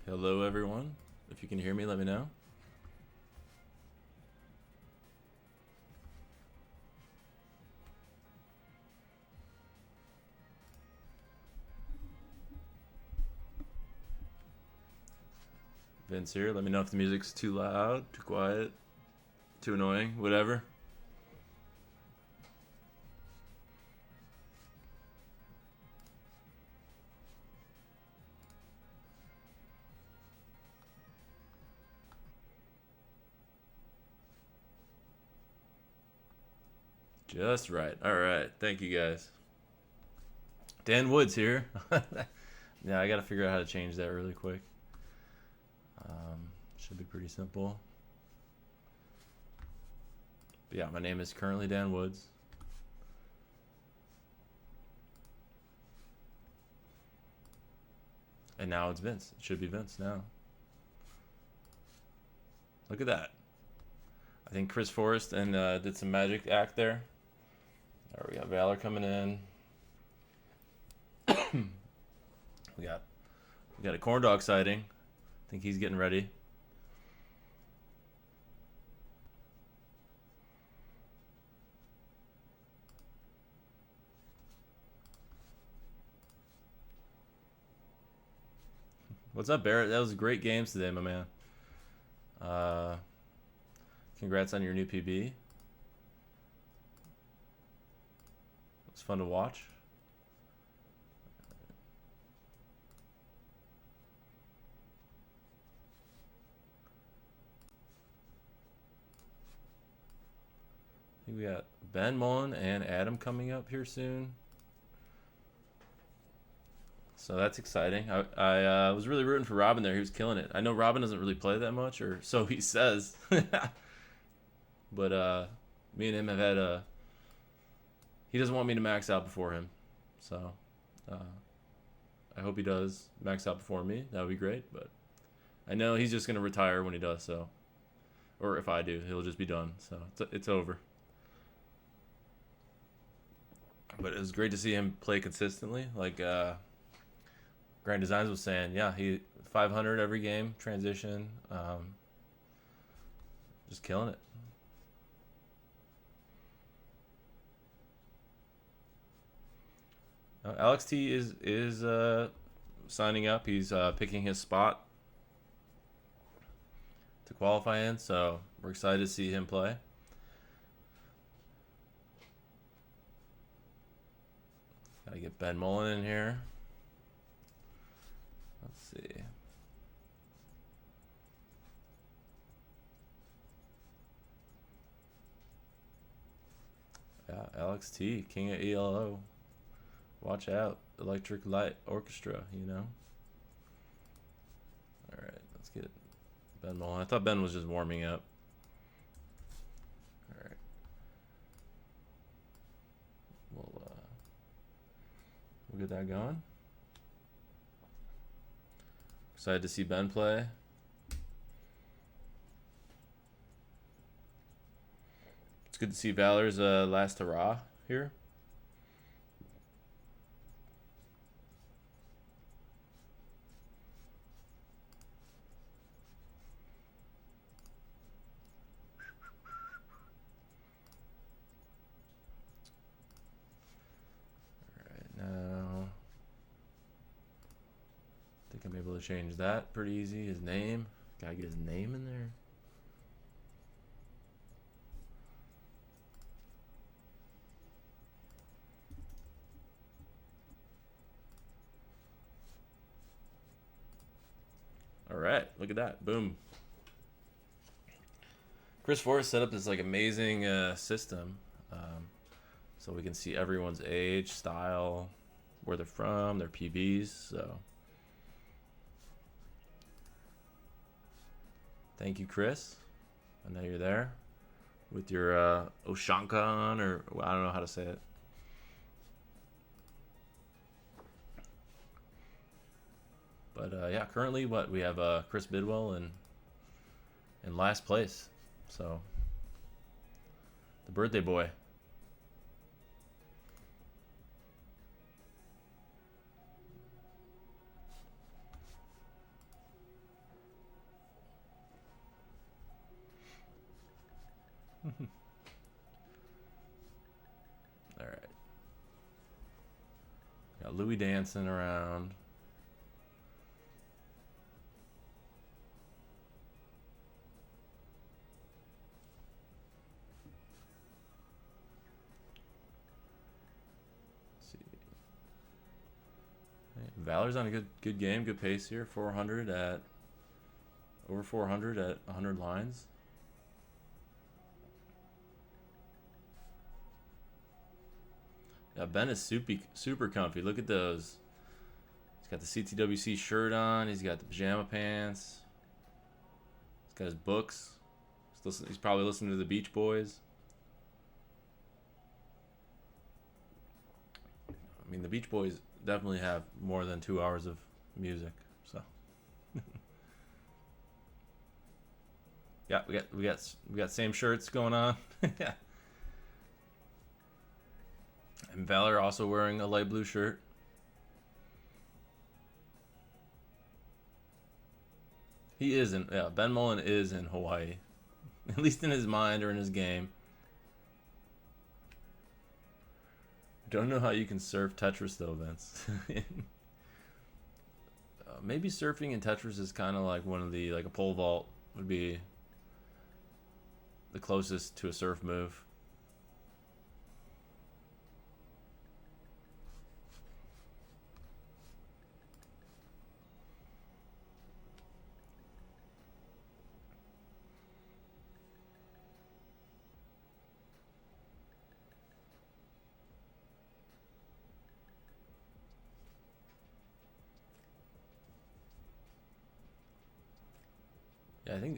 Hello everyone. If you can hear me, let me know. Vince here. Let me know if the music's too loud, too quiet, too annoying, whatever. Just right. All right. Thank you guys. Dan Woods here. Yeah, I got to figure out how to change that really quick. Should be pretty simple. But yeah, my name is currently Dan Woods. And now it's Vince. It should be Vince now. Look at that. I think Chris Forrest and did some magic act there. All right, we got Valor coming in. we got a corn dog sighting. I think he's getting ready. What's up, Barrett? That was great games today, my man. Congrats on your new PB. It's fun to watch. I think we got Ben Mullen and Adam coming up here soon. So that's exciting. I was really rooting for Robin there. He was killing it. I know Robin doesn't really play that much, or so he says. But me and him have had a... He doesn't want me to max out before him. So I hope he does max out before me. That would be great. But I know he's just going to retire when he does, so... Or if I do, he'll just be done. So it's over. But it was great to see him play consistently. Like... Grand Designs was saying, yeah, he 500 every game, transition, just killing it. Alex T is signing up. He's picking his spot to qualify in, so we're excited to see him play. Gotta get Ben Mullen in here. Let's see. Yeah, Alex T, King of ELO. Watch out, Electric Light Orchestra, you know. All right, let's get Ben Mullen. I thought Ben was just warming up. All right. We'll get that going. Excited to see Ben play. It's good to see Valor's last hurrah here. All right, now I think I'm able to change that pretty easy. His name. Gotta get his name in there. All right, look at that. Boom. Chris Forrest set up this like amazing system, so we can see everyone's age, style, where they're from, their PBs. So thank you, Chris. I know you're there with your Oshanka on, or well, I don't know how to say it. But yeah, currently what we have Chris Bidwell in last place. So the birthday boy. Louis dancing around. Let's see. Hey, Valor's on a good game, good pace here. 400 at over 400 at 100 lines. Yeah, Ben is super comfy. Look at those. He's got the CTWC shirt on. He's got the pajama pants. He's got his books. He's probably listening to the Beach Boys. I mean, the Beach Boys definitely have more than 2 hours of music. So, yeah, we got same shirts going on. Yeah. And Valor also wearing a light blue shirt. He isn't. Yeah, Ben Mullen is in Hawaii, at least in his mind or in his game. Don't know how you can surf Tetris though, Vince. Maybe surfing in Tetris is kind of like one of the, like a pole vault would be the closest to a surf move.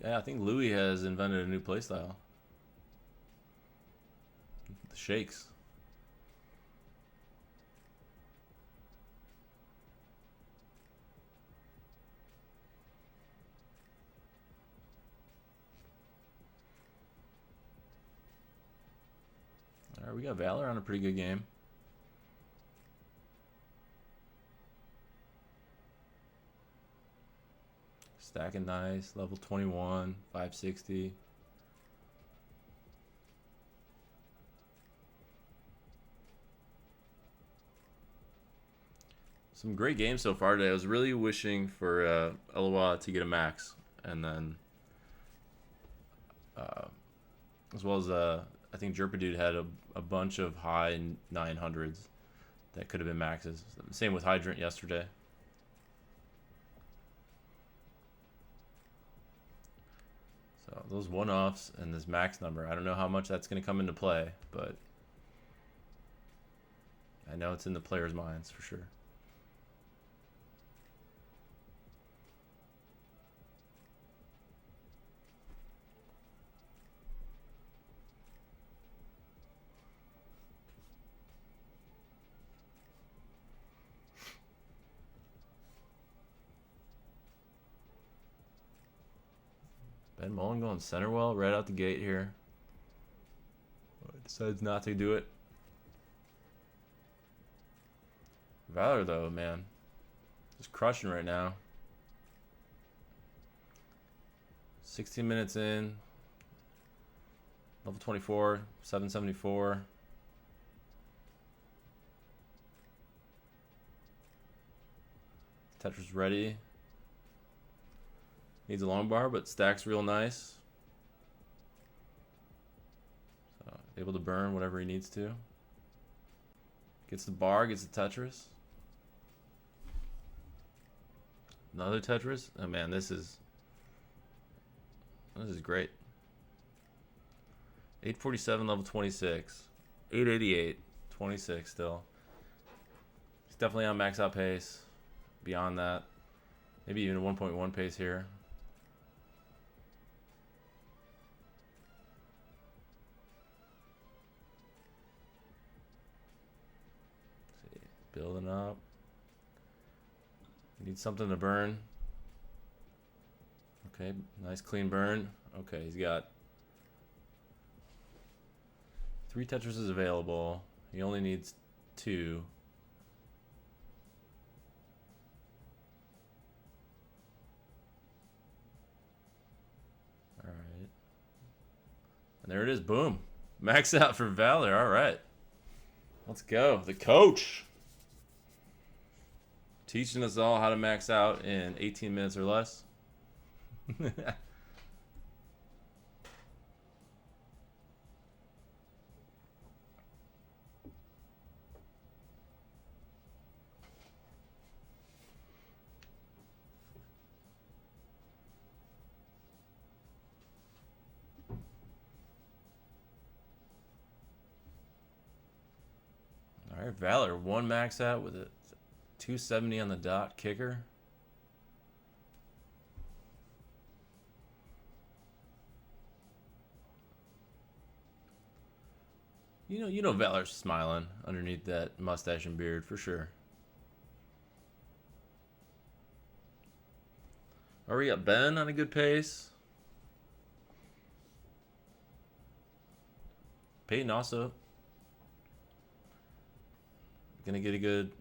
Yeah, I think Louis has invented a new playstyle. The shakes. All right, we got Valor on a pretty good game. Stacking nice, level 21, 560. Some great games so far today. I was really wishing for Eloa to get a max, and then as well as I think Jerpadude had a bunch of high 900s that could have been maxes. Same with Hydrant yesterday. So those one-offs and this max number, I don't know how much that's going to come into play, but I know it's in the players' minds for sure. Ben Mullen going center well right out the gate here. Decides not to do it. Valor though, man, just crushing right now. 16 minutes in. Level 24, 774. Tetris ready. Needs a long bar, but stacks real nice. So able to burn whatever he needs to. Gets the bar, gets the Tetris. Another Tetris. Oh man, this is great. 847 level 26. 888, 26 still. He's definitely on max out pace. Beyond that, maybe even a 1.1 pace here. Building up. Need something to burn. Okay, nice clean burn. Okay, he's got 3 Tetrises available. He only needs 2. All right. And there it is. Boom. Max out for Valor. All right. Let's go. The coach. Teaching us all how to max out in 18 minutes or less. All right, Valor, one max out with a 270 on the dot kicker. You know Valor's smiling underneath that mustache and beard for sure. All right, we got Ben on a good pace. Peyton also gonna get a good,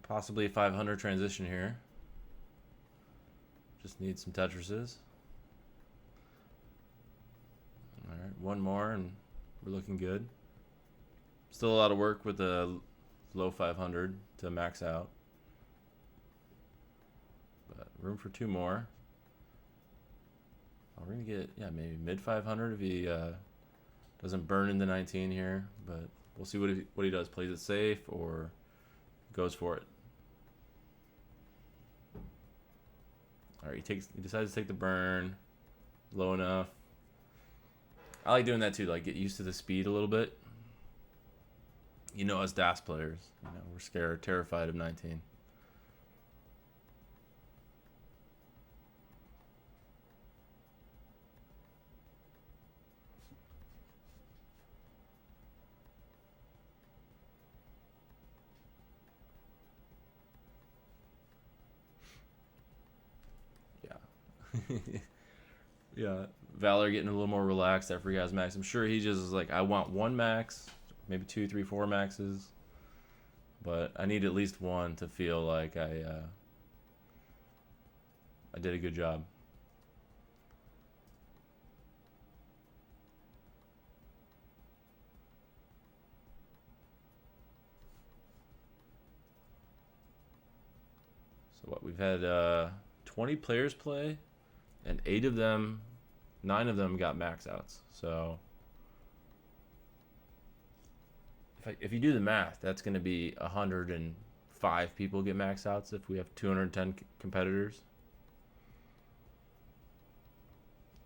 possibly a 500 transition here. Just need some Tetrises. All right, one more and we're looking good. Still a lot of work with the low 500 to max out. But room for two more. We're gonna get, yeah, maybe mid 500 if he doesn't burn in the 19 here, but we'll see what he does. Plays it safe or goes for it. All right, he decides to take the burn low enough. I like doing that too, like get used to the speed a little bit. You know, us DAS players, we're scared, terrified of 19. Yeah, Valor getting a little more relaxed after he has max. I'm sure he just is like, I want one max, maybe 2, 3, 4 maxes, but I need at least one to feel like I did a good job. So what, we've had 20 players play, and 9 of them got max outs. So if you do the math, that's going to be 105 people get max outs if we have 210 competitors.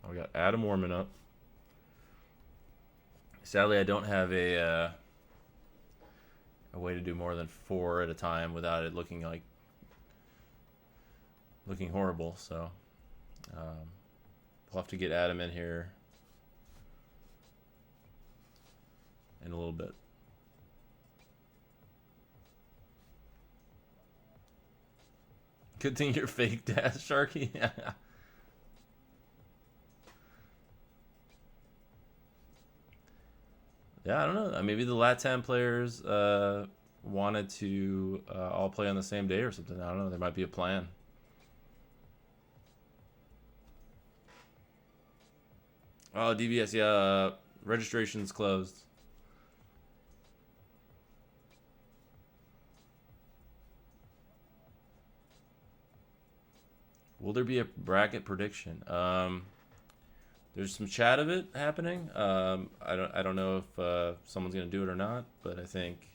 We got Adam warming up. Sadly, I don't have a way to do more than 4 at a time without it looking horrible. So we'll have to get Adam in here in a little bit. Good thing you're fake, Dad, Sharky. Yeah, I don't know. Maybe the LATAM players wanted to all play on the same day or something. I don't know. There might be a plan. Oh, DVS, yeah. Registration's closed. Will there be a bracket prediction? There's some chat of it happening. I don't know if someone's gonna do it or not, but I think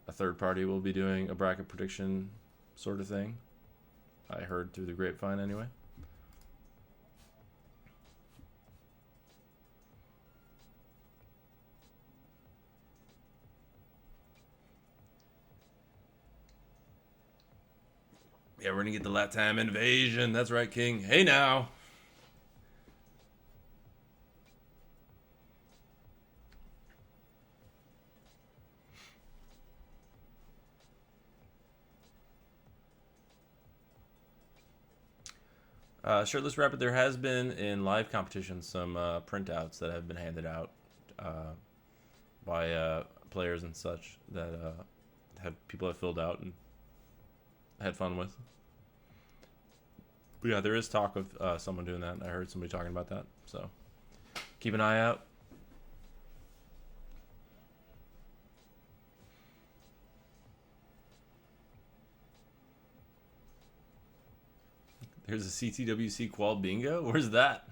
a third party will be doing a bracket prediction sort of thing. I heard through the grapevine anyway. Yeah, we're gonna get the LATAM invasion. That's right, King. Hey now. Shirtless Rapid, there has been in live competitions some printouts that have been handed out by players and such that people have filled out and had fun with. But yeah, there is talk of someone doing that. I heard somebody talking about that, so keep an eye out. There's a CTWC qual bingo? Where's that?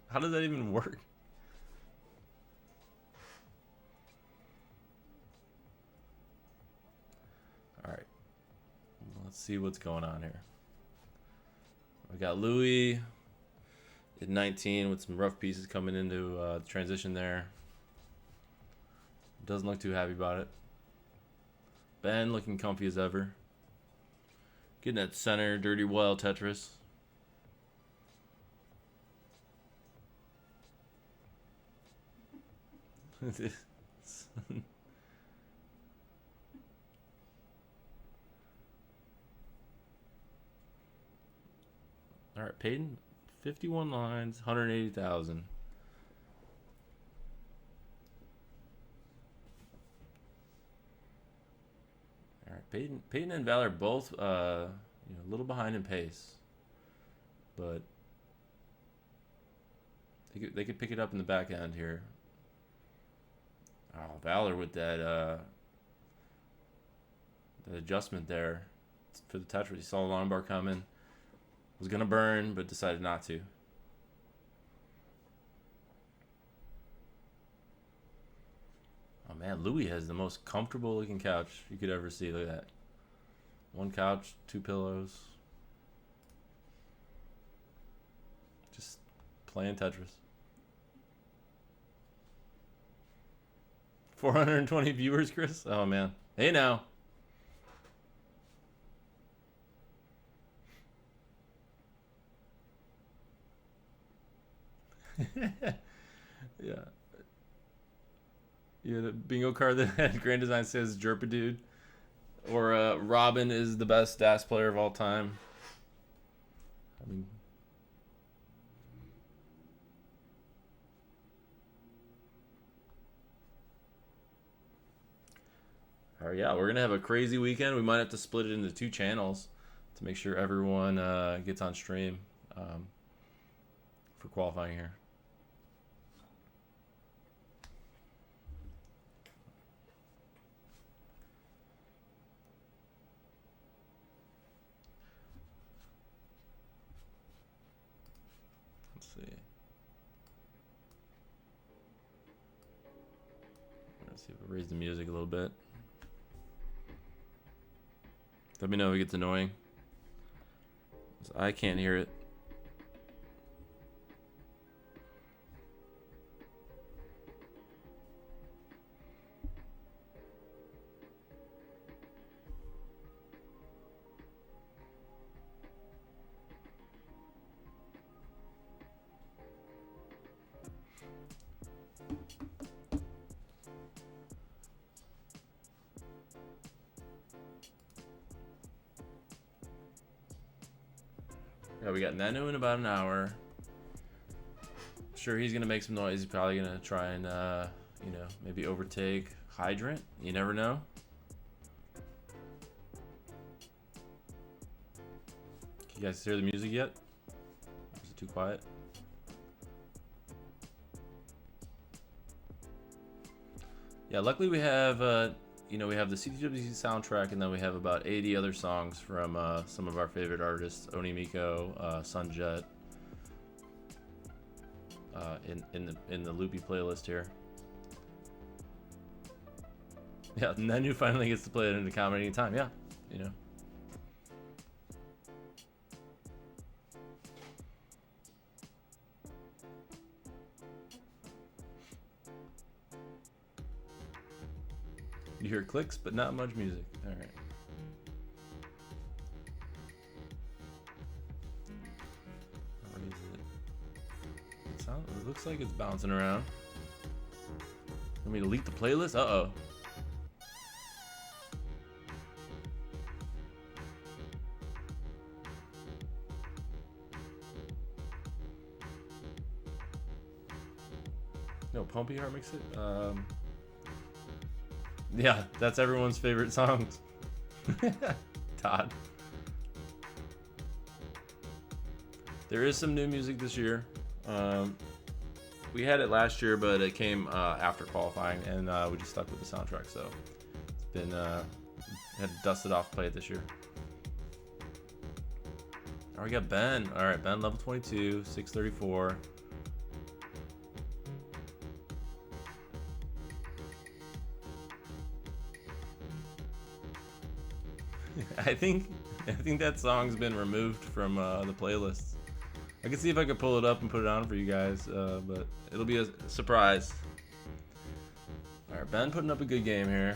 How does that even work? Alright. Let's see what's going on here. We got Louis at 19 with some rough pieces coming into the transition there. Doesn't look too happy about it. Ben looking comfy as ever. Getting that center, dirty wild Tetris. All right, Peyton, 51 lines, 180,000. All right, Peyton and Valor both, a little behind in pace, but they could pick it up in the back end here. Oh, Valor with that adjustment there for the Tetris. He saw the long bar coming. Was gonna burn, but decided not to. Oh man, Louis has the most comfortable looking couch you could ever see. Look at that. One couch, 2 pillows. Just playing Tetris. 420 viewers, Chris? Oh man. Hey now. Yeah. Yeah, the bingo card that had Grand Design says Jerpa Dude. Or Robin is the best DAS player of all time. I mean, all right, yeah, we're gonna have a crazy weekend. We might have to split it into 2 channels to make sure everyone gets on stream for qualifying here. Let's see. Let's see if we raise the music a little bit. Let me know if it gets annoying. I can't hear it. Yeah, we got Nanu in about an hour. Sure, he's gonna make some noise. He's probably gonna try and, maybe overtake Hydrant. You never know. Can you guys hear the music yet? Is it too quiet? Yeah, luckily we have, we have the CTWC soundtrack, and then we have about 80 other songs from some of our favorite artists, Onimiko, Sunjet, in the loopy playlist here. Yeah, Nenu finally gets to play it in the comedy anytime. Yeah, You hear clicks, but not much music. All right. What is it? It looks like it's bouncing around. Want me to delete the playlist? Uh-oh. No, Pumpy Heart makes it. Yeah, that's everyone's favorite songs. Todd. There is some new music this year. We had it last year, but it came after qualifying, and we just stuck with the soundtrack. So it's been had to dust it off, play it this year. Oh, we got Ben. All right, Ben, level 22, 634. I think that song's been removed from the playlists. I can see if I could pull it up and put it on for you guys, but it'll be a surprise. All right, Ben putting up a good game here.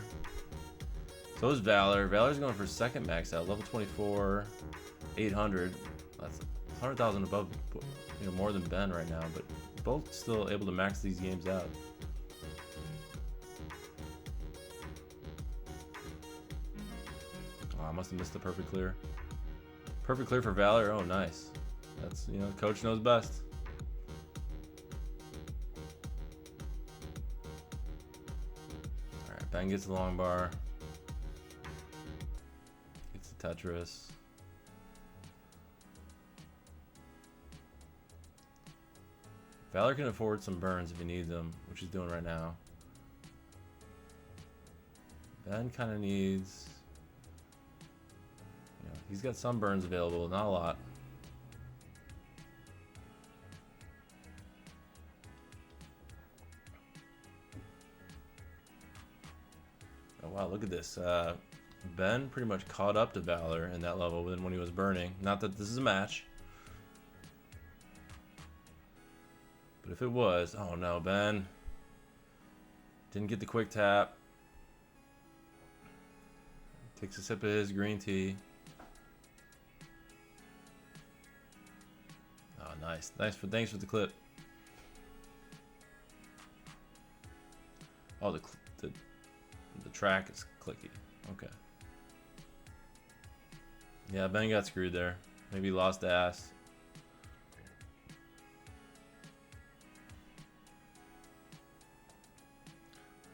So is Valor. Valor's going for second max out, level 24, 800. That's 100,000 above, more than Ben right now, but both still able to max these games out. Oh, I must have missed the perfect clear. Perfect clear for Valor. Oh, nice. That's, coach knows best. All right, Ben gets the long bar. Gets the Tetris. Valor can afford some burns if he needs them, which he's doing right now. Ben kind of needs... he's got some burns available, not a lot. Oh wow, look at this. Ben pretty much caught up to Valor in that level when he was burning. Not that this is a match. But if it was, oh no, Ben didn't get the quick tap. Takes a sip of his green tea. Oh, nice. Thanks for the clip. Oh, the track is clicky. Okay. Yeah, Ben got screwed there. Maybe lost ass.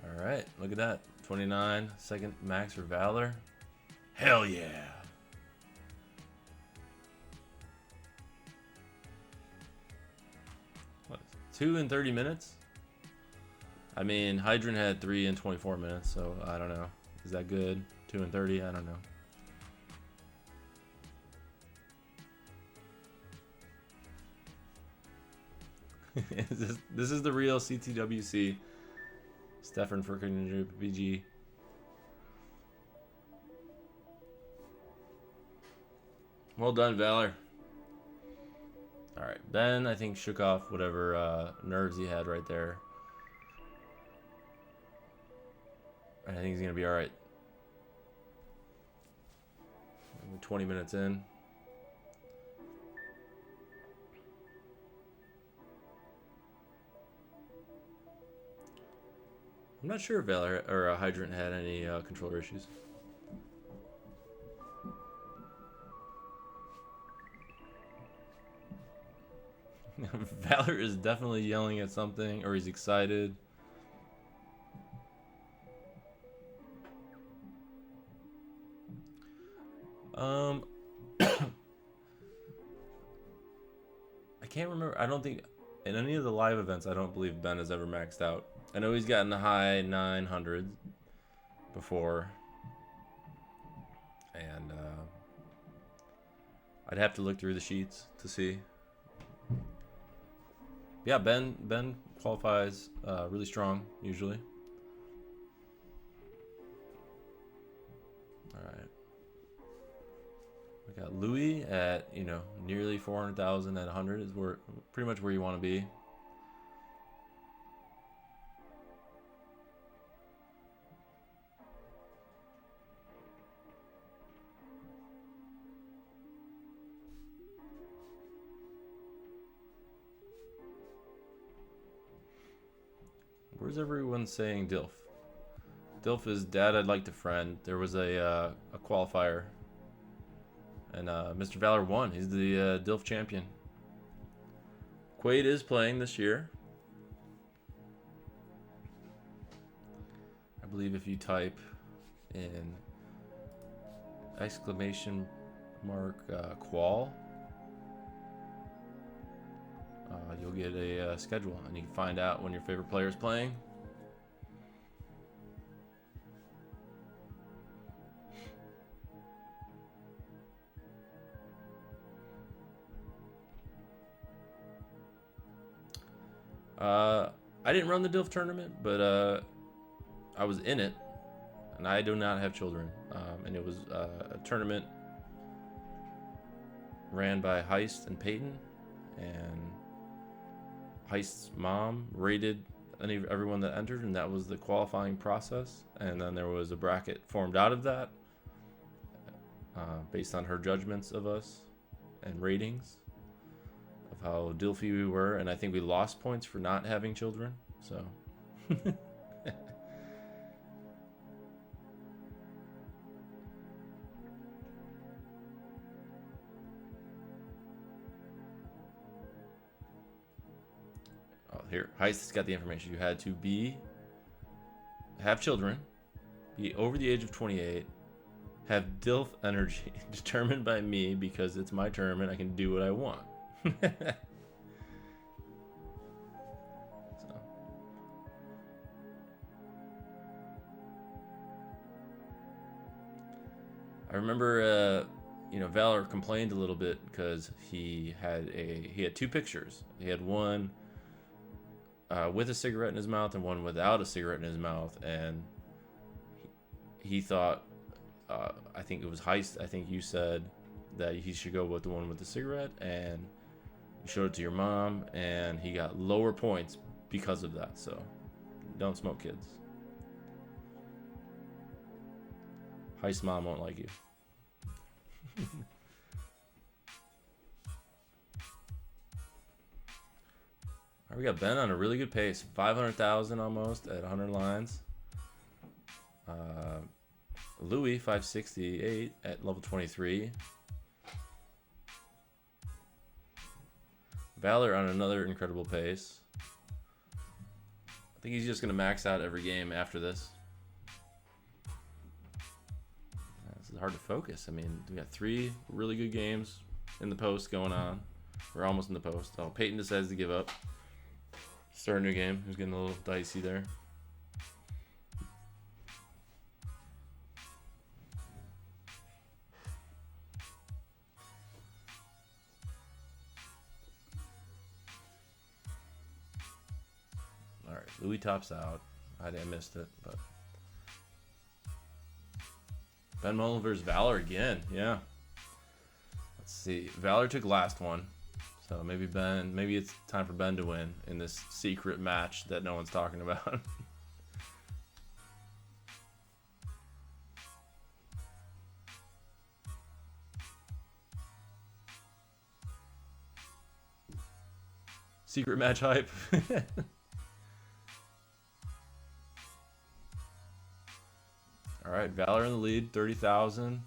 All right, look at that. 29, second max for Valor. Hell yeah. What? 2 in 30 minutes? I mean, Hydrant had 3 in 24 minutes, so I don't know. Is that good? 2 in 30? I don't know. This is the real CTWC. Stefan for PG. Well done, Valor. All right, Ben, I think shook off whatever nerves he had right there. I think he's gonna be all right. 20 minutes in. I'm not sure if Valor or Hydrant had any controller issues. Valor is definitely yelling at something, or he's excited. I can't remember. I don't think in any of the live events, I don't believe Ben has ever maxed out. I know he's gotten the high 900s before, and I'd have to look through the sheets to see. Yeah, Ben qualifies really strong usually. All right, we got Louis at nearly 400,000 at 100 is pretty much where you want to be. Where's everyone saying Dilf? Dilf is Dad, I'd like to friend. There was a qualifier. And Mr. Valor won. He's the Dilf champion. Quaid is playing this year. I believe if you type in exclamation mark qual, you'll get a schedule, and you can find out when your favorite player is playing. I didn't run the DILF tournament, but I was in it, and I do not have children. And it was a tournament ran by Heist and Peyton, and Heist's mom rated everyone that entered, and that was the qualifying process. And then there was a bracket formed out of that, based on her judgments of us and ratings of how DILFy we were. And I think we lost points for not having children. So. Here, Heist has got the information. You had to have children, be over the age of 28, have DILF energy determined by me because it's my tournament. I can do what I want. So. I remember, Valor complained a little bit because he had two pictures. He had one with a cigarette in his mouth and one without a cigarette in his mouth, and he thought, I think it was Heist, I think you said that he should go with the one with the cigarette, and you showed it to your mom, and he got lower points because of that. So don't smoke, kids. Heist mom won't like you. We got Ben on a really good pace, 500,000 almost at 100 lines. Louis 568 at level 23. Valor on another incredible pace. I think he's just gonna max out every game after this. This is hard to focus. I mean, we got 3 really good games in the post going on. We're almost in the post. Oh, Peyton decides to give up. Start a new game. He was getting a little dicey there. All right, Louis tops out. I missed it, but Ben Mullen versus Valor again. Yeah. Let's see. Valor took last one. So maybe it's time for Ben to win in this secret match that no one's talking about. Secret match hype. All right, Valor in the lead, 30,000.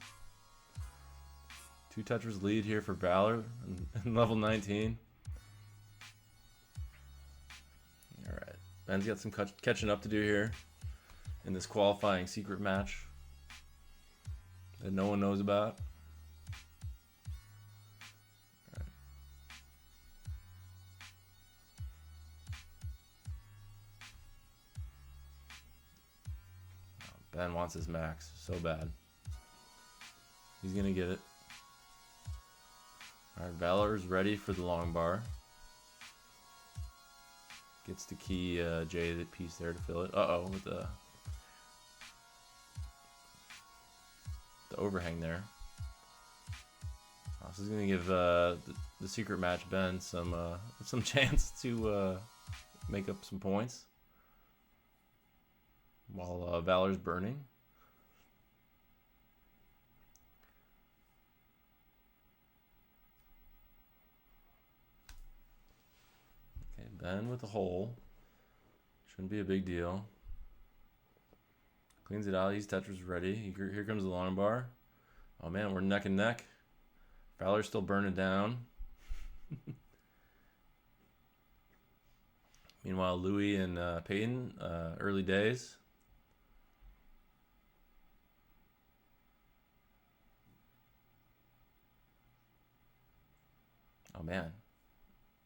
2 Tetris lead here for Valor in level 19. All right, Ben's got some catching up to do here in this qualifying secret match that no one knows about. All right. Oh, Ben wants his max so bad. He's gonna get it. Alright, Valor's ready for the long bar. Gets the key J piece there to fill it. Uh-oh, with the overhang there. This is going to give the secret match Ben some chance to make up some points while Valor's burning. Ben with the hole. Shouldn't be a big deal. Cleans it out. He's Tetris ready. Here comes the long bar. Oh man, we're neck and neck. Valor's still burning down. Meanwhile, Louis and Peyton, early days. Oh man.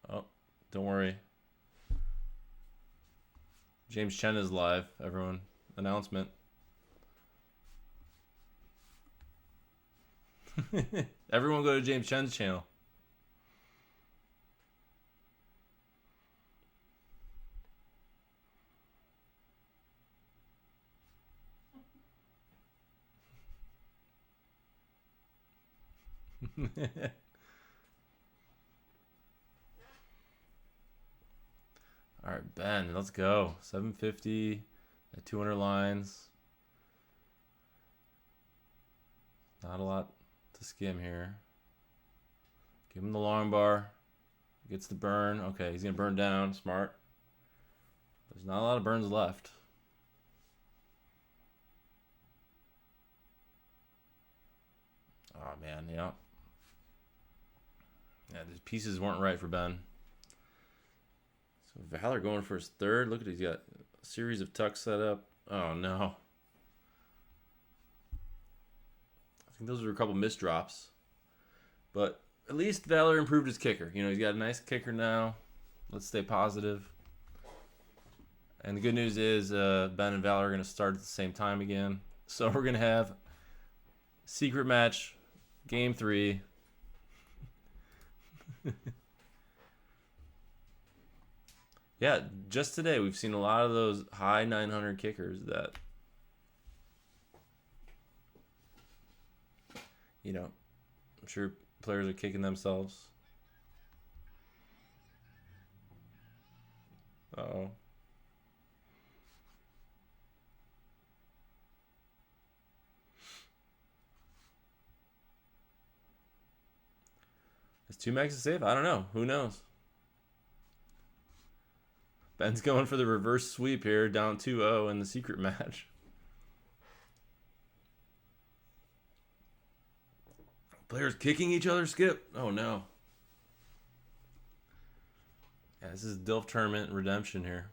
Oh, don't worry. James Chen is live, everyone. Announcement. Everyone go to James Chen's channel. All right, Ben, let's go. 750 at 200 lines. Not a lot to skim here. Give him the long bar. Gets the burn. Okay, he's going to burn down. Smart. There's not a lot of burns left. Oh, man, yeah. Yeah, these pieces weren't right for Ben. So Valor going for his third. Look at it. He's got a series of tucks set up. Oh, no. I think those were a couple missed drops. But at least Valor improved his kicker. You know, he's got a nice kicker now. Let's stay positive. And the good news is Ben and Valor are going to start at the same time again. So we're going to have secret match, game 3. Yeah, just today we've seen a lot of those high 900 kickers that, you know, I'm sure players are kicking themselves. Uh-oh. Is 2 max safe? I don't know. Who knows? Ben's going for the reverse sweep here, down 2-0 in the secret match. Players kicking each other, Skip. Oh, no. Yeah, this is Dilf Tournament redemption here.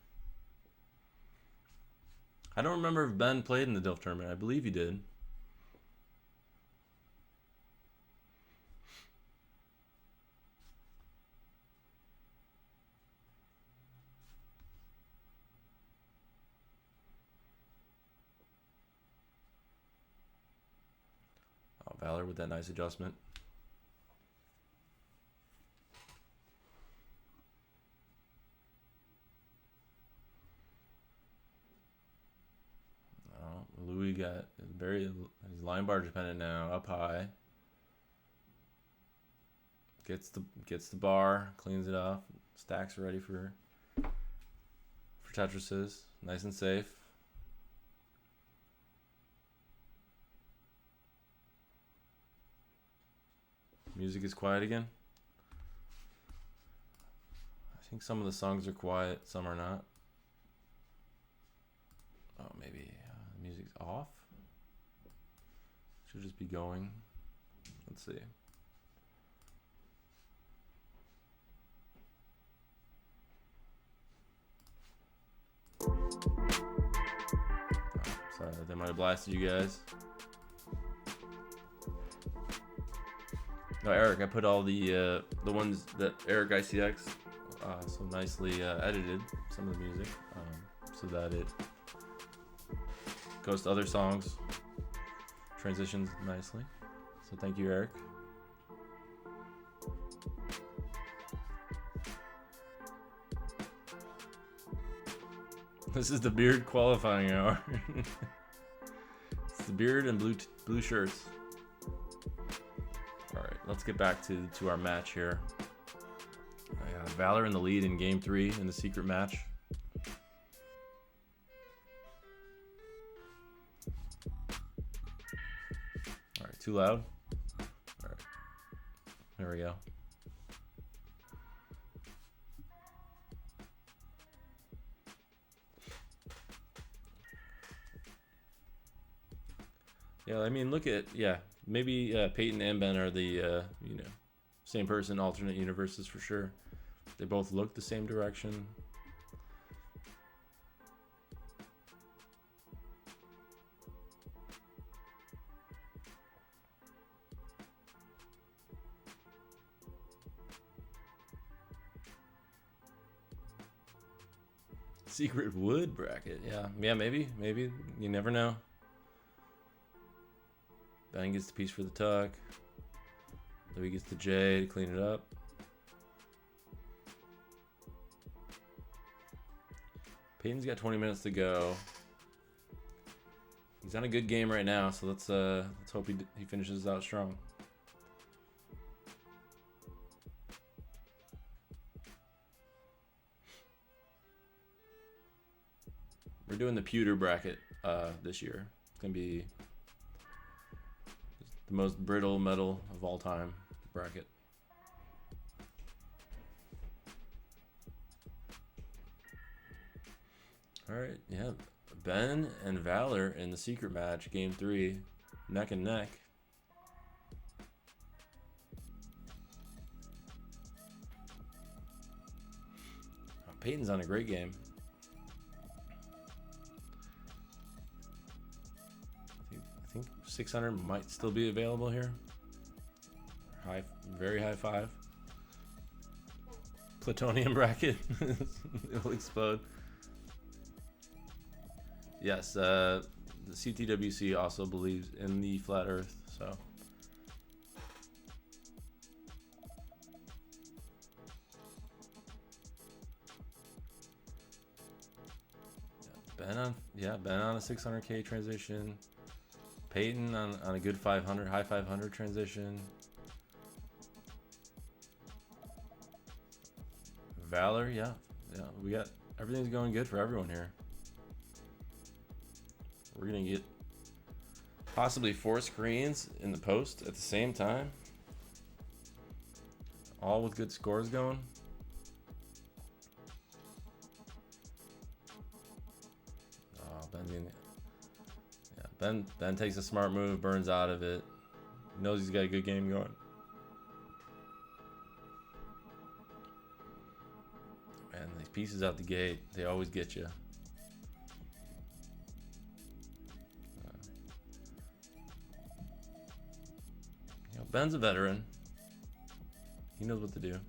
I don't remember if Ben played in the Dilf Tournament. I believe he did. Valor with that nice adjustment. Oh, Louis got his line bar dependent now, up high. Gets the bar, cleans it off, stacks ready for Tetrises. Nice and safe. Music is quiet again. I think some of the songs are quiet, some are not. Oh, maybe the music's off. Should just be going. Let's see. Oh, sorry, that might have blasted you guys. No, Eric, I put all the ones that Eric ICX so nicely edited, some of the music, so that it goes to other songs, transitions nicely. So thank you, Eric. This is the beard qualifying hour. It's the beard and blue shirts. Let's get back to our match here. Valor in the lead in game 3 in the secret match. All right, too loud. All right, there we go. Yeah, I mean, look at, yeah, maybe Peyton and Ben are the, same person, alternate universes for sure. They both look the same direction. Secret wood bracket, yeah, maybe, you never know. Ben gets the piece for the tuck. Louis gets the J to clean it up. Peyton's got 20 minutes to go. He's on a good game right now, so let's hope he finishes out strong. We're doing the pewter bracket this year. It's gonna be the most brittle metal of all time bracket. All right, yeah, Ben and Valor in the secret match, game 3, neck and neck. Peyton's on a great game. I think 600 might still be available here. Very high 5. Plutonium bracket. It'll explode. Yes, the CTWC also believes in the flat Earth, so. Ben on a 600K transition. Peyton on a good 500, high 500 transition. Valor, yeah, we got everything's going good for everyone here. We're gonna get possibly 4 screens in the post at the same time, all with good scores going. Ben takes a smart move, burns out of it. He knows he's got a good game going. Man, these pieces out the gate, they always get you. Ben's a veteran. He knows what to do.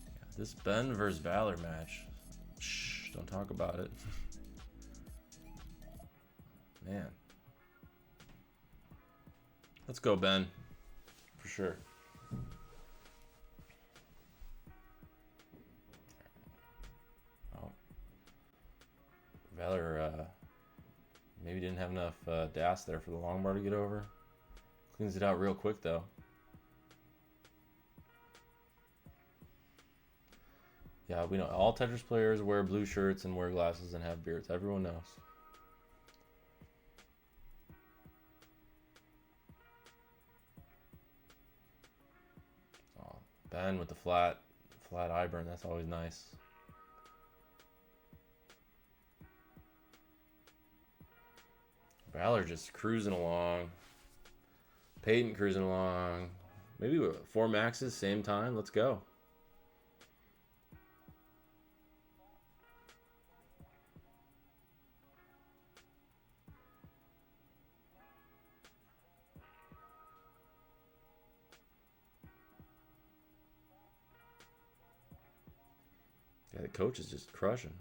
Yeah, this Ben versus Valor match. Shh, don't talk about it. Man. Let's go, Ben. For sure. Oh. Valor, maybe didn't have enough DAS there for the long bar to get over. Cleans it out real quick, though. Yeah, we know all Tetris players wear blue shirts and wear glasses and have beards. Everyone knows. Oh, Ben with the flat eye burn. That's always nice. Valor just cruising along. Peyton cruising along. Maybe 4 maxes, same time. Let's go. Yeah, the coach is just crushing.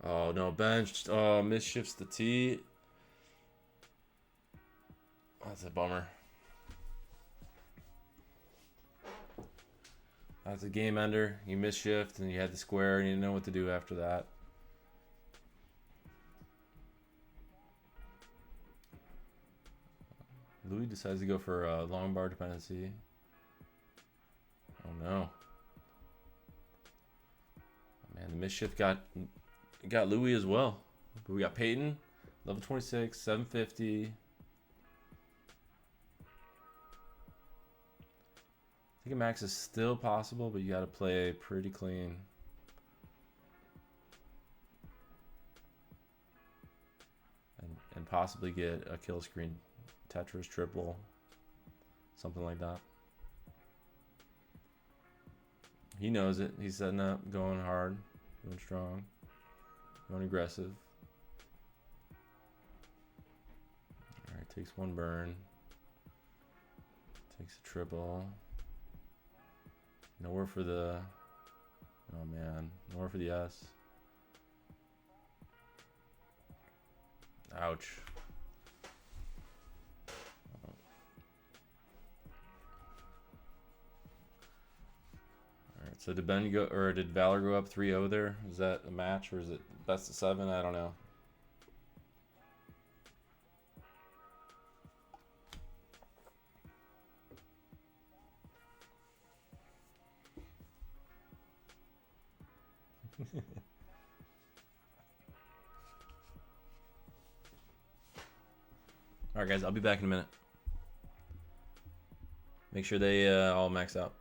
Oh, no, benched. Oh, misshifts the tee. That's a bummer. That's a game ender. You misshift and you had the square and you didn't know what to do after that. Louis decides to go for a long bar dependency. Oh no. Man, the misshift got Louis as well. But we got Peyton, level 26, 750. I think a max is still possible, but you got to play pretty clean. And possibly get a kill screen Tetris triple, something like that. He knows it. He's setting up, going hard, going strong, going aggressive. All right, takes 1 burn. Takes a triple. Nowhere for the... Oh, man. Nowhere for the S. Ouch. Alright, so did Ben go, or did Valor go up 3-0 there? Is that a match, or is it best of 7? I don't know. Alright guys, I'll be back in a minute. Make sure they all max out.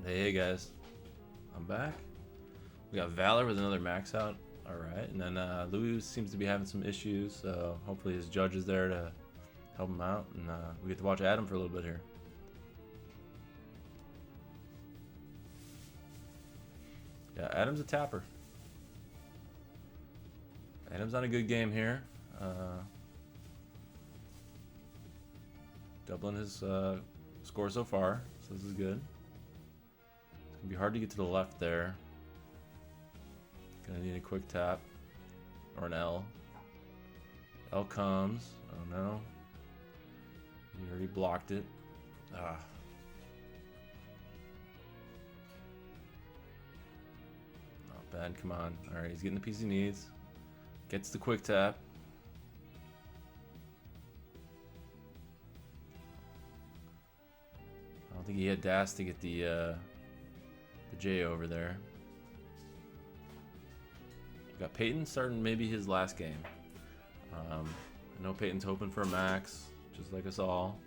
Hey guys, I'm back. We got Valor with another max out. All right, and then Louis seems to be having some issues, so hopefully his judge is there to help him out, and we get to watch Adam for a little bit here. Yeah, Adam's a tapper. Adam's on a good game here. Doubling his score so far, so this is good. It's gonna be hard to get to the left there. Gonna need a quick tap or an L. L comes. Oh no. He already blocked it. Ah. Not bad. Come on. All right, he's getting the piece he needs. Gets the quick tap. I don't think he had dash to get the J over there. Got Peyton starting maybe his last game. I know Peyton's hoping for a max, just like us all.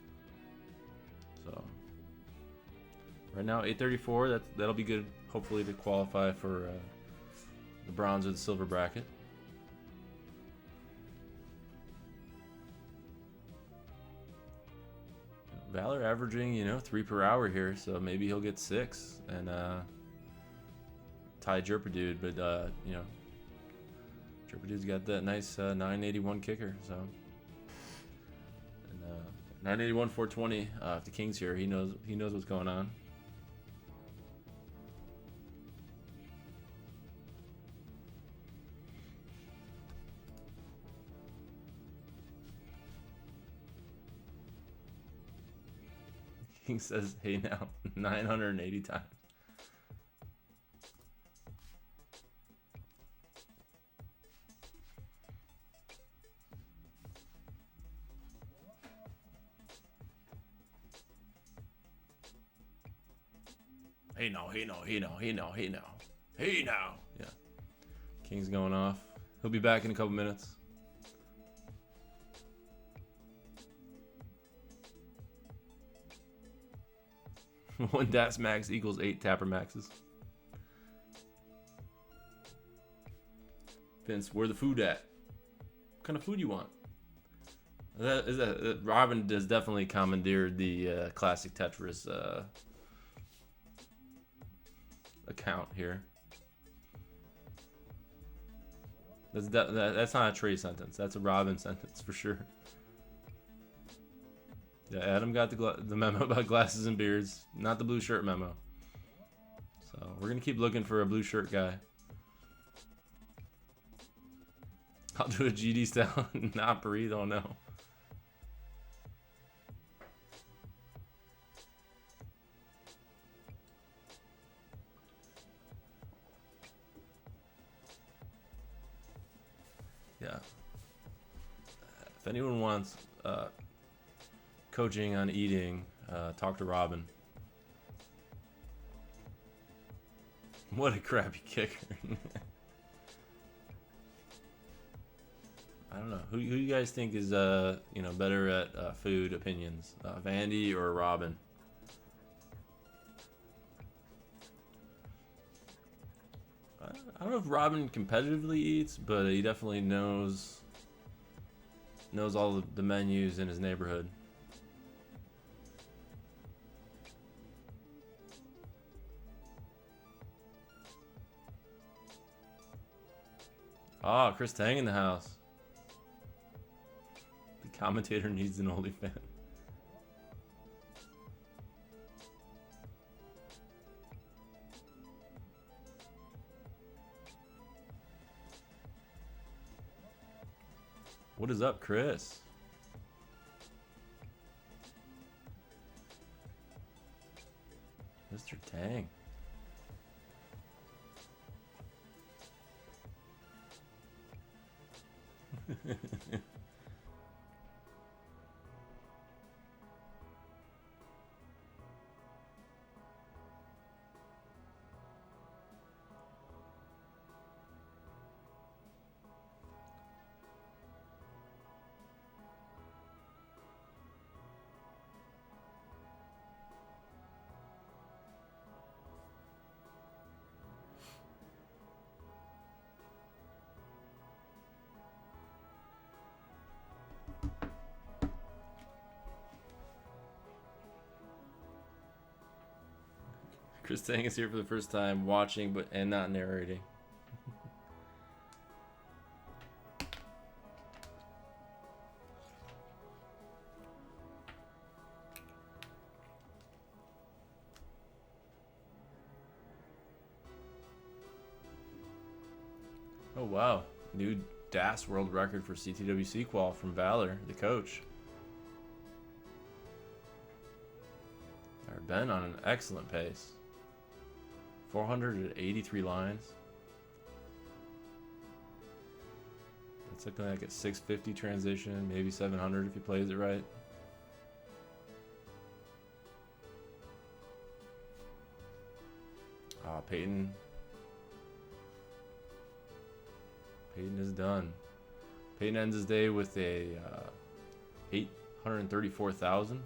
So right now 834. That'll be good. Hopefully to qualify for the bronze or the silver bracket. Valor averaging 3 per hour here, so maybe he'll get 6 and tie Jerpa Dude, but Jerpa Dude's got that nice 981 kicker, so. And 981 420 if the King's here, he knows what's going on. King says, hey now, 980 times. Hey no, hey no, hey no, hey no, hey no. Hey now. Yeah. King's going off. He'll be back in a couple minutes. One DAS max equals 8 tapper maxes. Vince, where the food at? What kind of food you want? Robin has definitely commandeered the Classic Tetris account here. That's not a Trey sentence. That's a Robin sentence for sure. Yeah, Adam got the memo about glasses and beards, not the blue shirt memo. So we're gonna keep looking for a blue shirt guy. I'll do a GD style, not breathe. Oh no. Yeah. If anyone wants coaching on eating, talk to Robin. What a crappy kicker. I don't know. Who you guys think is better at food opinions? Vandy or Robin? I don't know if Robin competitively eats, but he definitely knows all the menus in his neighborhood. Ah, Chris Tang in the house. The commentator needs an OnlyFans. What is up, Chris? Mr. Tang. Chris Tang is here for the first time, watching and not narrating. Oh wow, new DAS world record for CTWC qual from Valor, the coach. Ben on an excellent pace. 483 lines. That's looking like a 650 transition, maybe 700 if he plays it right. Peyton. Peyton is done. Peyton ends his day with a 834,000.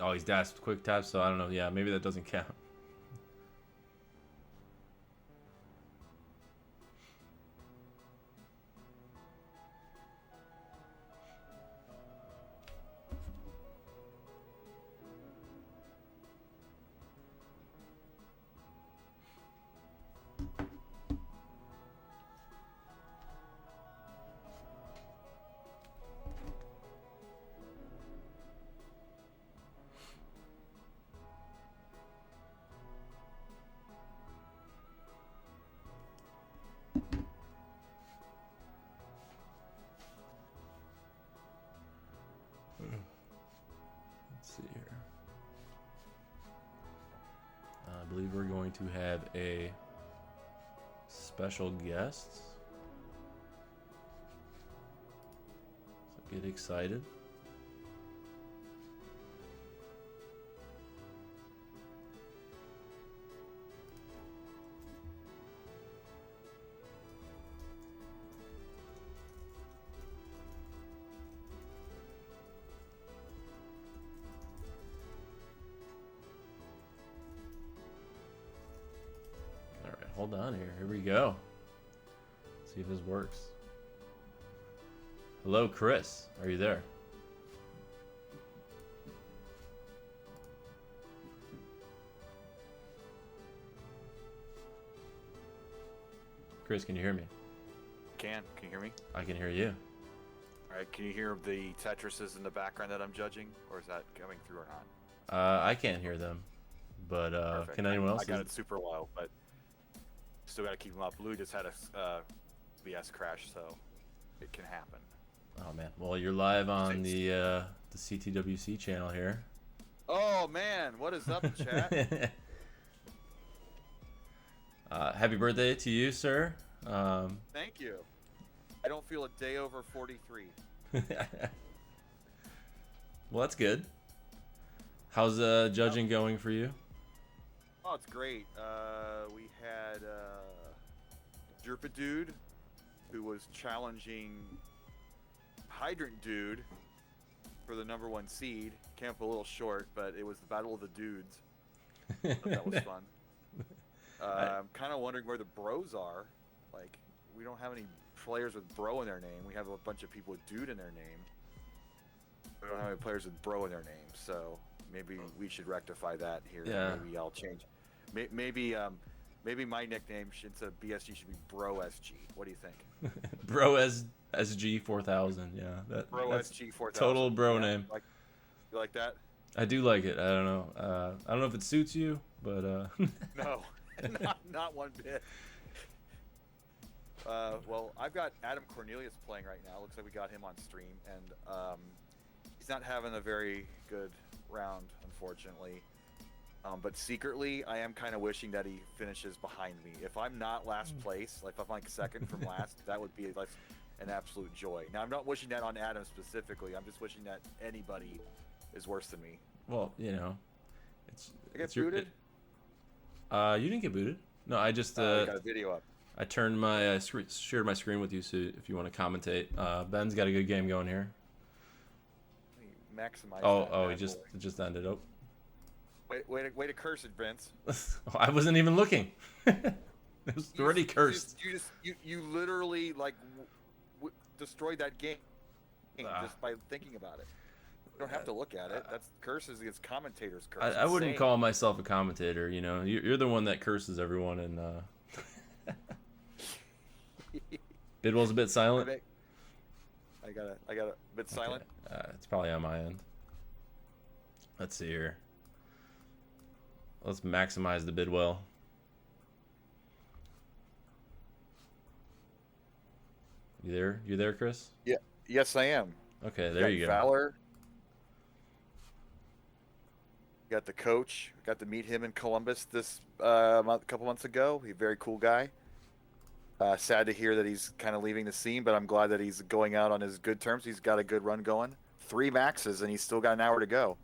Oh, he's dashed quick tap, so I don't know. Yeah, maybe that doesn't count. Let's see here. I believe we're going to have a special guest. So get excited. Hold on here. Here we go. See if this works. Hello, Chris. Are you there? Chris, can you hear me? Can you hear me? I can hear you. All right. Can you hear the Tetrises in the background that I'm judging, or is that coming through or not? I can't hear them, but can anyone else? I got it super low, but still got to keep them up. Lou just had a BS crash, so it can happen. Oh man. Well, you're live on the CTWC channel here. Oh man, what is up, chat? Happy birthday to you, sir. Thank you. I don't feel a day over 43. Well, that's good. How's judging going for you? Oh, it's great. We had Jerpa Dude, who was challenging Hydrant Dude for the #1 seed. Came up a little short, but it was the battle of the dudes. So that was fun. I'm kind of wondering where the bros are. Like, we don't have any players with bro in their name. We have a bunch of people with dude in their name. We don't have any players with bro in their name, so maybe we should rectify that here. Yeah. Maybe I'll change. Maybe my nickname instead of BSG should be Bro SG. What do you think? Bro SG 4000. Yeah, Bro that's SG 4000. Total bro name. You like that? I do like it. I don't know. I don't know if it suits you, but No, not one bit. Well, I've got Adam Cornelius playing right now. Looks like we got him on stream, and he's not having a very good round, unfortunately. But secretly, I am kind of wishing that he finishes behind me. If I'm not last place, like if I'm like second from last, that would be like an absolute joy. Now, I'm not wishing that on Adam specifically. I'm just wishing that anybody is worse than me. well, you know, I get booted? You didn't get booted. No, I just I got a video up. I turned my shared my screen with you, so if you want to commentate. Ben's got a good game going here. Maximize. Oh, it just ended. Oh. Way to curse it, Vince. I wasn't even looking. It was already cursed. You literally like destroyed that game just by thinking about it. You don't have to look at it. That's curses against commentators. Curse. I wouldn't call myself a commentator. You know, you're the one that curses everyone. And Bidwell's a bit silent. I got a bit silent. It's probably on my end. Let's see here. Let's maximize the Bidwell. You there? You there, Chris? Yeah. Yes, I am. Okay, there you go. Valor. Got the coach. Got to meet him in Columbus this couple months ago. He's a very cool guy. Sad to hear that he's kind of leaving the scene, but I'm glad that he's going out on his good terms. He's got a good run going. 3 maxes, and he's still got an hour to go.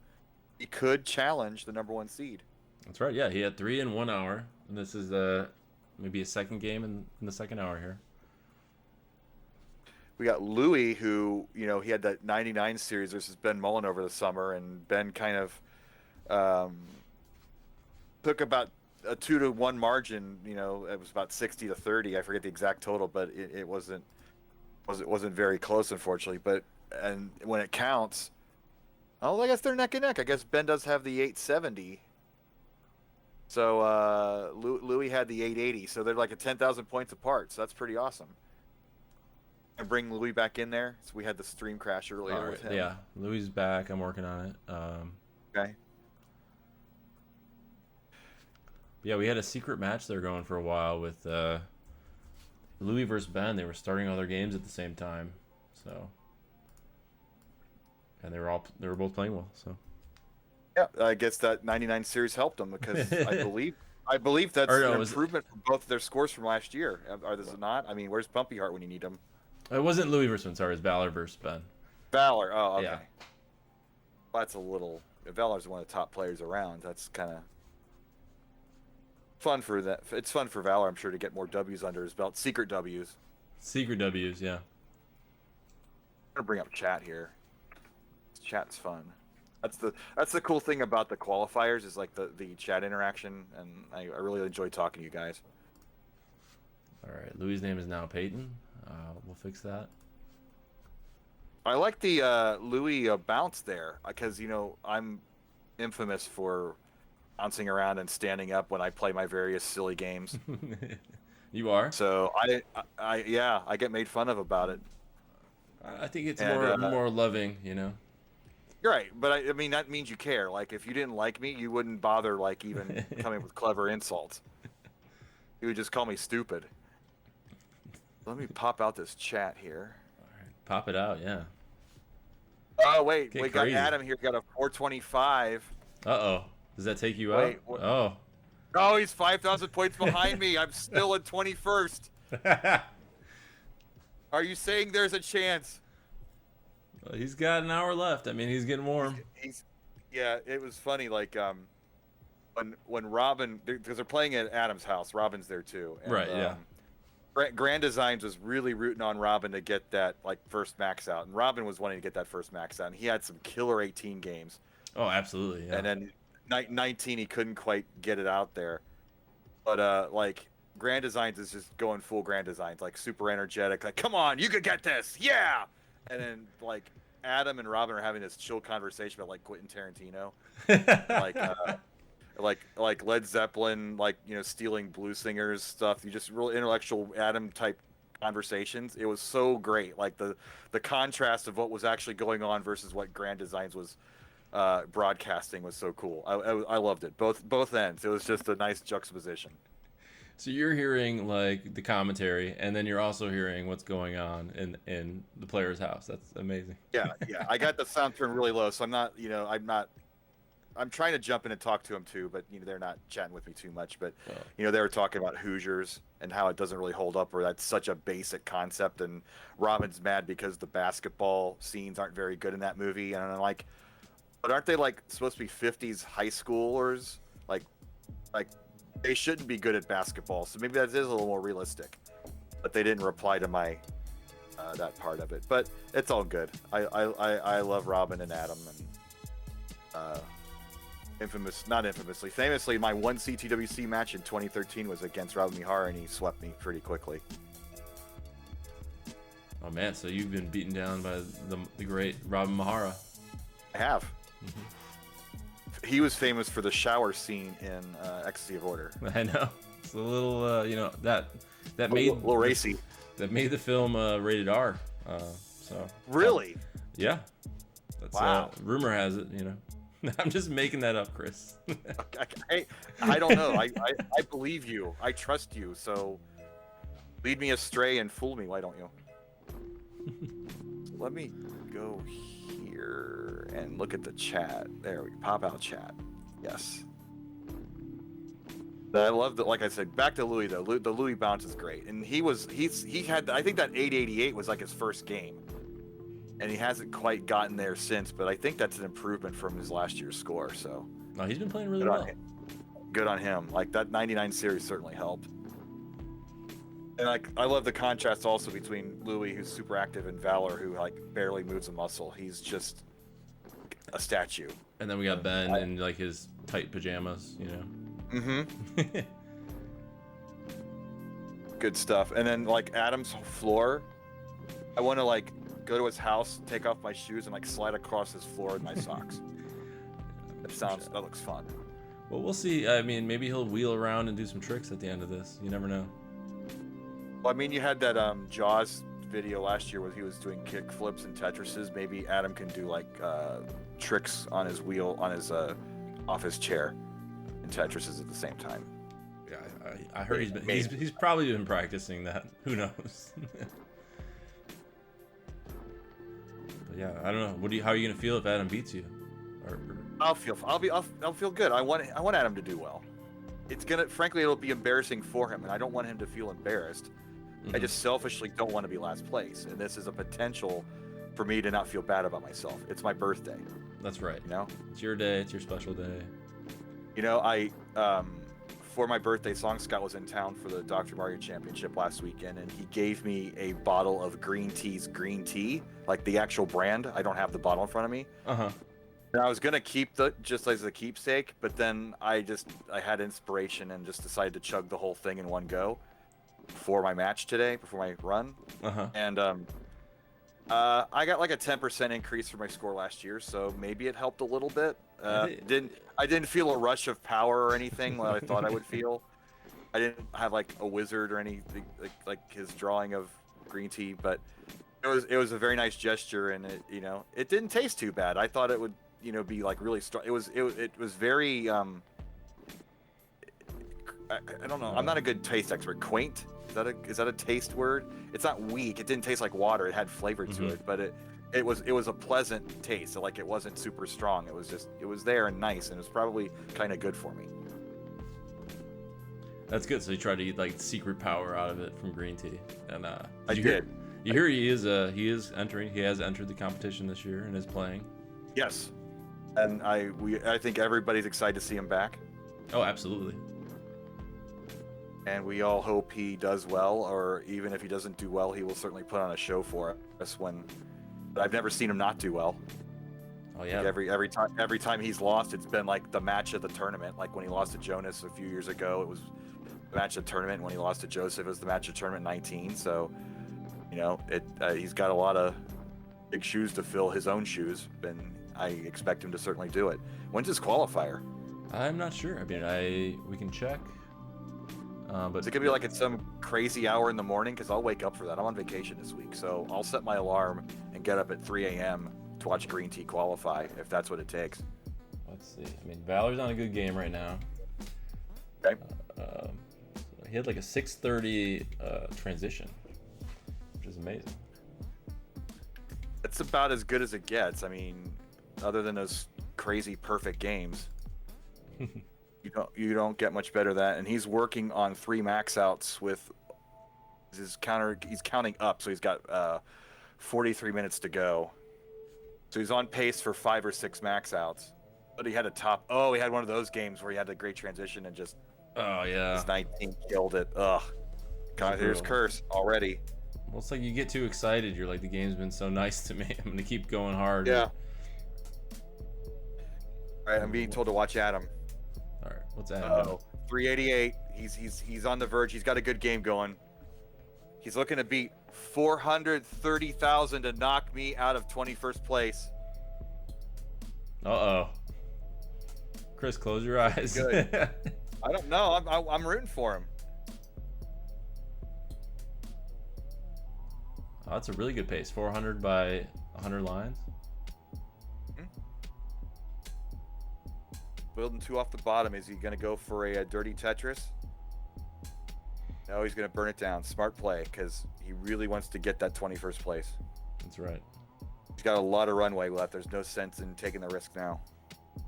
He could challenge the #1 seed. That's right. Yeah, he had 3 in 1 hour. And this is maybe a second game in the second hour here. We got Louis, who, you know, he had that 99 series versus Ben Mullen over the summer, and Ben kind of took about a 2-1 margin. You know, it was about 60-30. I forget the exact total, but it wasn't very close, unfortunately. But and when it counts, oh, I guess they're neck and neck. I guess Ben does have the 870. So Louis had the 880. So they're like a 10,000 points apart. So that's pretty awesome. And bring Louis back in there. So we had the stream crash earlier with him. Yeah, Louis is back. I'm working on it. Okay. Yeah, we had a secret match there going for a while with Louis versus Ben. They were starting all their games at the same time, so and they were both playing well. So yeah, I guess that 99 series helped them because I believe that's an improvement from both their scores from last year. Are those not? I mean, where's Bumpy Heart when you need him? It wasn't Louis versus Ben. Sorry, it was Valor versus Ben. Valor. Oh, okay. Yeah. Well, that's a little. Valor's one of the top players around. That's kind of fun for that. It's fun for Valor, I'm sure, to get more W's under his belt. Secret W's. Secret W's, yeah. I'm gonna bring up chat here. Chat's fun. That's the cool thing about the qualifiers is like the chat interaction, and I really enjoy talking to you guys. All right, Louis' name is now Peyton. We'll fix that. I like the Louis bounce there because, you know, I'm infamous for bouncing around and standing up when I play my various silly games. You are? So I get made fun of about it. I think it's more loving, you know. You're right, but I mean that means you care. Like if you didn't like me, you wouldn't bother like even coming with clever insults. You would just call me stupid. Let me pop out this chat here. All right, pop it out, yeah. Oh wait, we got Adam here. Got a 425. Uh-oh. Does that take you out? Oh. Oh, he's 5,000 points behind me. I'm still in 21st. Are you saying there's a chance? Well, he's got an hour left. I mean, he's getting warm. Yeah, it was funny. Like when Robin, because they're playing at Adam's house. Robin's there too. And, right. Yeah. Grand Designs was really rooting on Robin to get that like first max out, and Robin was wanting to get that first max out. And he had some killer 18 games. Oh, absolutely. Yeah. And then 19, he couldn't quite get it out there. But like Grand Designs is just going full Grand Designs, like super energetic. Like, come on, you could get this, yeah. And then like Adam and Robin are having this chill conversation about like Quentin Tarantino, like Led Zeppelin, like, you know, stealing blues singers stuff. You just real intellectual Adam type conversations. It was so great. Like the contrast of what was actually going on versus what Grand Designs was broadcasting was so cool. I loved it. Both ends. It was just a nice juxtaposition. So you're hearing like the commentary, and then you're also hearing what's going on in the player's house. That's amazing. Yeah. I got the sound turned really low, so I'm trying to jump in and talk to them too, but you know they're not chatting with me too much. But you know they were talking about Hoosiers and how it doesn't really hold up, or that's such a basic concept. And Robin's mad because the basketball scenes aren't very good in that movie, and I'm like, but aren't they like supposed to be 50s high schoolers? Like they shouldn't be good at basketball, so maybe that is a little more realistic. But they didn't reply to my that part of it. But it's all good. I love Robin and Adam, and famously, my one CTWC match in 2013 was against Robin Mihara, and he swept me pretty quickly. Oh man, so you've been beaten down by the great Robin Mihara. I have. He was famous for the shower scene in Ecstasy of Order. I know. It's a little, that made a little racy. That made the film rated R. So really, yeah. That's, wow. Rumor has it, I'm just making that up, Chris. I don't know. I believe you. I trust you. So lead me astray and fool me. Why don't you? Let me go here and look at the chat. There we pop out chat. Yes. I love that. Like I said, back to Louis though. The Louis bounce is great, and he had. I think that 888 was like his first game, and he hasn't quite gotten there since. But I think that's an improvement from his last year's score. So. No, he's been playing really well. Good on him. Like that 99 series certainly helped. And I love the contrast also between Louis, who's super active, and Valor, who like barely moves a muscle. He's just a statue. And then we got Ben in like his tight pajamas, Mm-hmm. Good stuff. And then like Adam's floor, I want to like go to his house, take off my shoes, and like slide across his floor in my socks. That looks fun. Well, we'll see. I mean, maybe he'll wheel around and do some tricks at the end of this. You never know. Well, I mean, you had that Jaws video last year where he was doing kick flips and Tetrises. Maybe Adam can do like tricks on his wheel, on his office chair, and Tetrises at the same time. Yeah, I heard he's probably been practicing that. Who knows? But yeah, I don't know. How are you gonna feel if Adam beats you? I'll feel good. I want Adam to do well. Frankly, it'll be embarrassing for him, and I don't want him to feel embarrassed. Mm-hmm. I just selfishly don't want to be last place, and this is a potential for me to not feel bad about myself. It's my birthday. That's right. It's your day. It's your special day. For my birthday, Song Scott was in town for the Dr. Mario Championship last weekend, and he gave me a bottle of Green Tea's green tea, like the actual brand. I don't have the bottle in front of me. And I was gonna keep just as a keepsake, but then I had inspiration and just decided to chug the whole thing in one go before my match today, before my run. And I got like a 10% increase for my score last year, so maybe it helped a little bit. I didn't feel a rush of power or anything like I thought I would feel. I didn't have like a wizard or anything like his drawing of green tea, but it was a very nice gesture, and it didn't taste too bad. I thought it would be like really strong. It was very I don't know. I'm not a good taste expert. Quaint? Is that a taste word? It's not weak. It didn't taste like water. It had flavor to it, but it was a pleasant taste. So like it wasn't super strong. It was there and nice, and it was probably kind of good for me. That's good. So you tried to eat like secret power out of it from green tea, and I did. You hear he is entering. He has entered the competition this year and is playing. Yes, and I think everybody's excited to see him back. Oh, absolutely. And we all hope he does well, or even if he doesn't do well, he will certainly put on a show for us. But I've never seen him not do well. Oh yeah. Like every time he's lost, it's been like the match of the tournament. Like when he lost to Jonas a few years ago, it was the match of the tournament. When he lost to Joseph, it was the match of tournament 19. So, he's got a lot of big shoes to fill, his own shoes, and I expect him to certainly do it. When's his qualifier? I'm not sure. I mean, we can check. But is it gonna be like at some crazy hour in the morning? Because I'll wake up for that. I'm on vacation this week, so I'll set my alarm and get up at 3 a.m. to watch Green Tea qualify, if that's what it takes. Let's see. I mean, Valor's on a good game right now. Okay. He had like a 6:30 transition, which is amazing. It's about as good as it gets. I mean, other than those crazy perfect games. You don't get much better than that, and he's working on 3 max outs with his counter. He's counting up, so he's got 43 minutes to go. So he's on pace for 5 or 6 max outs. But he had he had one of those games where he had a great transition and just his 19 killed it. Ugh. God, here's curse already. Well, it's like you get too excited. You're like, the game's been so nice to me. I'm gonna keep going hard. Yeah. All right, I'm being told to watch Adam. All right, what's Adam? 388. He's on the verge. He's got a good game going. He's looking to beat 430,000 to knock me out of 21st place. Uh-oh. Chris, close your eyes. Good. I don't know. I'm rooting for him. Oh, that's a really good pace. 400 by 100 lines. Building 2 off the bottom. Is he going to go for a dirty Tetris? No, he's going to burn it down. Smart play, because he really wants to get that 21st place. That's right. He's got a lot of runway left. There's no sense in taking the risk now.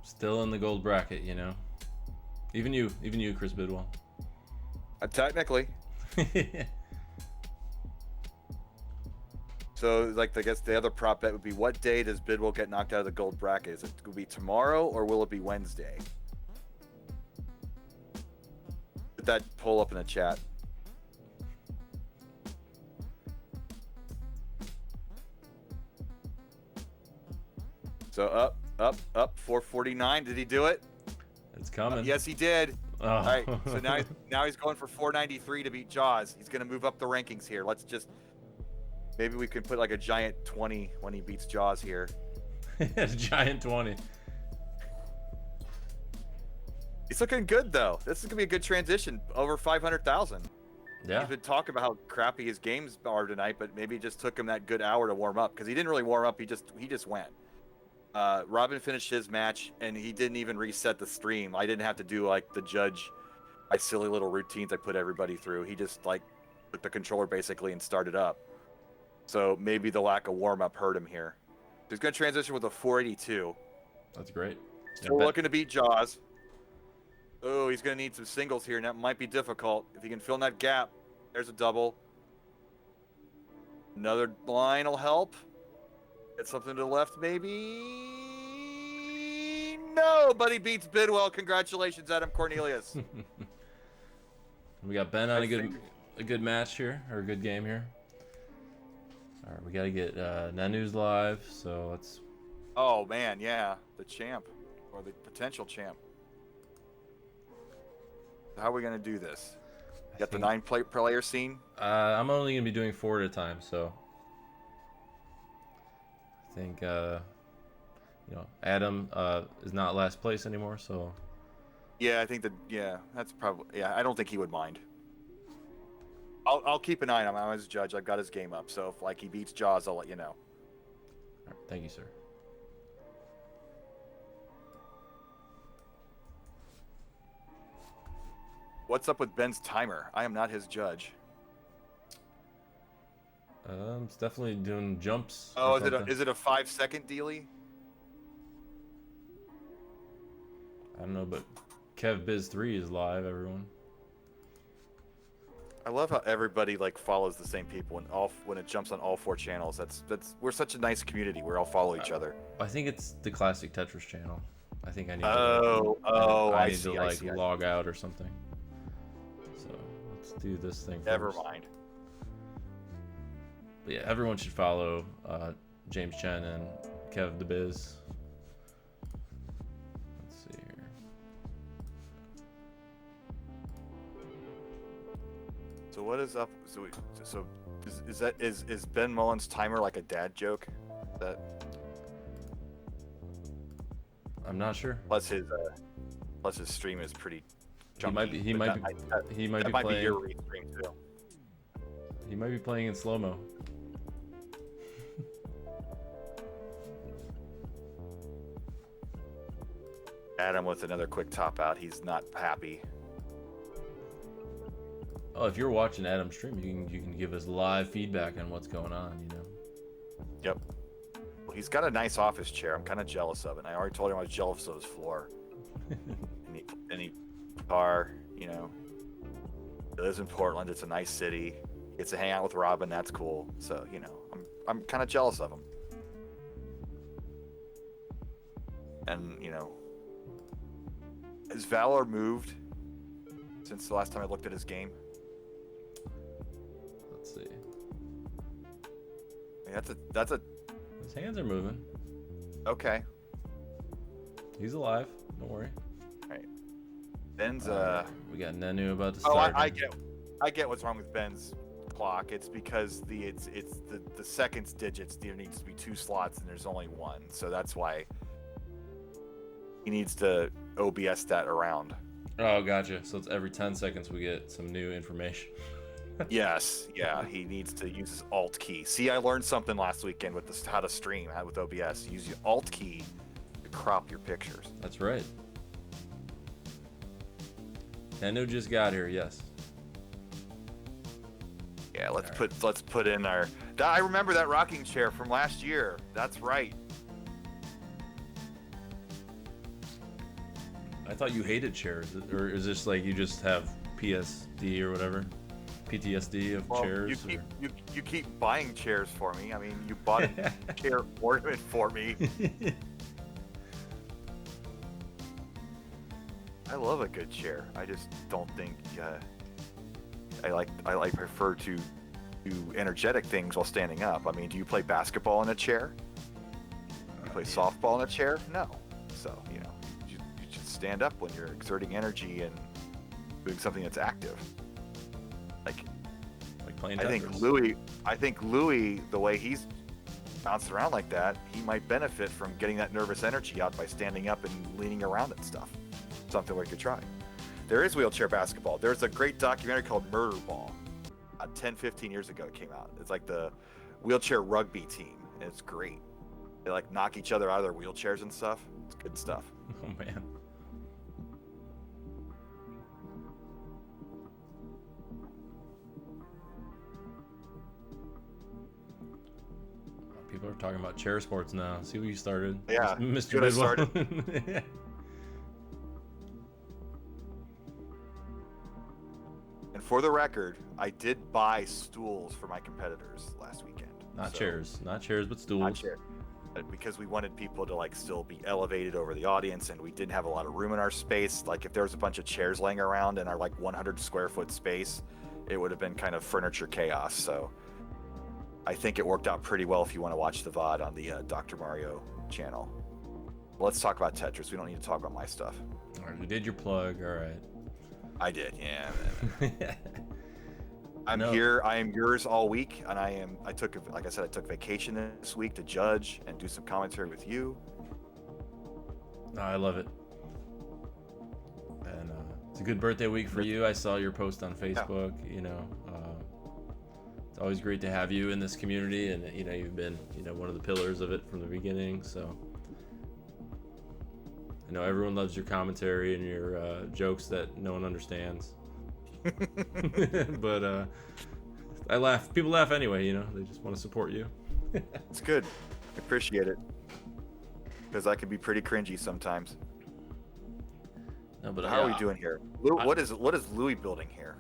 Still in the gold bracket, you know. Even you, Chris Bidwell. Technically. So, like, I guess the other prop bet would be, what day does Bidwell get knocked out of the gold bracket? Is it going to be tomorrow, or will it be Wednesday? Put that poll up in the chat. So up, 449. Did he do it? It's coming. Yes, he did. Oh. All right. So now he's going for 493 to beat Jaws. He's going to move up the rankings here. Let's just maybe we can put like a giant 20 when he beats Jaws here. A giant 20. He's looking good though. This is gonna be a good transition. Over 500,000. Yeah. He's been talking about how crappy his games are tonight, but maybe it just took him that good hour to warm up because he didn't really warm up. He just went. Robin finished his match and he didn't even reset the stream. I didn't have to do like the judge, my silly little routines I put everybody through. He just like took the controller basically and started up. So maybe the lack of warm up hurt him here. He's gonna transition with a 482. That's great. Still looking to beat Jaws. Oh, he's going to need some singles here, and that might be difficult. If he can fill in that gap, there's a double. Another line will help. Get something to the left, maybe. No, but he beats Bidwell. Congratulations, Adam Cornelius. We got Ben on a good match here, or a good game here. All right, we got to get Nanu's live, so let's... Oh, man, yeah. The champ, or the potential champ. How are we going to do this? Got the 9-player scene? I'm only going to be doing 4 at a time, so I think, Adam is not last place anymore, so... Yeah, I think that's probably... Yeah, I don't think he would mind. I'll keep an eye on him. I'm his judge. I've got his game up, so if, like, he beats Jaws, I'll let you know. All right, thank you, sir. What's up with Ben's timer? I am not his judge. It's definitely doing jumps. Oh, is it a 5-second dealie? I don't know, but Kev Biz 3 is live, everyone. I love how everybody like follows the same people when it jumps on all 4 channels. That's we're such a nice community. We all follow each other. I think it's the Classic Tetris channel. I think I need I to log out or something. So let's do this thing first. Never mind. But yeah, everyone should follow James Chen and Kev the Biz. Let's see here. So what is up? So is Ben Mullen's timer like a dad joke? I'm not sure. Plus his stream is pretty. Chunky, He might be playing. Your stream too. He might be playing in slow-mo. Adam with another quick top out. He's not happy. Oh, if you're watching Adam's stream, you can give us live feedback on what's going on. Yep. Well, he's got a nice office chair. I'm kind of jealous of it. I already told him I was jealous of his floor. Any car, He lives in Portland. It's a nice city. He gets to hang out with Robin. That's cool. So, I'm kind of jealous of him. And, has Valor moved since the last time I looked at his game? Let's see. That's a. His hands are moving. Okay. He's alive. Don't worry. All right. Ben's We got Nenu about to Oh, start. I get what's wrong with Ben's clock. It's because the seconds digits. There needs to be 2 slots and there's only 1, so that's why he needs to OBS that around. Oh, gotcha. So it's every 10 seconds we get some new information. Yes, yeah, he needs to use his Alt key. See, I learned something last weekend with this, how to stream with OBS. Use your Alt key to crop your pictures. That's right. Nano just got here, yes. Yeah, let's put in our. I remember that rocking chair from last year. That's right. I thought you hated chairs, or is this like you just have PSD or whatever? PTSD of chairs? You keep buying chairs for me. I mean, you bought a chair ornament for me. I love a good chair. I just don't think I prefer to do energetic things while standing up. I mean, do you play basketball in a chair? Do you play softball in a chair? No. So you should stand up when you're exerting energy and doing something that's active. Like playing Tetris. I think Louis, the way he's bouncing around like that, he might benefit from getting that nervous energy out by standing up and leaning around and stuff. Something we could try. There is wheelchair basketball. There's a great documentary called Murder Ball. 10, 15 years ago it came out. It's like the wheelchair rugby team, and it's great. They like knock each other out of their wheelchairs and stuff. It's good stuff. Oh man. People are talking about chair sports now. See what you started. Yeah, Mr. Good started. And for the record, I did buy stools for my competitors last weekend. Not chairs, but stools. Not chairs. Because we wanted people to like still be elevated over the audience, and we didn't have a lot of room in our space. Like if there was a bunch of chairs laying around in our like 100 square foot space, it would have been kind of furniture chaos. So I think it worked out pretty well if you want to watch the VOD on the Dr. Mario channel. Let's talk about Tetris. We don't need to talk about my stuff. All right, you did your plug. All right. I did, yeah. I'm here. I am yours all week, and I took vacation this week to judge and do some commentary with you. I love it, and it's a good birthday week for you. I saw your post on Facebook. Yeah. It's always great to have you in this community, and you've been one of the pillars of it from the beginning. So I know everyone loves your commentary and your jokes that no one understands. But I laugh. People laugh anyway, they just want to support you. It's good. I appreciate it. Because I can be pretty cringy sometimes. No, but how are we doing here? What is Louis building here?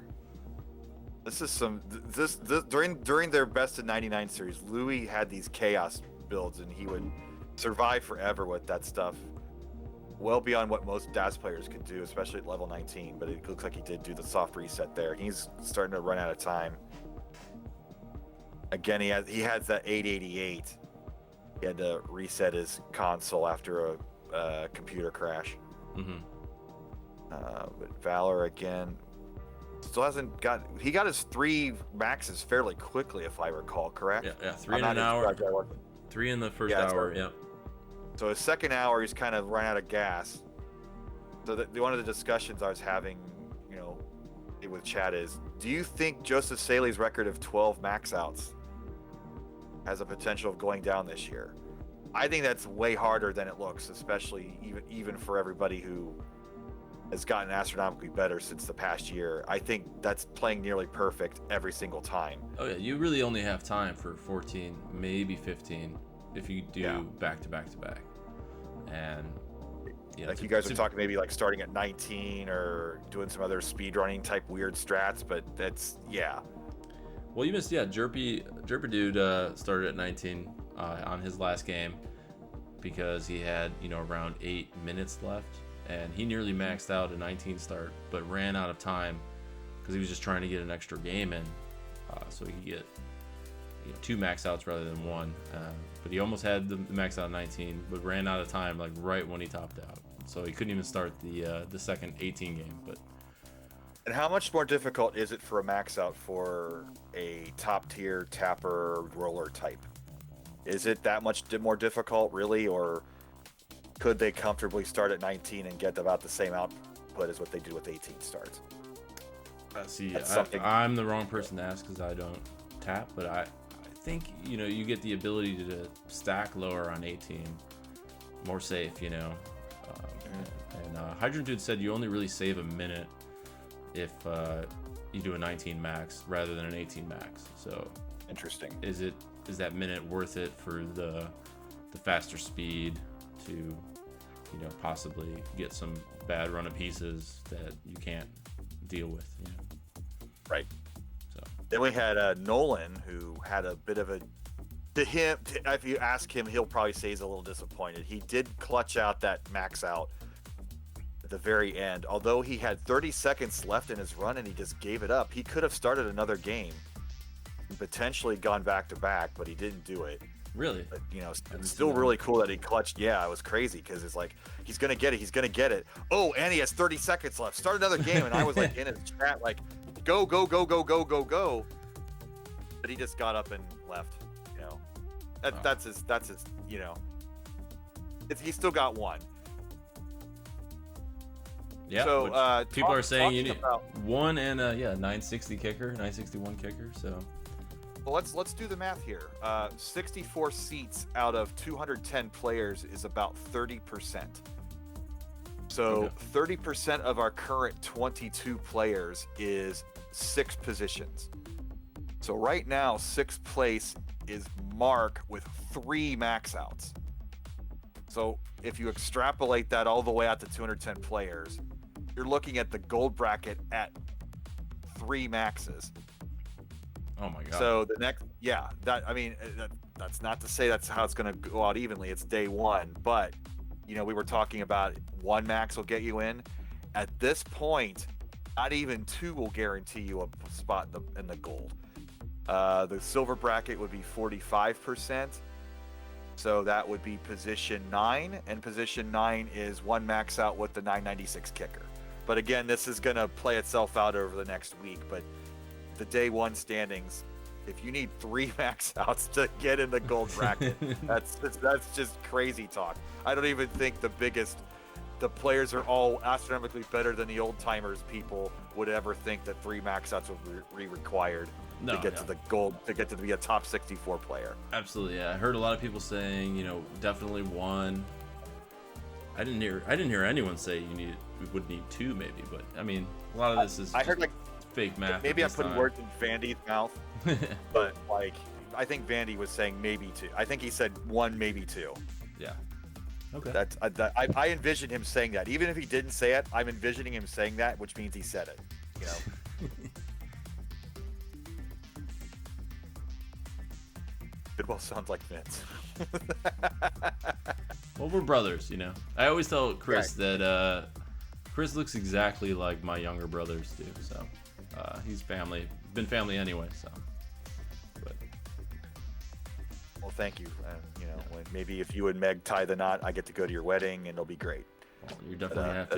This is during their best of 99 series, Louis had these chaos builds, and he would survive forever with that stuff. Well beyond what most DAS players could do, especially at level 19, but it looks like he did do the soft reset there. He's starting to run out of time. Again, he has that 888. He had to reset his console after a computer crash. Mm-hmm. But Valor again still hasn't got. He got his 3 maxes fairly quickly, if I recall, correct? Yeah, 3 in an hour. 3 in the first hour. Yeah. So his second hour, he's kind of run out of gas. So one of the discussions I was having, with chat is, do you think Joseph Saley's record of 12 max outs has a potential of going down this year? I think that's way harder than it looks, especially even for everybody who has gotten astronomically better since the past year. I think that's playing nearly perfect every single time. Oh yeah, you really only have time for 14, maybe 15, if you do back to back. And like you guys are talking maybe like starting at 19 or doing some other speedrunning type weird strats, but that's Well, you missed Jerpy Dude started at 19 on his last game because he had around 8 minutes left, and he nearly maxed out a 19 start, but ran out of time because he was just trying to get an extra game in, so he could get 2 max outs rather than 1. But he almost had the max out 19, but ran out of time like right when he topped out, so he couldn't even start the second 18 game. But and how much more difficult is it for a max out for a top tier tapper roller type? Is it that much more difficult, really, or could they comfortably start at 19 and get about the same output as what they did with 18 starts? See, I'm the wrong person to ask because I don't tap, but I think, you know, you get the ability to stack lower on 18, more safe, you know. And Hydrant Dude said you only really save a minute if you do a 19 max rather than an 18 max. So interesting. Is that minute worth it for the faster speed to, you know, possibly get some bad run of pieces that you can't deal with, you know? Right. So then we had Nolan, who had a bit of a, if you ask him, he'll probably say he's a little disappointed. He did clutch out that max out at the very end. Although he had 30 seconds left in his run and he just gave it up, he could have started another game and potentially gone back to back, but he didn't do it. Really? But, you know, it's still really cool that he clutched. Yeah, it was crazy because it's like, he's going to get it. He's going to get it. Oh, and he has 30 seconds left. Start another game. And I was like in his chat, like, go, go, go, go, go, go, go. But he just got up and left, you know. That's his, you know. He's still got one. Yeah. So people are saying you need one and 960 kicker, 961 kicker. So. Well, let's do the math here. 64 seats out of 210 players is about 30%. So 30% of our current 22 players is 6 positions. So right now, 6th place is Mark with 3 max outs. So if you extrapolate that all the way out to 210 players, you're looking at the gold bracket at 3 maxes. Oh my God. So the next, that's not to say that's how it's going to go out evenly. It's day one, but you know, we were talking about 1 max will get you in. At this point, not even 2 will guarantee you a spot in the gold. The silver bracket would be 45%. So that would be position 9, and position 9 is 1 max out with the 996 kicker. But again, this is going to play itself out over the next week. But the day 1 standings, if you need 3 max outs to get in the gold bracket, that's just crazy talk. I don't even think the players are all astronomically better than the old timers people would ever think that 3 max outs would be required to get to the gold, to get to be a top 64 player. Absolutely, yeah. I heard a lot of people saying, you know, definitely 1. I didn't hear anyone say we would need 2 maybe, but I mean, a lot of this is I heard like fake math. Maybe I'm putting words in Vandy's mouth, but like I think Vandy was saying maybe 2. I think he said 1, maybe 2. Yeah. Okay. I envision him saying that. Even if he didn't say it, I'm envisioning him saying that, which means he said it. You know. Bidwell sounds like Vince. Well, we're brothers, you know. I always tell Chris that Chris looks exactly like my younger brothers do. So he's family, been family anyway. So. But. Well, thank you. You know, maybe if you and Meg tie the knot, I get to go to your wedding, and it'll be great. Well, you definitely have to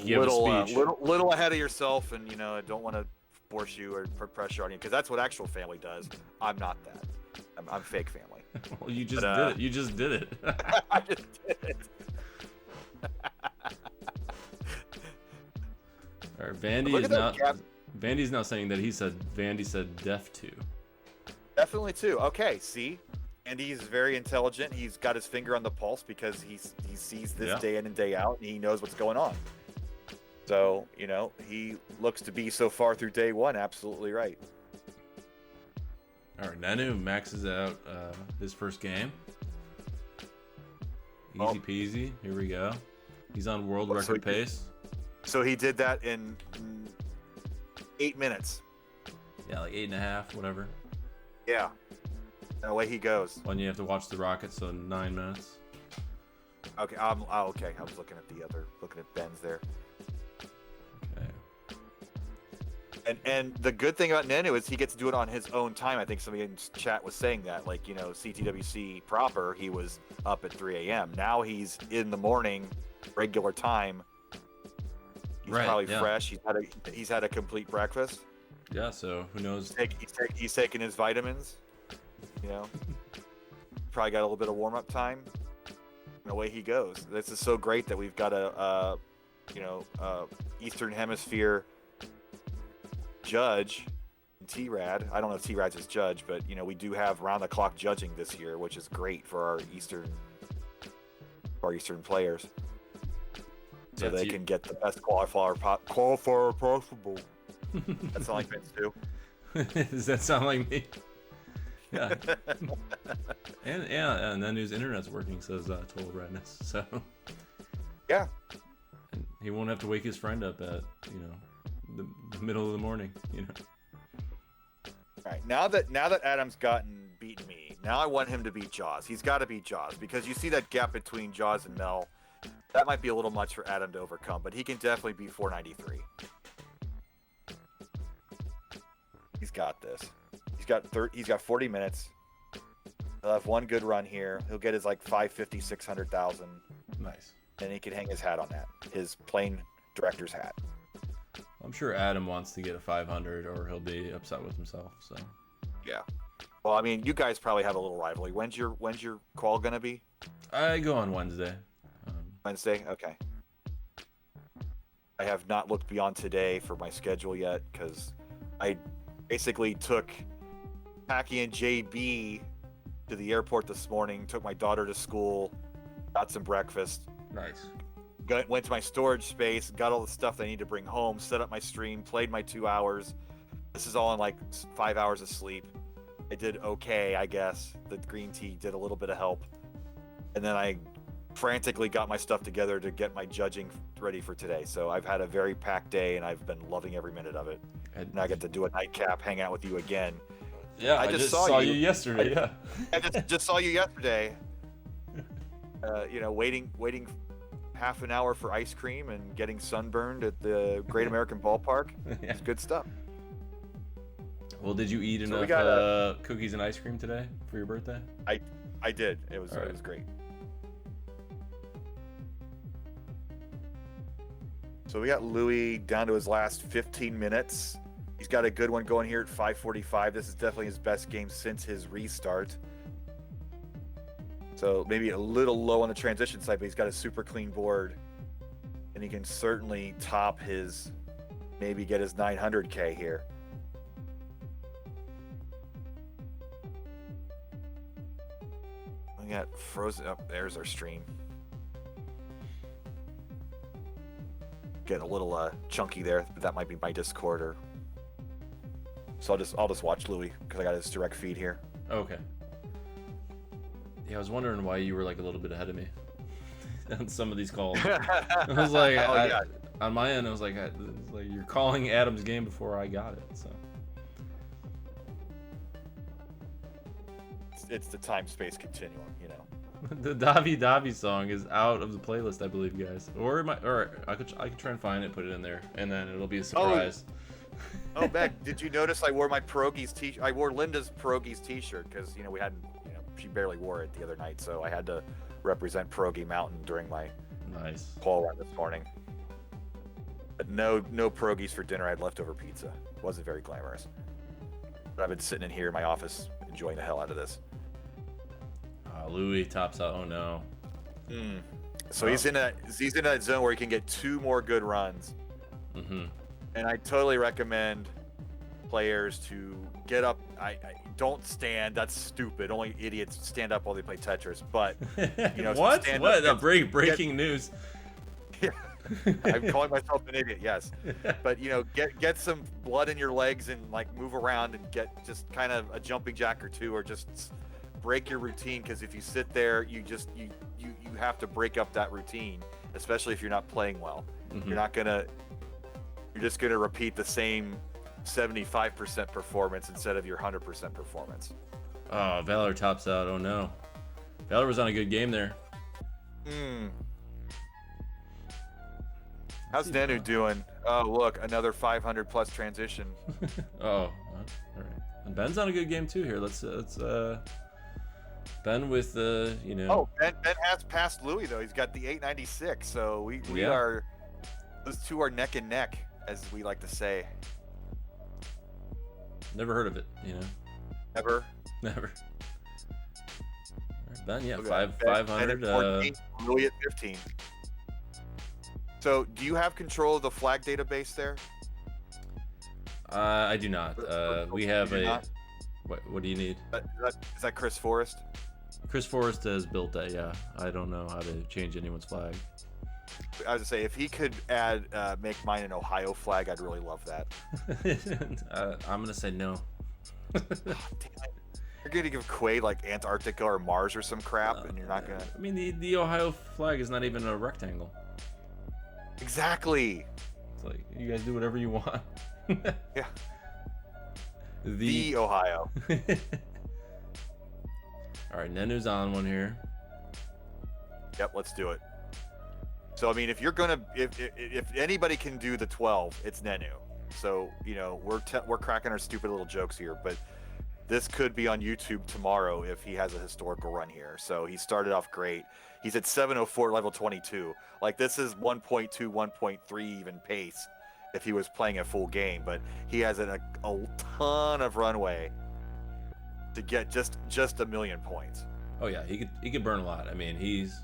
give a speech. Little ahead of yourself, and you know, I don't want to force you or put pressure on you, because that's what actual family does. I'm not that. I'm fake family. Well, you just did it. You just did it. I just did it. All right, Vandy's now saying that Vandy said def 2. Definitely 2. Okay, see? And he's very intelligent. He's got his finger on the pulse because he sees this day in and day out, and he knows what's going on. So, you know, he looks to be so far through day 1 absolutely right. All right, Nanu maxes out his first game. Easy peasy. Here we go. He's on world record pace. So he did that in 8 minutes. Yeah, like 8.5, whatever. Yeah. And away he goes. When you have to watch the Rockets, so 9 minutes. Okay. Okay. I was looking at Ben's there. Okay. And the good thing about Nenu is he gets to do it on his own time. I think somebody in chat was saying that, like, you know, CTWC proper, he was up at 3 a.m. Now he's in the morning, regular time. He's probably fresh. He's had a complete breakfast. Yeah. So who knows? He's taking his vitamins. You know, probably got a little bit of warm up time. And away he goes. This is so great that we've got a Eastern Hemisphere judge, T-Rad. I don't know if T-Rad's his judge, but we do have round-the-clock judging this year, which is great for our Eastern players. So they can get the best qualifier possible. That sound like Vince too? Does that sound like me? Yeah. and then his internet's working, says Total Redness. So yeah. And he won't have to wake his friend up at the middle of the morning. All right. Now that Adam's beaten me, now I want him to beat Jaws. He's got to beat Jaws, because you see that gap between Jaws and Mel. That might be a little much for Adam to overcome, but he can definitely beat 493. He's got this. He's got 40 minutes. He'll have one good run here. He'll get his like 550, 600,000. Nice. And he can hang his hat on that. His plain director's hat. I'm sure Adam wants to get a 500, or he'll be upset with himself. So. Yeah. Well, I mean, you guys probably have a little rivalry. When's your call gonna be? I go on Wednesday. Wednesday? Okay. I have not looked beyond today for my schedule yet, because I basically took Packy and JB to the airport this morning, took my daughter to school, got some breakfast. Nice. Went to my storage space, got all the stuff that I need to bring home, set up my stream, played my 2 hours. This is all in like 5 hours of sleep. I did okay, I guess. The green tea did a little bit of help. And then I frantically got my stuff together to get my judging ready for today. So I've had a very packed day, and I've been loving every minute of it. And I get to do a nightcap, hang out with you again. Yeah, I just saw you yesterday. I just saw you yesterday. Waiting half an hour for ice cream and getting sunburned at the Great American Ballpark. Yeah. It's good stuff. Well, did you eat enough cookies and ice cream today for your birthday? I did. It was great. So we got Louis down to his last 15 minutes. He's got a good one going here at 5:45. This is definitely his best game since his restart. So maybe a little low on the transition side, but he's got a super clean board. And he can certainly top maybe get his 900K here. We got frozen up. There's our stream. Getting a little chunky there, but that might be my Discord, or so I'll just watch Louis because I got his direct feed here. Okay. Yeah, I was wondering why you were like a little bit ahead of me on some of these calls. I was like, on my end, I was like, you're calling Adam's game before I got it. So it's the time-space continuum, The Davi Davi song is out of the playlist, I believe, guys. Or I could try and find it, put it in there, and then it'll be a surprise. Oh, Beck, did you notice I wore my pierogies t-shirt? I wore Linda's pierogies t-shirt because we hadn't, she barely wore it the other night, so I had to represent Pierogi Mountain during my call run this morning. But no pierogies for dinner. I had leftover pizza. It wasn't very glamorous. But I've been sitting in here in my office enjoying the hell out of this. Louis tops out. Oh no. So he's in that zone where he can get 2 more good runs. Mm-hmm. And I totally recommend players to get up. I don't stand. That's stupid. Only idiots stand up while they play Tetris. But what? What? Breaking news. Yeah. I'm calling myself an idiot. Yes. But get some blood in your legs and move around and get just kind of a jumping jack or 2, or just break your routine, because if you sit there, you have to break up that routine, especially if you're not playing well. Mm-hmm. You're just gonna repeat the same 75% performance instead of your 100% performance. Oh, Valor tops out. Oh no, Valor was on a good game there. How's Nenu doing? Oh, look, another 500 plus transition. All right. And Ben's on a good game too here. Let's Ben with Oh, Ben has passed Louis though. He's got the 896. So we are, those two are neck and neck, as we like to say. Never heard of it, Never. Never. Ben, yeah, Look at that. 500. Ben at 14, Louis at 15. So, do you have control of the flag database there? I do not. We have You do a. not? What do you need? Is that Chris Forrest? Chris Forrest has built that. Yeah, I don't know how to change anyone's flag. I was to say, if he could add, make mine an Ohio flag, I'd really love that. I'm gonna say no. Oh, damn it. You're gonna give Quaid like Antarctica or Mars or some crap, and you're not gonna. I mean, the Ohio flag is not even a rectangle. Exactly. It's like you guys do whatever you want. Yeah. The Ohio. All right, Nenu's on one here. Yep, let's do it. So I mean, if you're gonna, if anybody can do the 12, it's Nenu. So you know, we're cracking our stupid little jokes here, but this could be on YouTube tomorrow if he has a historical run here. So he started off great. He's at 704 level 22. Like this is 1.2, 1.3 even pace if he was playing a full game, but he has a ton of runway to get just a million points. Oh yeah, he could burn a lot. I mean, he's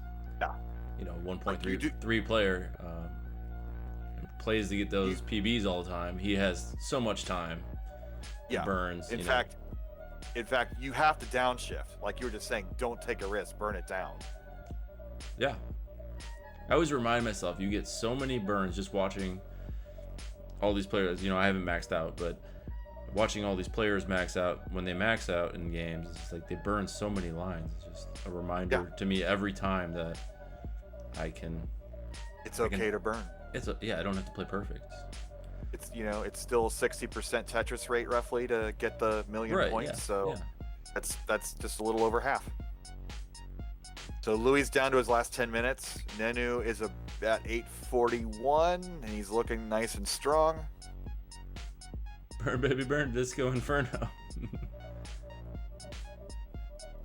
1.3 player. Plays to get those PBs all the time. He has so much time. Yeah. Burns. In fact, you have to downshift. Like you were just saying, don't take a risk, burn it down. Yeah. I always remind myself, you get so many burns just watching all these players. I haven't maxed out, but watching all these players max out, when they max out in games, it's just like they burn so many lines. It's just a reminder to me every time that it's okay to burn. I don't have to play perfect. It's it's still 60% Tetris rate roughly to get the million points. Yeah, so that's just a little over half. So Louis down to his last 10 minutes. Nenu is at 841 and he's looking nice and strong. Burn baby burn, Disco Inferno.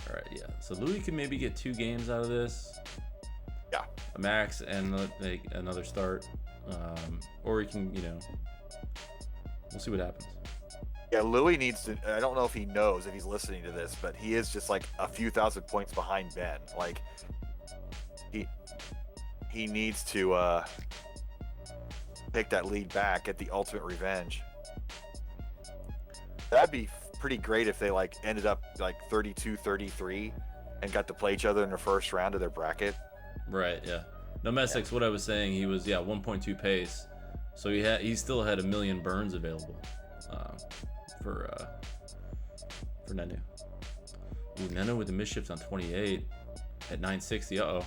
Alright, yeah. So Louis can maybe get 2 games out of this. Yeah. A max and like another start. Or he can, we'll see what happens. Yeah, Louis needs to. I don't know if he knows if he's listening to this, but he is just like a few thousand points behind Ben. Like he needs to take that lead back, get the ultimate revenge. That'd be pretty great if they like ended up like 32-33 and got to play each other in the first round of their bracket. Right. Yeah. No, Messix, what I was saying, he was 1.2 pace, so he still had 1 million burns available for Nenu. Ooh, Nenu with the misships on 28 at 960. Oh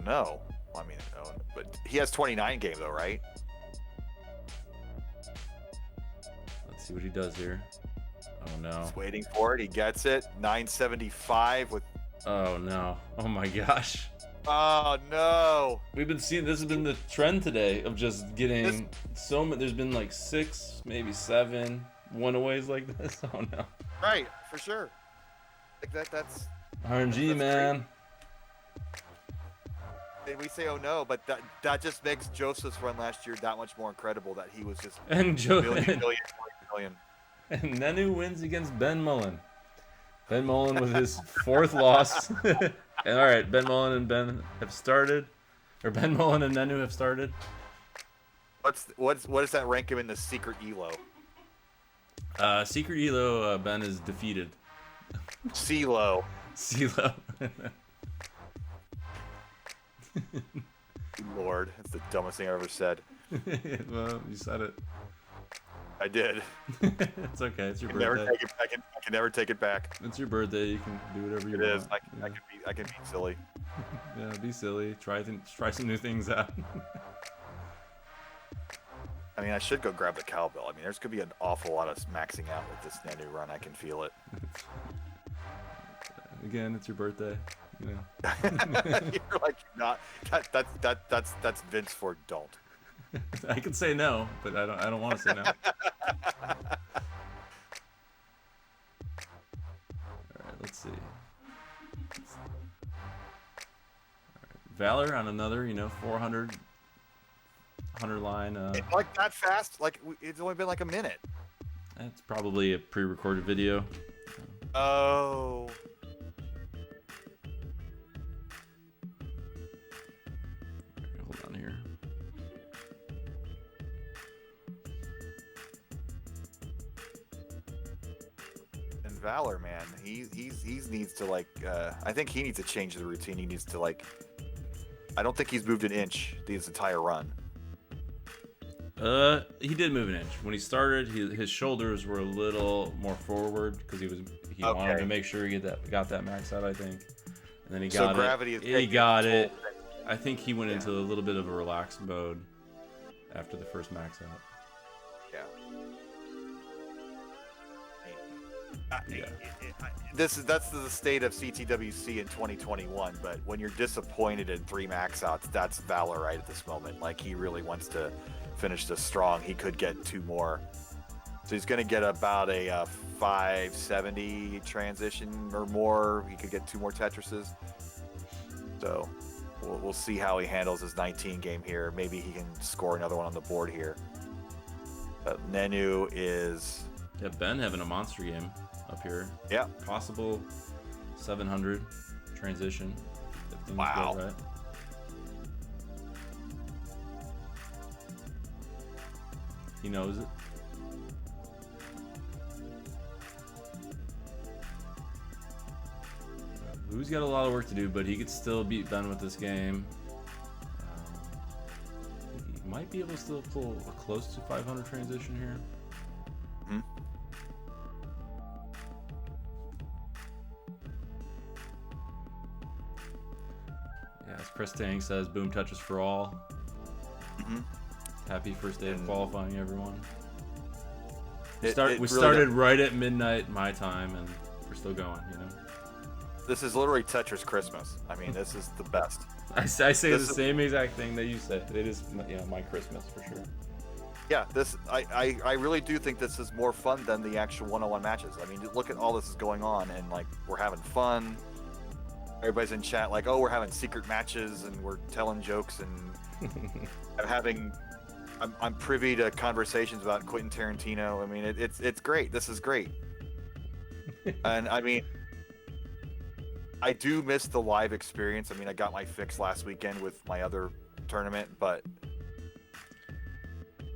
no! I mean, no, but he has 29 game though, right? Let's see what he does here. Oh no! He's waiting for it. He gets it. 975 with. Oh no! Oh my gosh! Oh no! We've been seeing this has been the trend today of just getting so many. There's been like 6, maybe 7 one-aways like this. Oh no! Right, for sure. Like that's RNG, that's man. And we say oh no, but that just makes Joseph's run last year that much more incredible. That he was just million. And And Nenu wins against Ben Mullen. Ben Mullen with his 4th loss. And all right, Ben Mullen and Ben have started, or Ben Mullen and Nenu have started. what does that rank him in the secret elo? Secret Elo, Ben is defeated. CeeLo. CeeLo. Lord, that's the dumbest thing I've ever said. Well, you said it. I did. It's okay. It's your birthday. I can never take it back. It's your birthday. You can do whatever you It want. is. I can be silly. Yeah, be silly. Try some new things out. I mean, I should go grab the cowbell. I mean, there's gonna be an awful lot of maxing out with this Nenu run. I can feel it. Again, it's your birthday. Yeah. You're like not. That's Vince Ford. Don't. I can say no, but I don't want to say no. All right, let's see. All right. Valor on another, 400 line. Like that fast? Like it's only been like a minute. That's probably a pre-recorded video. Oh. Valor, man. He needs to like. I think he needs to change the routine. He needs to like. I don't think he's moved an inch this entire run. He did move an inch when he started. His shoulders were a little more forward because he wanted to make sure he got that max out, I think. And then he got it. Gravity is he got it. I think he went into a little bit of a relaxed mode after the first max out. Yeah. That's the state of CTWC in 2021. But when you're disappointed in 3 max outs, that's Valor right at this moment. Like, he really wants to finish this strong. He could get 2 more, so he's going to get about a 570 transition or more. He could get 2 more Tetrises. So we'll see how he handles his 19 game here. Maybe he can score another one on the board here. Nenu is. Yeah, Ben having a monster game up here. Yeah. Possible 700 transition. If things wow. Go right. He knows it. Lou's got a lot of work to do, but he could still beat Ben with this game. He might be able to still pull a close to 500 transition here. Mm-hmm. Yeah, as Chris Tang says, boom touches for all. Mm-hmm. Happy first day of qualifying, everyone. We really started right at midnight my time, and we're still going, you know? This is literally Tetris Christmas. I mean, this is the best. I say the same exact thing that you said. It is, my Christmas for sure. Yeah, I really do think this is more fun than the actual one-on-one matches. I mean, look at all this is going on, and like we're having fun. Everybody's in chat like, oh, we're having secret matches, and we're telling jokes, and I'm privy to conversations about Quentin Tarantino. I mean, it's great. This is great. And I mean, I do miss the live experience. I mean, I got my fix last weekend with my other tournament, but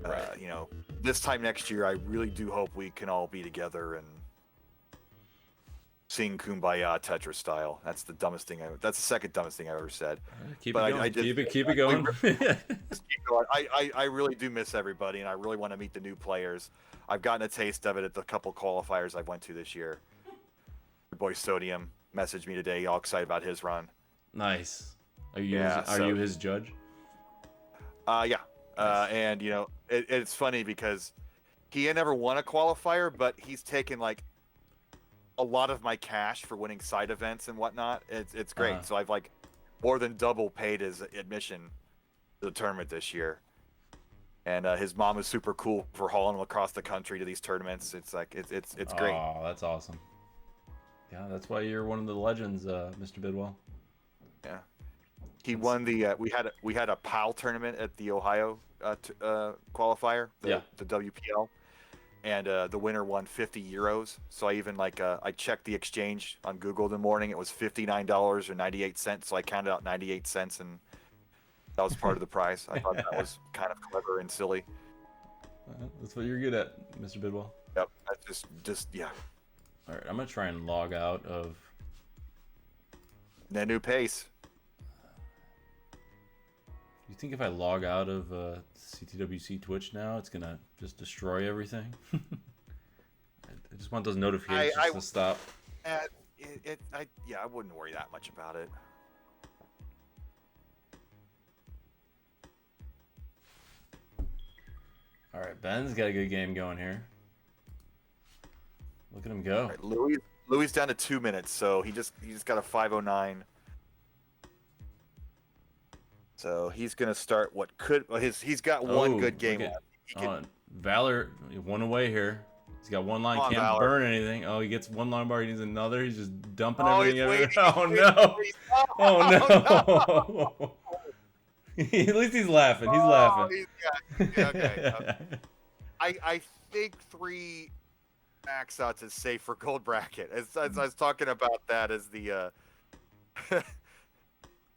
right. You know, this time next year, I really do hope we can all be together and sing Kumbaya Tetris style. That's the dumbest thing. That's the second dumbest thing I've ever said. Keep it going. Keep it going. Just keep going. I really do miss everybody, and I really want to meet the new players. I've gotten a taste of it at the couple qualifiers I went to this year. My boy Sodium messaged me today, all excited about his run. Nice. Are you his judge? Yeah. Nice. And you know, it's funny because he had never won a qualifier, but he's taken like a lot of my cash for winning side events and whatnot. It's great. So I've like more than double paid his admission to the tournament this year. And his mom is super cool for hauling him across the country to these tournaments. It's like it's great. Oh, that's awesome. Yeah, that's why you're one of the legends, Mr. Bidwell. Yeah, he won the. We had a PAL tournament at the Ohio qualifier, the WPL, and the winner won 50 euros. So I even I checked the exchange on Google in the morning. It was $59 or 98 cents. So I counted out 98 cents, and that was part of the prize. I thought that was kind of clever and silly. That's what you're good at, Mr. Bidwell. Yep, that's just yeah. All right, I'm gonna try and log out of Nenu pace. You think if I log out of CTWC Twitch now, it's gonna just destroy everything? I just want those notifications to stop. I wouldn't worry that much about it. All right, Ben's got a good game going here. Look at him go. Right, Louis down to 2 minutes, so he just got a 5:09. So he's gonna start what could he's got one good game left. Valor one away here. He's got one line, can't Valor. Burn anything. Oh, he gets one line bar, he needs another. He's just dumping everything everywhere. Oh no! Oh no! At least he's laughing. He's laughing. Okay. I think 3 max outs is safe for gold bracket. As I was talking about that as the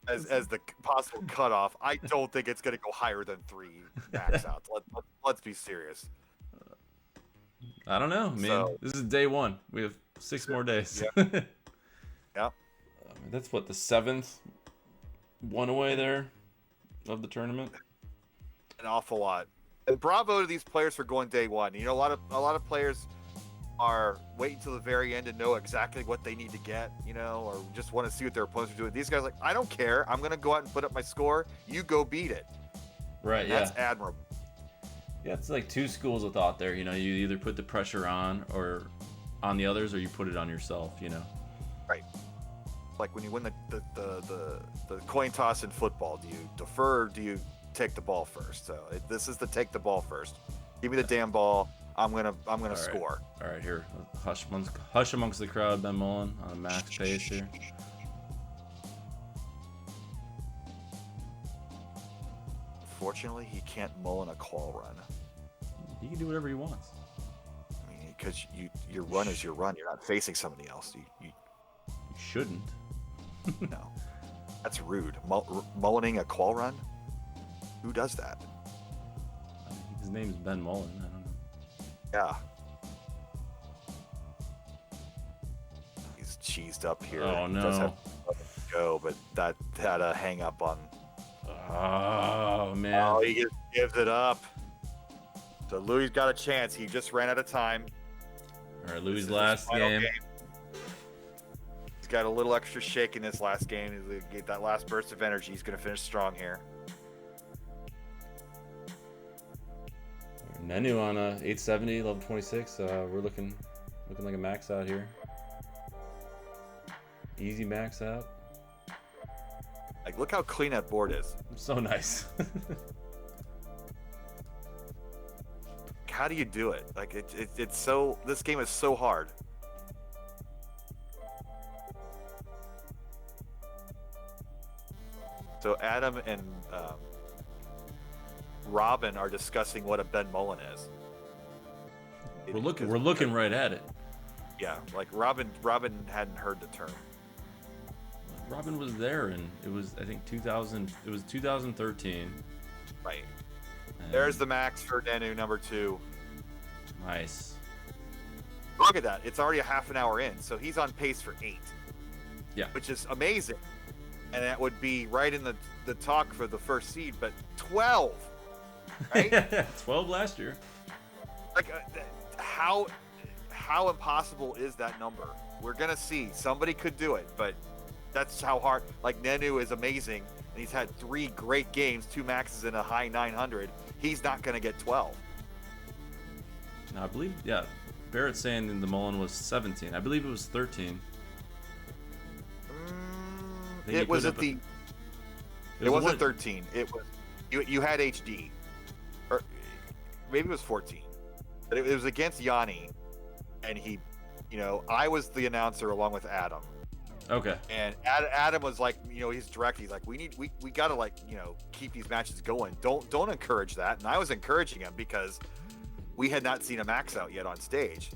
as the possible cutoff, I don't think it's going to go higher than 3 max outs. Let's be serious. I don't know, man. This is day 1. We have 6 more days. Yep. Yep. That's what, the 7th one away there of the tournament. An awful lot. And bravo to these players for going day one. You know, a lot of players are waiting till the very end to know exactly what they need to get, you know, or just want to see what their opponents are doing. These guys are like, I don't care. I'm gonna go out and put up my score. You go beat it. Right. And yeah. That's admirable. Yeah, it's like 2 schools of thought there. You know, you either put the pressure on the others, or you put it on yourself. You know. Right. Like when you win the coin toss in football, do you defer or do you take the ball first? So this is the take the ball first. Give me the damn ball. I'm gonna score. All right, here, hush amongst the crowd. Ben Mullen on a max pace here. Fortunately, he can't Mullen a call run. He can do whatever he wants. I mean, because your run is your run. You're not facing somebody else. You shouldn't. No, that's rude. Mullening a call run? Who does that? I think his name is Ben Mullen. I don't know. Yeah. He's cheesed up here. Oh no. He does have to go, but that had a hang up on. Oh man. Oh, he just gives it up. So Louis got a chance. He just ran out of time. All right, Louis' last game. He's got a little extra shake in this last game. He'll get that last burst of energy. He's going to finish strong here. Nenu on 870, level 26. We're looking like a max out here. Easy max out. Like, look how clean that board is. So nice. How do you do it? Like, it's so. This game is so hard. So Adam and Robin are discussing what a Ben Mullen is. We're looking right at it. Yeah, like Robin hadn't heard the term. Robin was there, and it was, I think, 2000. It was 2013. Right. There's the max for Nenu, number 2. Nice. Look at that. It's already a half an hour in, so he's on pace for 8. Yeah. Which is amazing. And that would be right in the talk for the first seed, but 12. Right? 12 last year. Like, how impossible is that number? We're going to see. Somebody could do it, but that's how hard. Like, Nenu is amazing, and he's had 3 great games, 2 maxes and a high 900. He's not going to get 12. No, I believe, yeah. Barrett's saying the Mullen was 17. I believe it was 13. It was at the. It wasn't 13. It was you had HD, or maybe it was 14. But it was against Yanni, and he, you know, I was the announcer along with Adam. Okay. And Adam was like, you know, he's direct. He's like, we gotta, like, you know, keep these matches going. Don't encourage that. And I was encouraging him because we had not seen a max out yet on stage.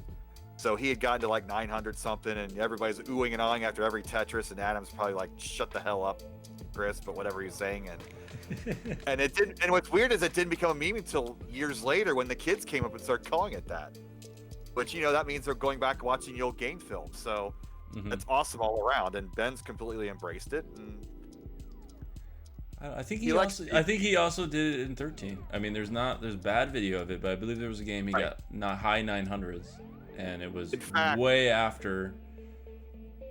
So he had gotten to like 900 something, and everybody's oohing and awing after every Tetris, and Adam's probably like, shut the hell up, Chris, but whatever he was saying. And it didn't. And what's weird is it didn't become a meme until years later when the kids came up and started calling it that. Which, you know, that means they're going back watching the old game film. So that's awesome all around. And Ben's completely embraced it. And I think he also did it in 13. I mean, there's bad video of it, but I believe there was a game he got not high 900s, and it was way after.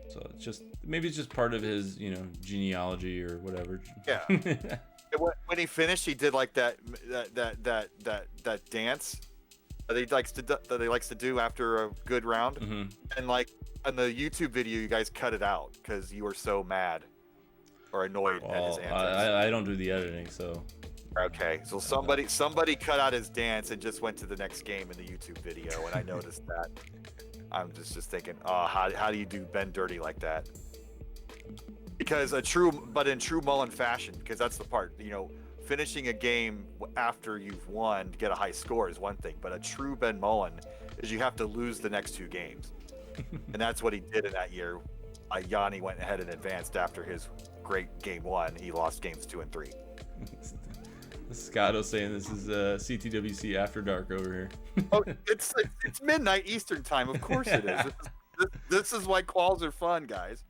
So maybe it's just part of his, you know, genealogy or whatever. Yeah. When he finished, he did like that dance that he likes to do after a good round, and like on the YouTube video, you guys cut it out because you were so mad or annoyed at his antics. I don't do the editing, so. Okay, so somebody cut out his dance and just went to the next game in the YouTube video, and I noticed that. I'm just thinking, how do you do Ben dirty like that? Because in true Mullen fashion, because that's the part, you know, finishing a game after you've won to get a high score is one thing, but a true Ben Mullen is you have to lose the next 2 games. And that's what he did in that year. Yanni went ahead and advanced after his great game 1. He lost games 2 and 3. Scotto saying this is CTWC After Dark over here. Oh, it's midnight Eastern time. Of course it is. This is why quals are fun, guys.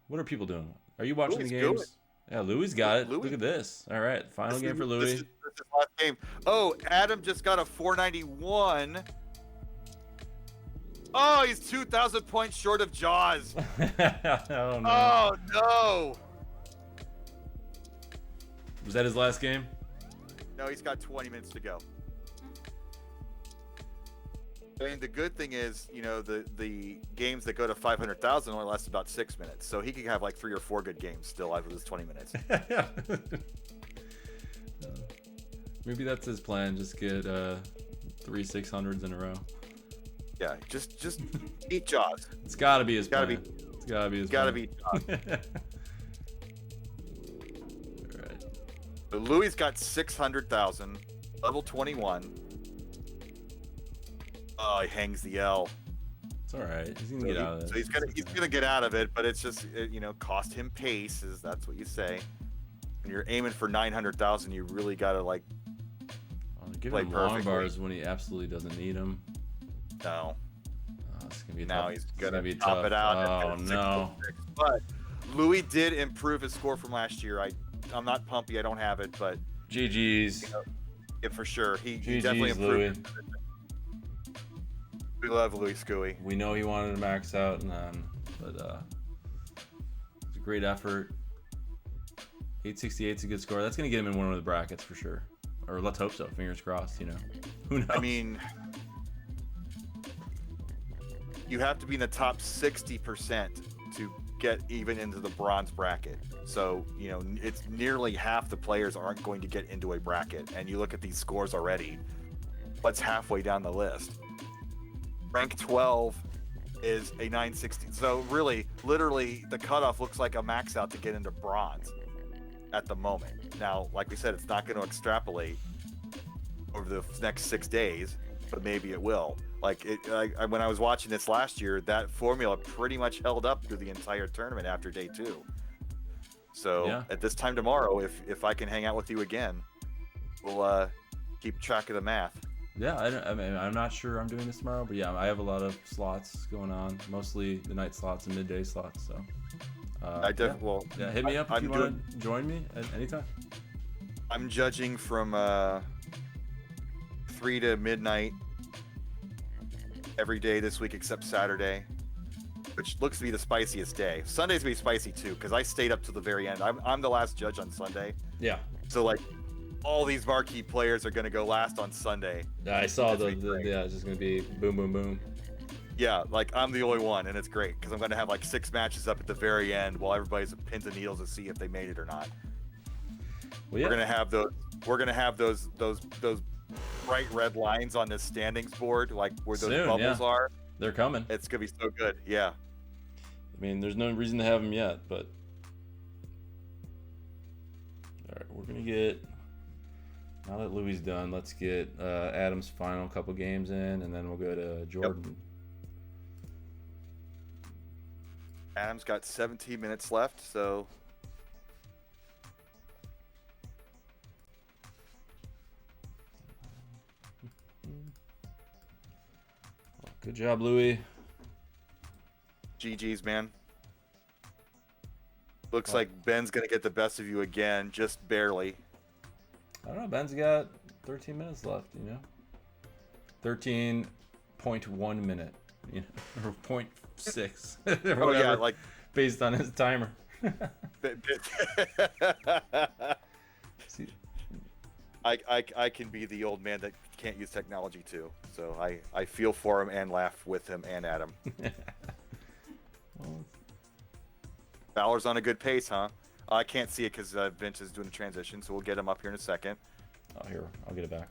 What are people doing? Are you watching Louis the games? Yeah, Louis got it. Louis. Look at this. All right, final game for Louis. This is last game. Oh, Adam just got a 491. Oh, he's 2,000 points short of Jaws. Oh no. Oh no. Was that his last game? No, he's got 20 minutes to go. I mean, the good thing is, you know, the games that go to 500,000 only last about 6 minutes, so he could have like 3 or 4 good games still out of his 20 minutes. Maybe that's his plan. Just get 3 600s in a row. Yeah, just beat Jaws. It's gotta be his Gotta plan. be. It's gotta be his Gotta plan. be Jaws. All right. So Louis got 600,000, level 21. Oh, he hangs the L. It's all right. He's gonna get out of it. So he's gonna get out of it, but it's just you know, cost him pace. That's what you say. When you're aiming for 900,000, you really gotta like give play him long perfectly. bars when he absolutely doesn't need them. no. Oh, it's gonna be Now tough. he's It's gonna be top tough. it out. Oh at no. 606. But Louis did improve his score from last year. I'm not pumpy. I don't have it, but GG's. you know, yeah, for sure. He GG's, definitely Louis. improved. We love Louis Scooey. We know he wanted to max out, but it's a great effort. 868 is a good score. That's gonna get him in one of the brackets for sure. Or let's hope so. Fingers crossed. You know, who knows? I mean, you have to be in the top 60% to get even into the bronze bracket. So, you know, it's nearly half the players aren't going to get into a bracket. And you look at these scores already, what's halfway down the list? Rank 12 is a 960. So really, literally, the cutoff looks like a max out to get into bronze at the moment. Now, like we said, it's not going to extrapolate over the next 6 days, but maybe it will. Like when I was watching this last year, that formula pretty much held up through the entire tournament after day 2. So Yeah. at this time tomorrow, if I can hang out with you again, we'll keep track of the math. Yeah, I mean, I'm not sure I'm doing this tomorrow, but yeah, I have a lot of slots going on, mostly the night slots and midday slots. So, yeah, hit me up if you want to join me at any time. I'm judging from 3 to midnight every day this week except Saturday, which looks to be the spiciest day. Sunday's gonna be spicy too because I stayed up to the very end. I'm the last judge on Sunday. Yeah. So like, all these marquee players are gonna go last on Sunday. Yeah, I saw yeah, it's just gonna be boom, boom, boom. Yeah, like I'm the only one, and it's great because I'm gonna have like 6 matches up at the very end while everybody's at pins and needles to see if they made it or not. Well, yeah. We're gonna have those bright red lines on this standings board, like where those Soon, bubbles yeah. are. They're coming. It's gonna be so good. Yeah. I mean, there's no reason to have them yet, but all right, we're gonna get. Now that Louis is done, let's get Adam's final couple games in, and then we'll go to Jordan. Yep. Adam's got 17 minutes left, so Good job, Louis. GG's, man. Looks like Ben's gonna get the best of you again, just barely. I don't know. Ben's got 13 minutes left. You know, 13.1 minute. You know, or 0.6. Or Oh whatever, yeah, like based on his timer. See, I can be the old man that can't use technology too. So I feel for him and laugh with him and at him. well, Fowler's on a good pace, huh? I can't see it because Vince is doing the transition, so we'll get him up here in a second. oh, here, I'll get it back.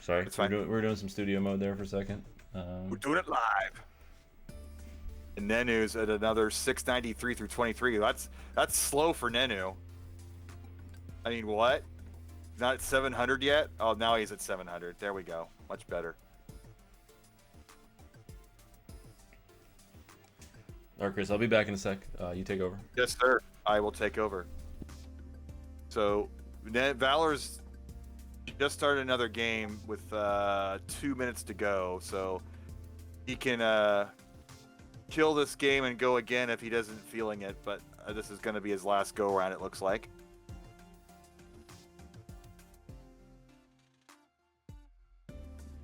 Sorry, It's fine. we're doing some studio mode there for a second. We're doing it live. And Nenu's at another 693 through 23. That's slow for Nenu. I mean, what? Not at 700 yet? Oh, now he's at 700. There we go. Much better. All right, Chris, I'll be back in a sec. You take over. Yes, sir. I will take over. So, Valor's Just started another game with 2 minutes to go, so he can kill this game and go again if he doesn't feeling it. But this is going to be his last go around. It looks like.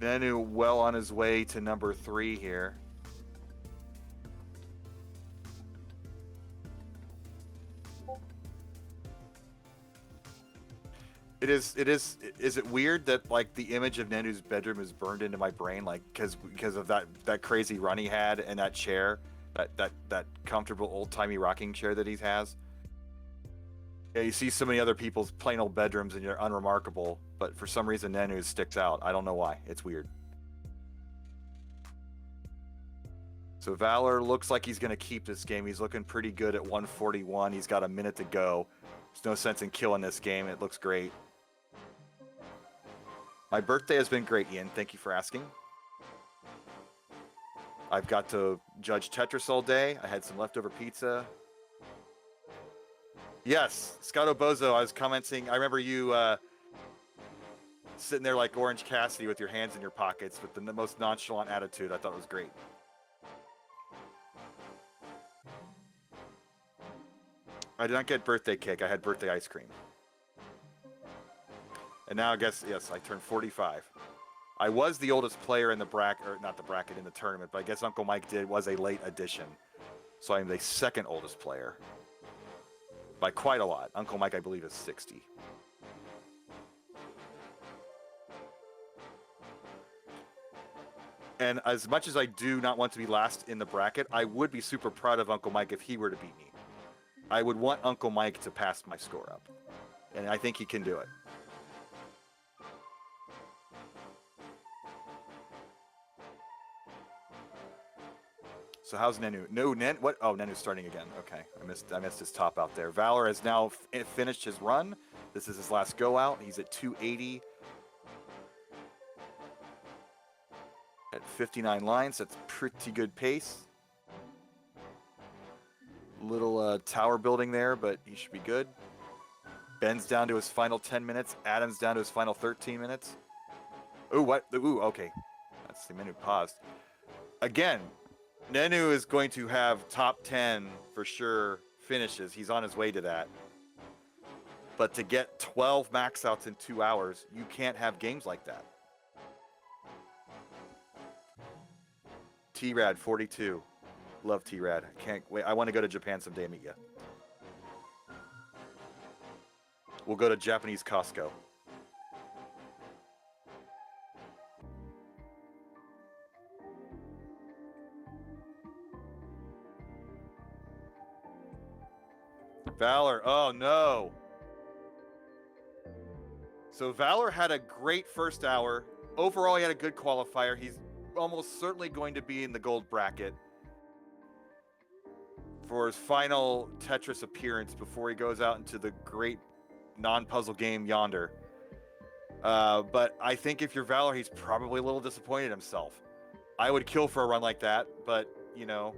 Nenu well on his way to number 3 here. Is it weird that like the image of Nenu's bedroom is burned into my brain, like because of that crazy run he had and that chair, that comfortable old timey rocking chair that he has. Yeah, you see so many other people's plain old bedrooms and you're unremarkable, but for some reason Nenu's sticks out. I don't know why. It's weird. So Valor looks like he's going to keep this game. He's looking pretty good at 141. He's got a minute to go. There's no sense in killing this game. It looks great. My birthday has been great, Ian. Thank you for asking. I've got to judge Tetris all day. I had some leftover pizza. Yes, Scott Obozo, I was commenting. I remember you sitting there like Orange Cassidy with your hands in your pockets with the most nonchalant attitude. I thought it was great. I did not get birthday cake. I had birthday ice cream. And now I guess, yes, I turned 45. I was the oldest player in the bracket, or not the bracket, in the tournament, but I guess Uncle Mike was a late addition. So I'm the second oldest player. By quite a lot. Uncle Mike, I believe, is 60. And as much as I do not want to be last in the bracket, I would be super proud of Uncle Mike if he were to beat me. I would want Uncle Mike to pass my score up. And I think he can do it. So how's Nenu? No, what? Oh, Nenu's starting again. Okay, I missed his top out there. Valor has now finished his run. This is his last go out. He's at 280. At 59 lines, that's pretty good pace. Little tower building there, but he should be good. Ben's down to his final 10 minutes. Adam's down to his final 13 minutes. Ooh, what? Ooh, okay. That's the menu paused. Again, Nenu is going to have top 10 for sure finishes. He's on his way to that. But to get 12 max outs in 2 hours, you can't have games like that. T-Rad 42. Love T-Rad. Can't wait. I want to go to Japan someday and meet you. We'll go to Japanese Costco. Valor. Oh, no. So Valor had a great first hour. Overall, he had a good qualifier. He's almost certainly going to be in the gold bracket for his final Tetris appearance before he goes out into the great non-puzzle game yonder. But I think if you're Valor, he's probably a little disappointed himself. I would kill for a run like that, but, you know,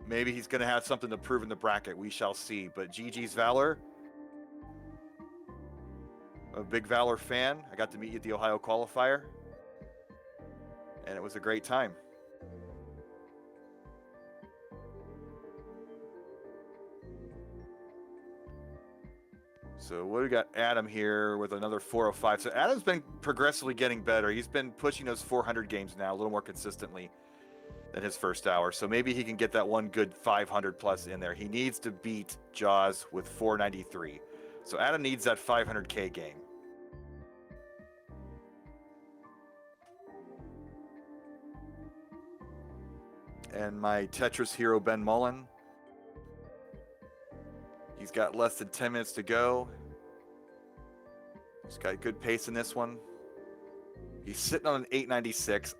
maybe he's going to have something to prove in the bracket. We shall see. But GG's Valor. I'm a big Valor fan. I got to meet you at the Ohio qualifier. And it was a great time. So what do we got? Adam here with another 405. So Adam's been progressively getting better. He's been pushing those 400 games now a little more consistently than his first hour. So maybe he can get that one good 500 plus in there. He needs to beat Jaws with 493. So Adam needs that 500K game. And my Tetris hero, Ben Mullen. He's got less than 10 minutes to go. He's got good pace in this one. He's sitting on an 896.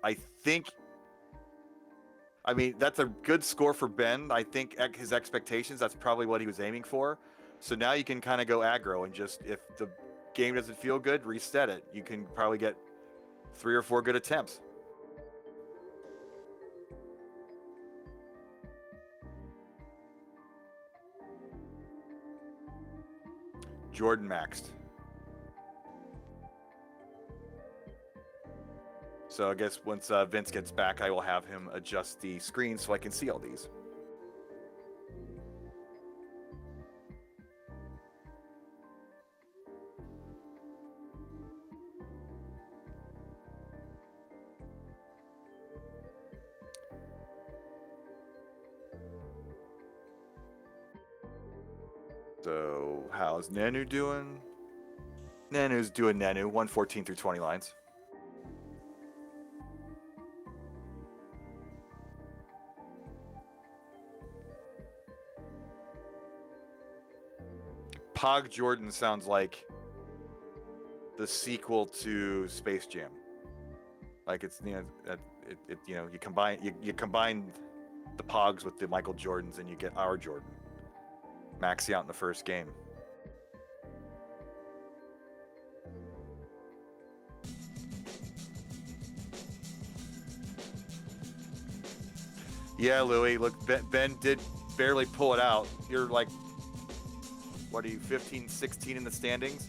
I mean, that's a good score for Ben. I think his expectations, that's probably what he was aiming for. So now you can kind of go aggro and just, if the game doesn't feel good, reset it. You can probably get 3 or 4 good attempts. Jordan maxed. So I guess once Vince gets back, I will have him adjust the screen so I can see all these. So how's Nanu doing? Nanu's doing Nanu, 114 through 20 lines. Pog Jordan sounds like the sequel to Space Jam. Like it's you combine the Pogs with the Michael Jordans and you get our Jordan. Maxi out in the first game. Yeah, Louis. Look, Ben did barely pull it out. You're like, what are you, 15, 16 in the standings?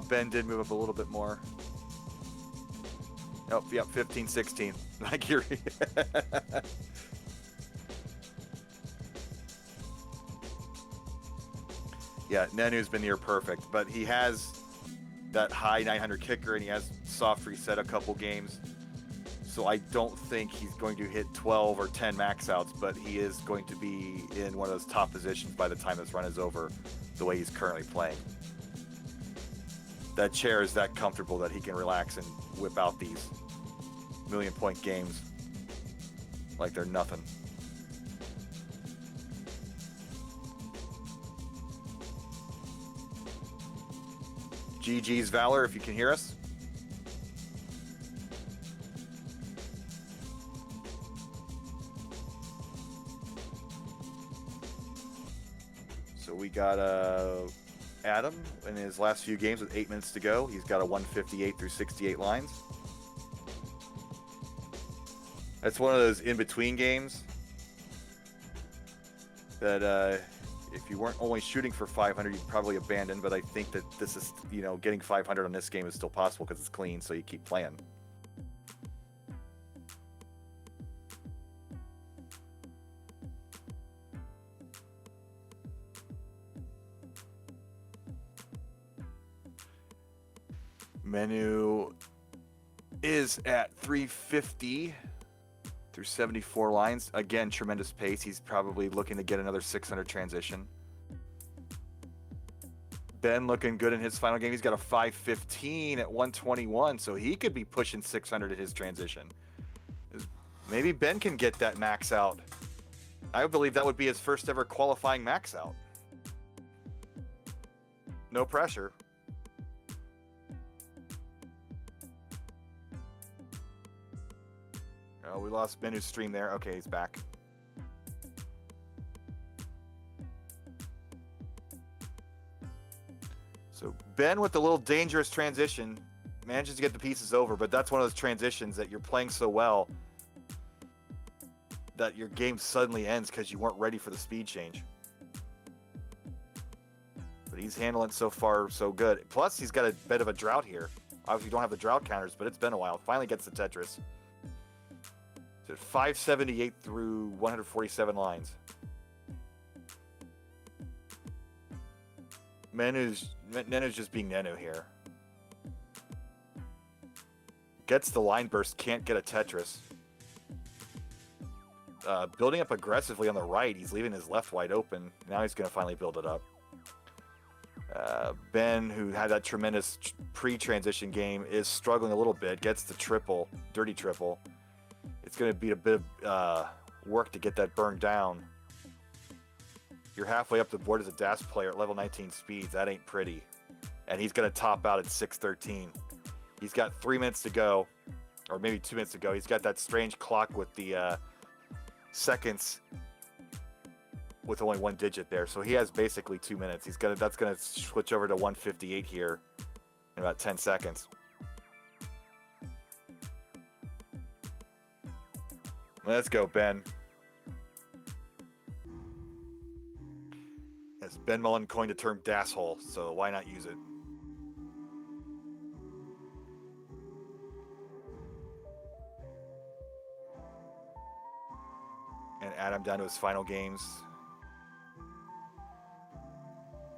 Ben did move up a little bit more. Oh, yep, 15, 16. Like you're. Yeah, Nanu's been near perfect, but he has that high 900 kicker and he has soft reset a couple games. So I don't think he's going to hit 12 or 10 max outs, but he is going to be in one of those top positions by the time this run is over, the way he's currently playing. That chair is that comfortable that he can relax and whip out these million-point games like they're nothing. GG's Valor, if you can hear us. So we got Adam in his last few games with 8 minutes to go. He's got a 158 through 68 lines. That's one of those in-between games that if you weren't only shooting for 500, you'd probably abandon. But I think that this is, getting 500 on this game is still possible because it's clean, so you keep playing. Menu is at 350 through 74 lines. Again, tremendous pace. He's probably looking to get another 600 transition. Ben looking good in his final game. He's got a 515 at 121, so he could be pushing 600 at his transition. Maybe Ben can get that max out. I believe that would be his first ever qualifying max out. No pressure. Oh, we lost Menu's stream there. Okay, he's back. So Ben with the little dangerous transition manages to get the pieces over, but that's one of those transitions that you're playing so well that your game suddenly ends because you weren't ready for the speed change. But he's handling it so far so good. Plus, he's got a bit of a drought here. Obviously, you don't have the drought counters, but it's been a while. Finally gets the Tetris. So 578 through 147 lines. Nenu's just being Nenu here. Gets the line burst, can't get a Tetris. Building up aggressively on the right. He's leaving his left wide open. Now he's going to finally build it up. Ben, who had that tremendous pre-transition game, is struggling a little bit. Gets the triple, dirty triple. It's going to be a bit of work to get that burned down. You're halfway up the board as a DAS player at level 19 speeds. That ain't pretty. And he's going to top out at 613. He's got 3 minutes to go, or maybe 2 minutes to go. He's got that strange clock with the seconds with only one digit there. So he has basically 2 minutes. That's going to switch over to 158 here in about 10 seconds. Let's go, Ben. Yes, Ben Mullen coined the term DAS hole, so why not use it? And Adam down to his final games.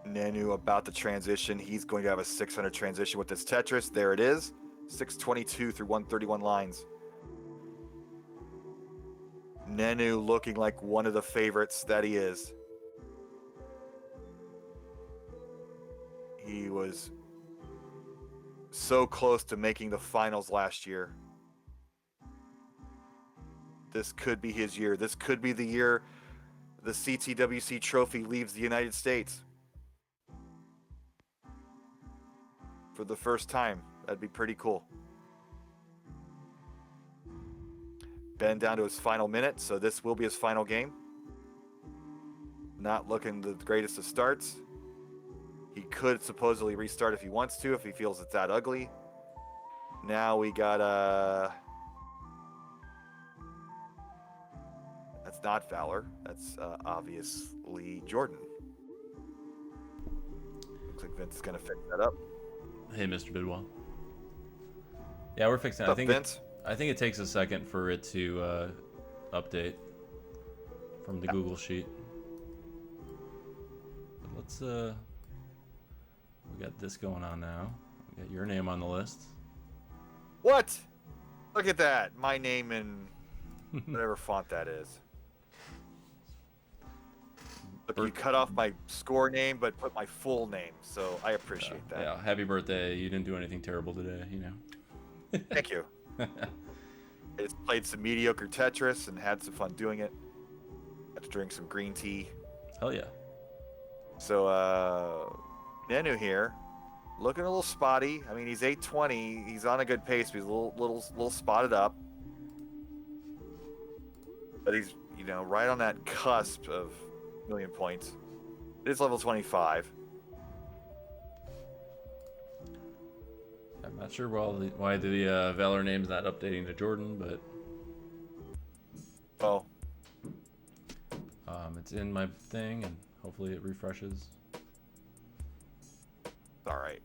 Nanu about to transition. He's going to have a 600 transition with this Tetris. There it is. 622 through 131 lines. Nanu looking like one of the favorites that he is. He was so close to making the finals last year. This could be his year. This could be the year the CTWC trophy leaves the United States. For the first time. That'd be pretty cool. Ben down to his final minute, so this will be his final game. Not looking the greatest of starts. He could supposedly restart if he wants to, if he feels it's that ugly. Now we got that's not Valor. That's obviously Jordan. Looks like Vince is gonna fix that up. Hey, Mr. Bidwell. Yeah, we're fixing it. What's up, Vince? I think it takes a second for it to update from the Google sheet. But let's we got this going on now. We got your name on the list. What? Look at that. My name in whatever font that is. Look, you cut off my score name, but put my full name, so I appreciate that. Yeah, happy birthday. You didn't do anything terrible today, you know. Thank you. I just played some mediocre Tetris and had some fun doing it. Had to drink some green tea. Hell yeah. So, Nanu here, looking a little spotty. I mean, he's 820. He's on a good pace, but he's a little spotted up. But he's, you know, right on that cusp of million points. It is level 25. I'm not sure why the Valor name's not updating to Jordan, but Oh. It's in my thing, and hopefully it refreshes. All right.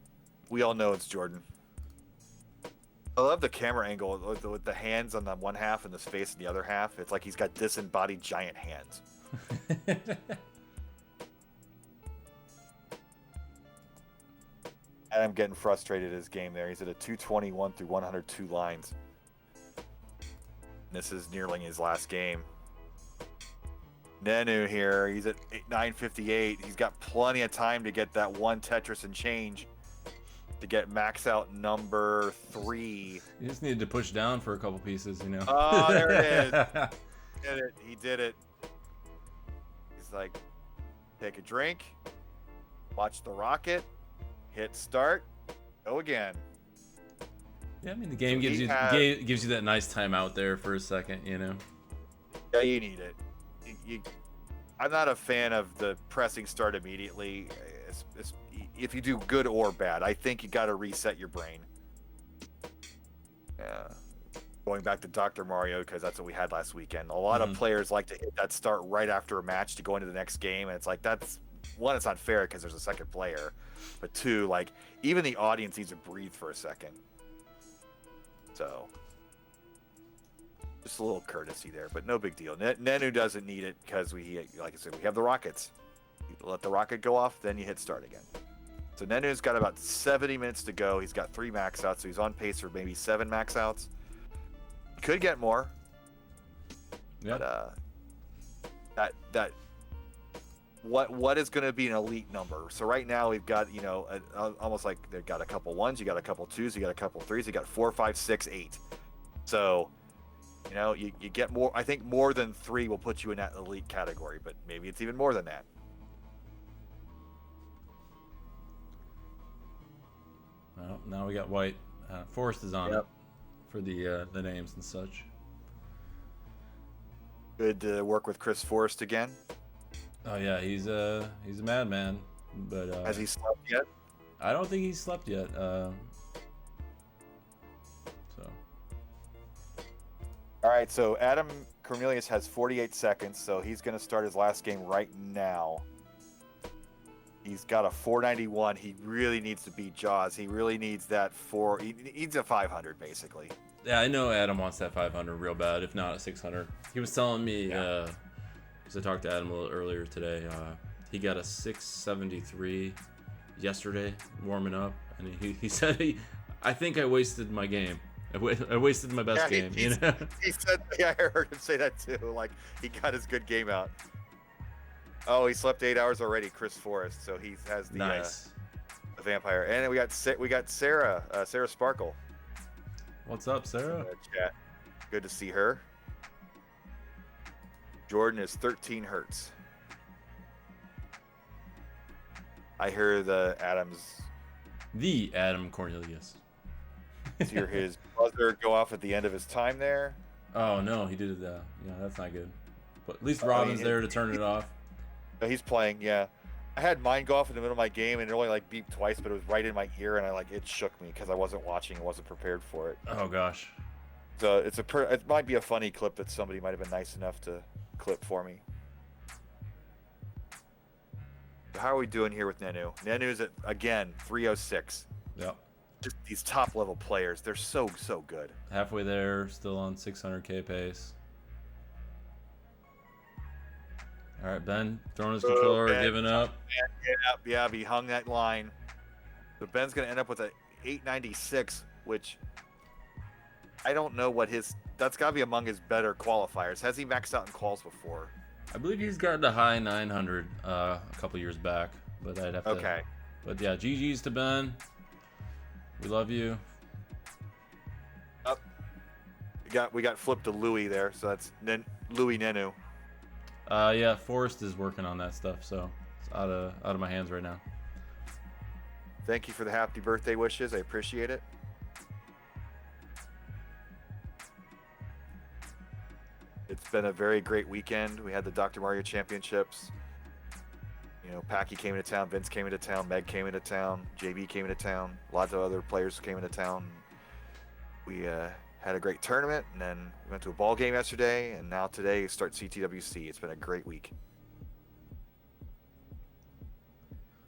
We all know it's Jordan. I love the camera angle with the hands on the one half and the face on the other half. It's like he's got disembodied giant hands. And I'm getting frustrated at his game there. He's at a 221 through 102 lines. This is nearing his last game. Nanu here, he's at 958. He's got plenty of time to get that one Tetris and change to get max out number 3. You just needed to push down for a couple pieces, you know. Oh, there it is. Did it. He did it. He's like, take a drink, watch the rocket, hit start, go again. Yeah, I mean the game gives you that nice time out there for a second, you know. Yeah, you need it. I'm not a fan of the pressing start immediately. If you do good or bad, I think you got to reset your brain. Yeah. Going back to Dr. Mario, because that's what we had last weekend. A lot of players like to hit that start right after a match to go into the next game, and it's like that's one, it's not fair because there's a second player, but two, like even the audience needs to breathe for a second. So. Just a little courtesy there, but no big deal. Nanu doesn't need it because like I said, we have the rockets. You let the rocket go off, then you hit start again. So Nanu's got about 70 minutes to go. He's got 3 max outs, so he's on pace for maybe 7 max outs. Could get more. Yeah. But what is going to be an elite number? So right now we've got, you know, almost like they've got a couple 1s, you got a couple 2s, you got a couple 3s, you got 4, 5, 6, 8. So. You know, you get more. I think more than 3 will put you in that elite category, but maybe it's even more than that. Well, now we got white. Forrest is on it for the names and such. Good to work with Chris Forrest again. Oh yeah, he's a madman. But has he slept yet? I don't think he's slept yet. All right, so Adam Cornelius has 48 seconds, so he's going to start his last game right now. He's got a 491. He really needs to beat Jaws. He really needs that 4. He needs a 500, basically. Yeah, I know Adam wants that 500 real bad, if not a 600. He was telling me because I talked to Adam a little earlier today. He got a 673 yesterday warming up, and he said I think I wasted my game. I wasted my best game. You know? He said, yeah, I heard him say that too. Like he got his good game out. Oh, he slept 8 hours already, Chris Forrest. So he has the nice. The vampire, and then we got Sarah, Sarah Sparkle. What's up, Sarah? Chat. Good to see her. Jordan is 13 hertz. I hear the Adam Cornelius. Hear his buzzer go off at the end of his time there. Oh no, he did it. Yeah, that's not good. But at least Robin's there to turn it off. He's playing. Yeah, I had mind golf in the middle of my game, and it only like beeped twice, but it was right in my ear, and it shook me because I wasn't watching, and wasn't prepared for it. Oh gosh. So it might be a funny clip that somebody might have been nice enough to clip for me. How are we doing here with Nenu? Nenu's at again 306. Yep. Just these top level players, they're so good. Halfway there, still on 600k pace. All right, Ben throwing his controller, Ben, giving up. Yeah, he hung that line. So Ben's gonna end up with a 896, which I don't know what that's gotta be among his better qualifiers. Has he maxed out in quals before? I believe he's gotten a high 900 a couple years back, but I'd have to. Okay. But yeah, GG's to Ben. We love you. Up. We got flipped to Louis there, so that's Louis Nenu. Yeah, Forrest is working on that stuff, so it's out of my hands right now. Thank you for the happy birthday wishes. I appreciate it. It's been a very great weekend. We had the Dr. Mario Championships. You know, Packy came into town, Vince came into town, Meg came into town, JB came into town, lots of other players came into town. We had a great tournament, and then we went to a ball game yesterday, and now today starts CTWC. It's been a great week.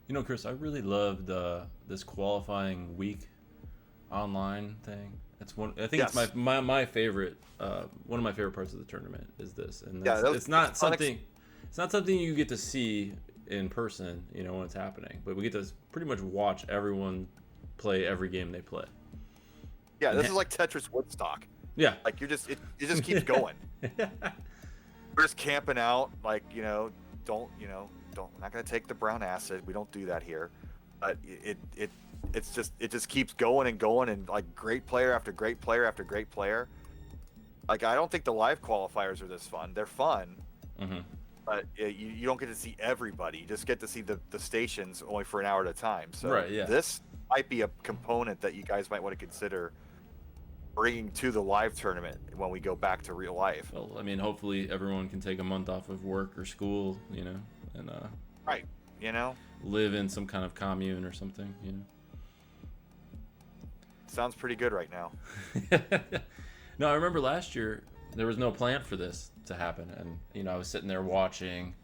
You know, Chris, I really loved this qualifying week online thing. It's one. I think Yes. it's my favorite. One of my favorite parts of the tournament is this, and it's not something. It's not something you get to see in person, you know, when it's happening. But we get to pretty much watch everyone play every game they play. Yeah, this is like Tetris Woodstock. Yeah. Like it just keeps going. We're just camping out, like, we're not gonna take the brown acid. We don't do that here. But it just keeps going and going, and like great player after great player after great player. Like I don't think the live qualifiers are this fun. They're fun. Mm-hmm. But you don't get to see everybody. You just get to see the stations only for an hour at a time. So right, yeah. This might be a component that you guys might want to consider bringing to the live tournament when we go back to real life. Well, I mean, hopefully everyone can take a month off of work or school, you know, and right, live in some kind of commune or something, you know. Sounds pretty good right now. No, I remember last year there was no plan for this to happen, and you know I was sitting there watching,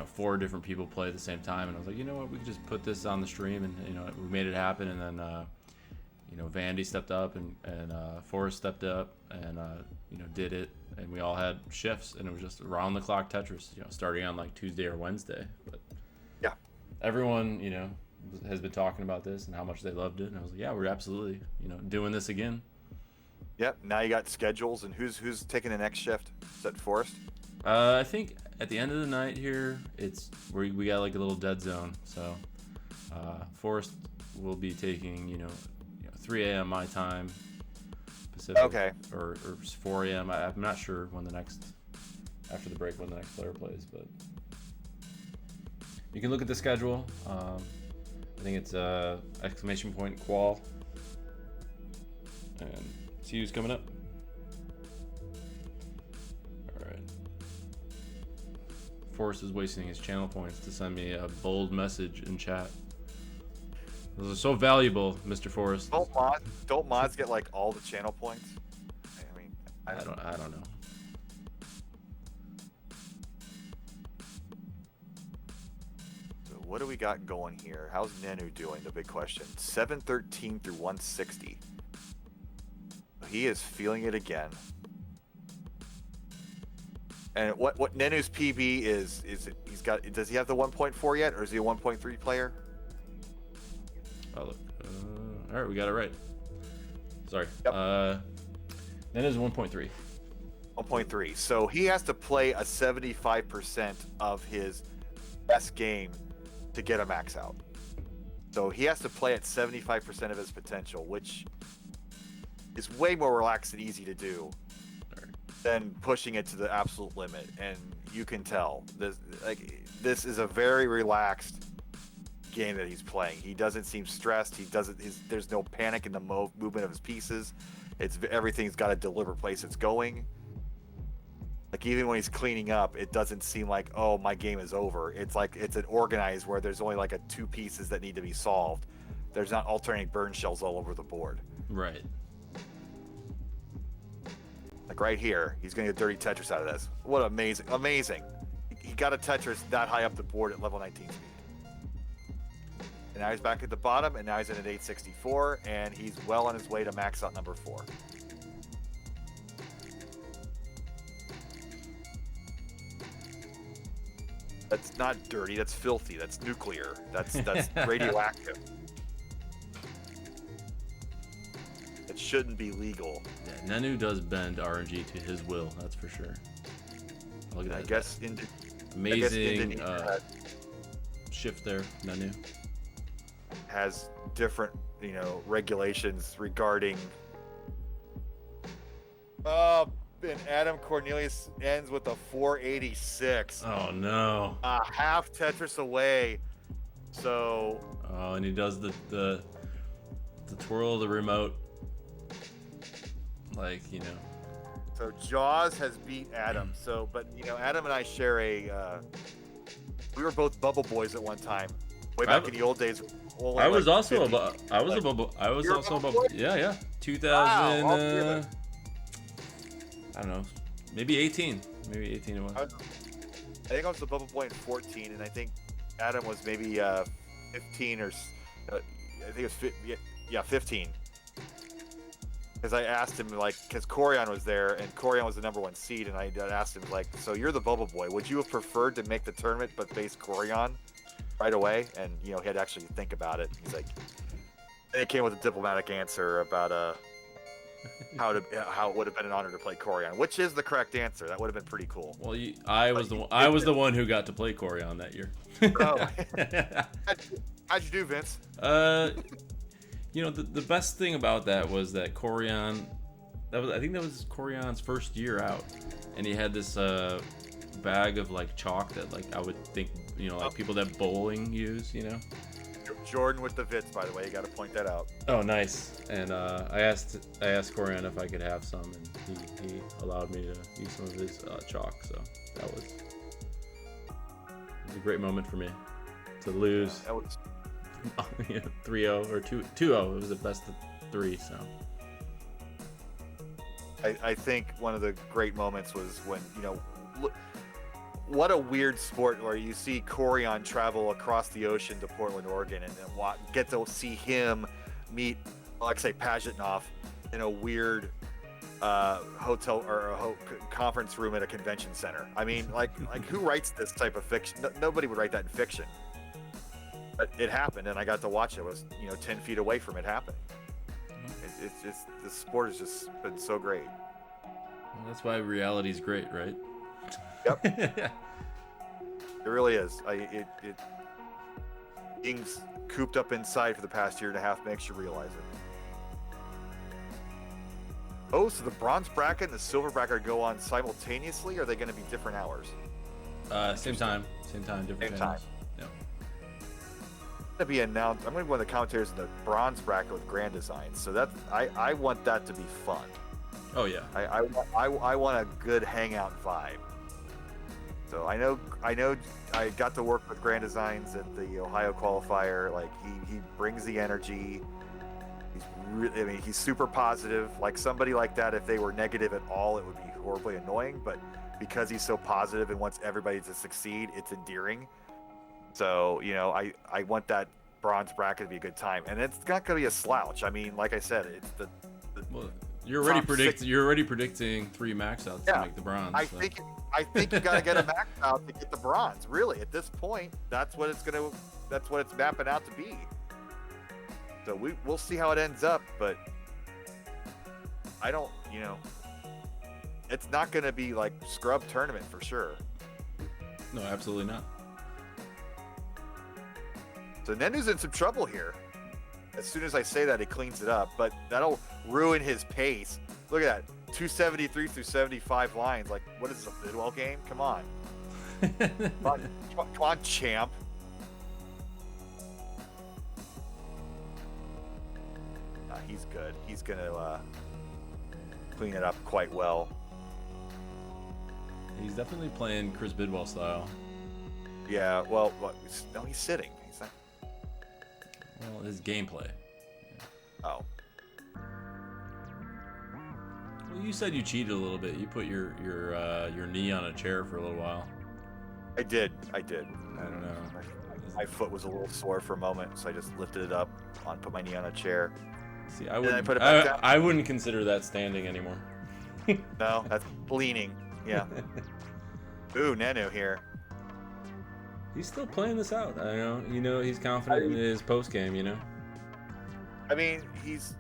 4 different people play at the same time, and I was like, you know what, we could just put this on the stream, and we made it happen, and then Vandy stepped up and Forrest stepped up and did it, and we all had shifts, and it was just around the clock Tetris, starting on like Tuesday or Wednesday, but yeah, everyone has been talking about this and how much they loved it, and I was like, yeah, we're absolutely doing this again. Yep. Now you got schedules, and who's taking the next shift? Is that Forrest? I think at the end of the night here, we got like a little dead zone. So Forrest will be taking 3 a.m. my time Pacific. Okay. Or 4 a.m. I'm not sure after the break when the next player plays, but you can look at the schedule. I think it's ! qual. And see who's coming up. Alright. Forrest is wasting his channel points to send me a bold message in chat. Those are so valuable, Mr. Forrest. Don't mods get like all the channel points? I mean, I don't know. So what do we got going here? How's Nenu doing? The big question. 713 through 160. He is feeling it again. And what Nenu's PB is he's got, does he have the 1.4 yet, or is he a 1.3 player? Oh look. All right, we got it right. Sorry. Yep. Then is 1.3. 1.3. So he has to play a 75% of his best game to get a max out. So he has to play at 75% of his potential, which is way more relaxed and easy to do than pushing it to the absolute limit. And you can tell this is a very relaxed game that he's playing. He doesn't seem stressed. There's no panic in the movement of his pieces. Everything's got a deliberate place it's going. Like, even when he's cleaning up, it doesn't seem like, oh, my game is over. It's like it's an organized where there's only like two pieces that need to be solved. There's not alternating burn shells all over the board. Right. Like right here, he's going to get dirty Tetris out of this. What amazing. He got a Tetris that high up the board at level 19 speed. And now he's back at the bottom, and now he's in at 864, and he's well on his way to max out number 4. That's not dirty, that's filthy, that's nuclear, that's radioactive. It shouldn't be legal. Yeah, Nenu does bend RNG to his will, that's for sure. Look at that. I guess amazing shift there, Nenu. Has different, regulations regarding. And Adam Cornelius ends with a 486. Oh no! Half Tetris away. So. Oh, and he does the twirl of the remote. So Jaws has beat Adam. So, but Adam and I share we were both Bubble Boys at one time, way back in the old days. I was also a bubble. Yeah. 2000. Wow, I don't know. Maybe 18. Maybe 18 it was. I think I was the Bubble Boy in 14, and I think Adam was maybe 15 or I think it was 15. Because I asked him, because Corian was there, and Corian was the number 1 seed, and I asked him, so you're the Bubble Boy. Would you have preferred to make the tournament but face Corian right away? And, he had to actually think about it. He's like, and it came with a diplomatic answer about how it would have been an honor to play Corian, which is the correct answer. That would have been pretty cool. Well, I was the one who got to play Corian that year. Oh. How'd you do, Vince? The best thing about that was that Corian, I think that was Corian's first year out, and he had this bag of chalk that I would think people that bowling use. Jordan with the Vits, by the way, you got to point that out. Oh, nice. And I asked Corian if I could have some, and he allowed me to use some of his chalk. So that was a great moment for me to lose. That was 3-0 or 2-0. It was the best of 3. So I think one of the great moments was when what a weird sport where you see Corian travel across the ocean to Portland, Oregon, and get to see him meet, Pajitnov in a weird hotel or conference room at a convention center. I mean, who writes this type of fiction? Nobody would write that in fiction. But it happened, and I got to watch it. I was 10 feet away from it happening. It's just, the sport has just been so great. Well, that's why reality's great, right? Yep. It really is. Being cooped up inside for the past year and a half makes you realize it. Oh, so the bronze bracket and the silver bracket go on simultaneously? Or are they going to be different hours? Same time, different channels. Yeah. To be announced. I'm going to be one of the commentators in the bronze bracket with Grand Design. So I want that to be fun. Oh yeah. I want a good hangout vibe. So I know I got to work with Grand Designs at the Ohio qualifier. He brings the energy. He's super positive. Somebody like that, if they were negative at all, it would be horribly annoying. But because he's so positive and wants everybody to succeed, it's endearing. So I want that bronze bracket to be a good time, and it's not going to be a slouch. I mean, like I said, it's Well, You're already top six. You're already predicting 3 max outs to make the bronze. I so. think you gotta get a max out to get the bronze. Really, at this point, that's what it's mapping out to be. So we'll see how it ends up, but I don't, it's not gonna be like scrub tournament for sure. No, absolutely not. So Nenu's in some trouble here. As soon as I say that, he cleans it up, but that'll ruin his pace. Look at that, 273 through 75 lines. Like, what is this, a Bidwell game? Come on. Come on, champ. He's good. He's gonna clean it up quite well. He's definitely playing Chris Bidwell style. Yeah, well, no, he's sitting. He's not. Well, his gameplay. Yeah. Oh. Well, you said you cheated a little bit. You put your knee on a chair for a little while. I did. I don't know. My foot was a little sore for a moment, so I just lifted it up, put my knee on a chair. See, I wouldn't consider that standing anymore. No, that's leaning. Yeah. Ooh, Nenu here. He's still playing this out. I know. He's confident in his post game. I mean, he's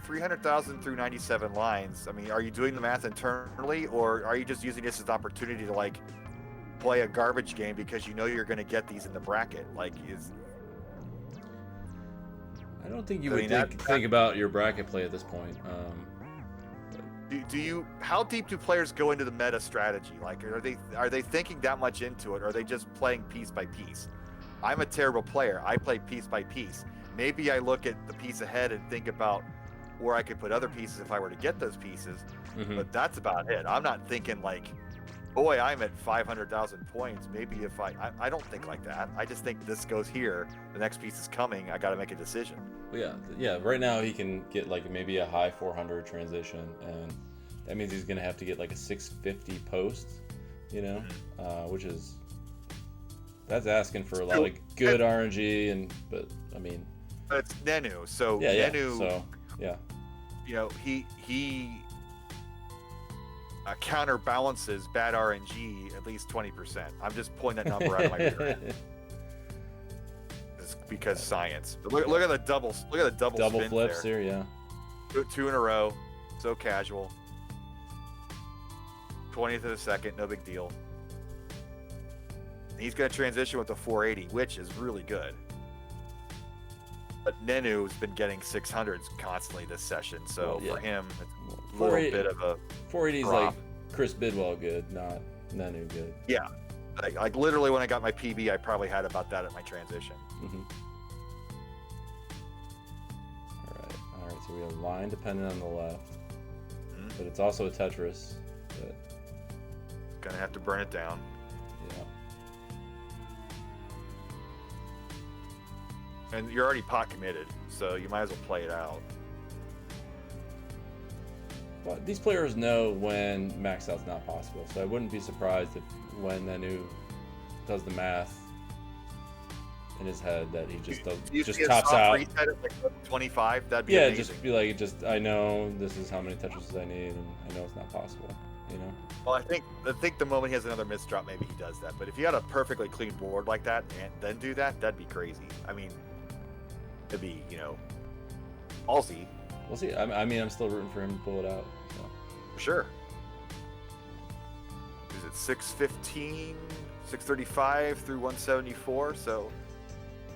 300,000 through 97 lines. I mean, are you doing the math internally, or are you just using this as an opportunity to like play a garbage game because you know you're going to get these in the bracket? Like, I don't think you would think about your bracket play at this point. Do you? How deep do players go into the meta strategy? Like, are they thinking that much into it, or are they just playing piece by piece? I'm a terrible player. I play piece by piece. Maybe I look at the piece ahead and think about where I could put other pieces if I were to get those pieces. Mm-hmm. But that's about it. I'm not thinking like, boy, I'm at 500,000 points. Maybe if I don't think like that. I just think this goes here. The next piece is coming. I got to make a decision. Well, yeah. Right now he can get like maybe a high 400 transition, and that means he's gonna have to get like a 650 post, which is that's asking for a lot of good RNG, but I mean. But it's Nenu, so Nenu. So yeah. He counterbalances bad RNG at least 20%. I'm just pulling that number out of my rear. It's because science. But look at the doubles. Look at the double flips there. here, yeah. Two in a row. So casual. 20th of a second, no big deal. He's going to transition with the 480, which is really good. But Nenu's been getting 600s constantly this session, so for him, it's a little bit of a 480 is like Chris Bidwell good, not Nenu good. Yeah, like literally when I got my PB, I probably had about that at my transition. Mm-hmm. All right. So we have line dependent on the left, but it's also a Tetris. But... Gonna have to burn it down. Yeah. And you're already pot committed, so you might as well play it out. But these players know when max out's not possible, so I wouldn't be surprised if when Nenu does the math in his head that he just tops out. Reset at like 25. That'd be amazing. Just be like, I know this is how many Tetrises I need, and I know it's not possible. Well, I think the moment he has another misdrop, maybe he does that. But if you had a perfectly clean board like that and then do that, that'd be crazy. I mean, it'd be, ballsy. We'll see. I mean, I'm still rooting for him to pull it out. So. For sure. Is it 615, 635 through 174? So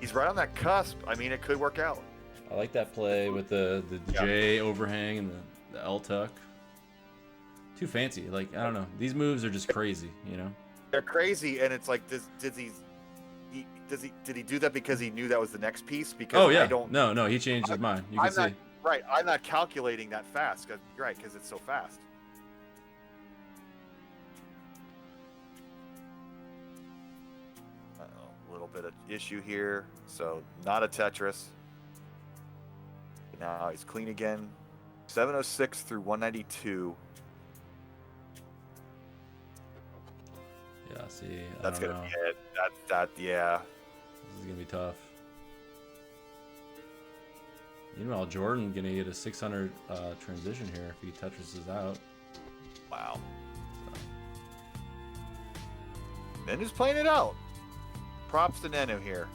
he's right on that cusp. I mean, it could work out. I like that play with the J overhang and the L tuck. Too fancy. Like, I don't know. These moves are just crazy, They're crazy, and it's like, did he do that because he knew that was the next piece? Because No, he changed his mind. You can see. Right, I'm not calculating that fast. Because it's so fast. A little bit of issue here. So not a Tetris. Now he's clean again. 706 through 192. Yeah, see. That's gonna be it. Yeah. This is gonna be tough. Meanwhile, Jordan gonna get a 600 transition here if he Tetris out. Wow. Nenu's playing it out. Props to Nenu here.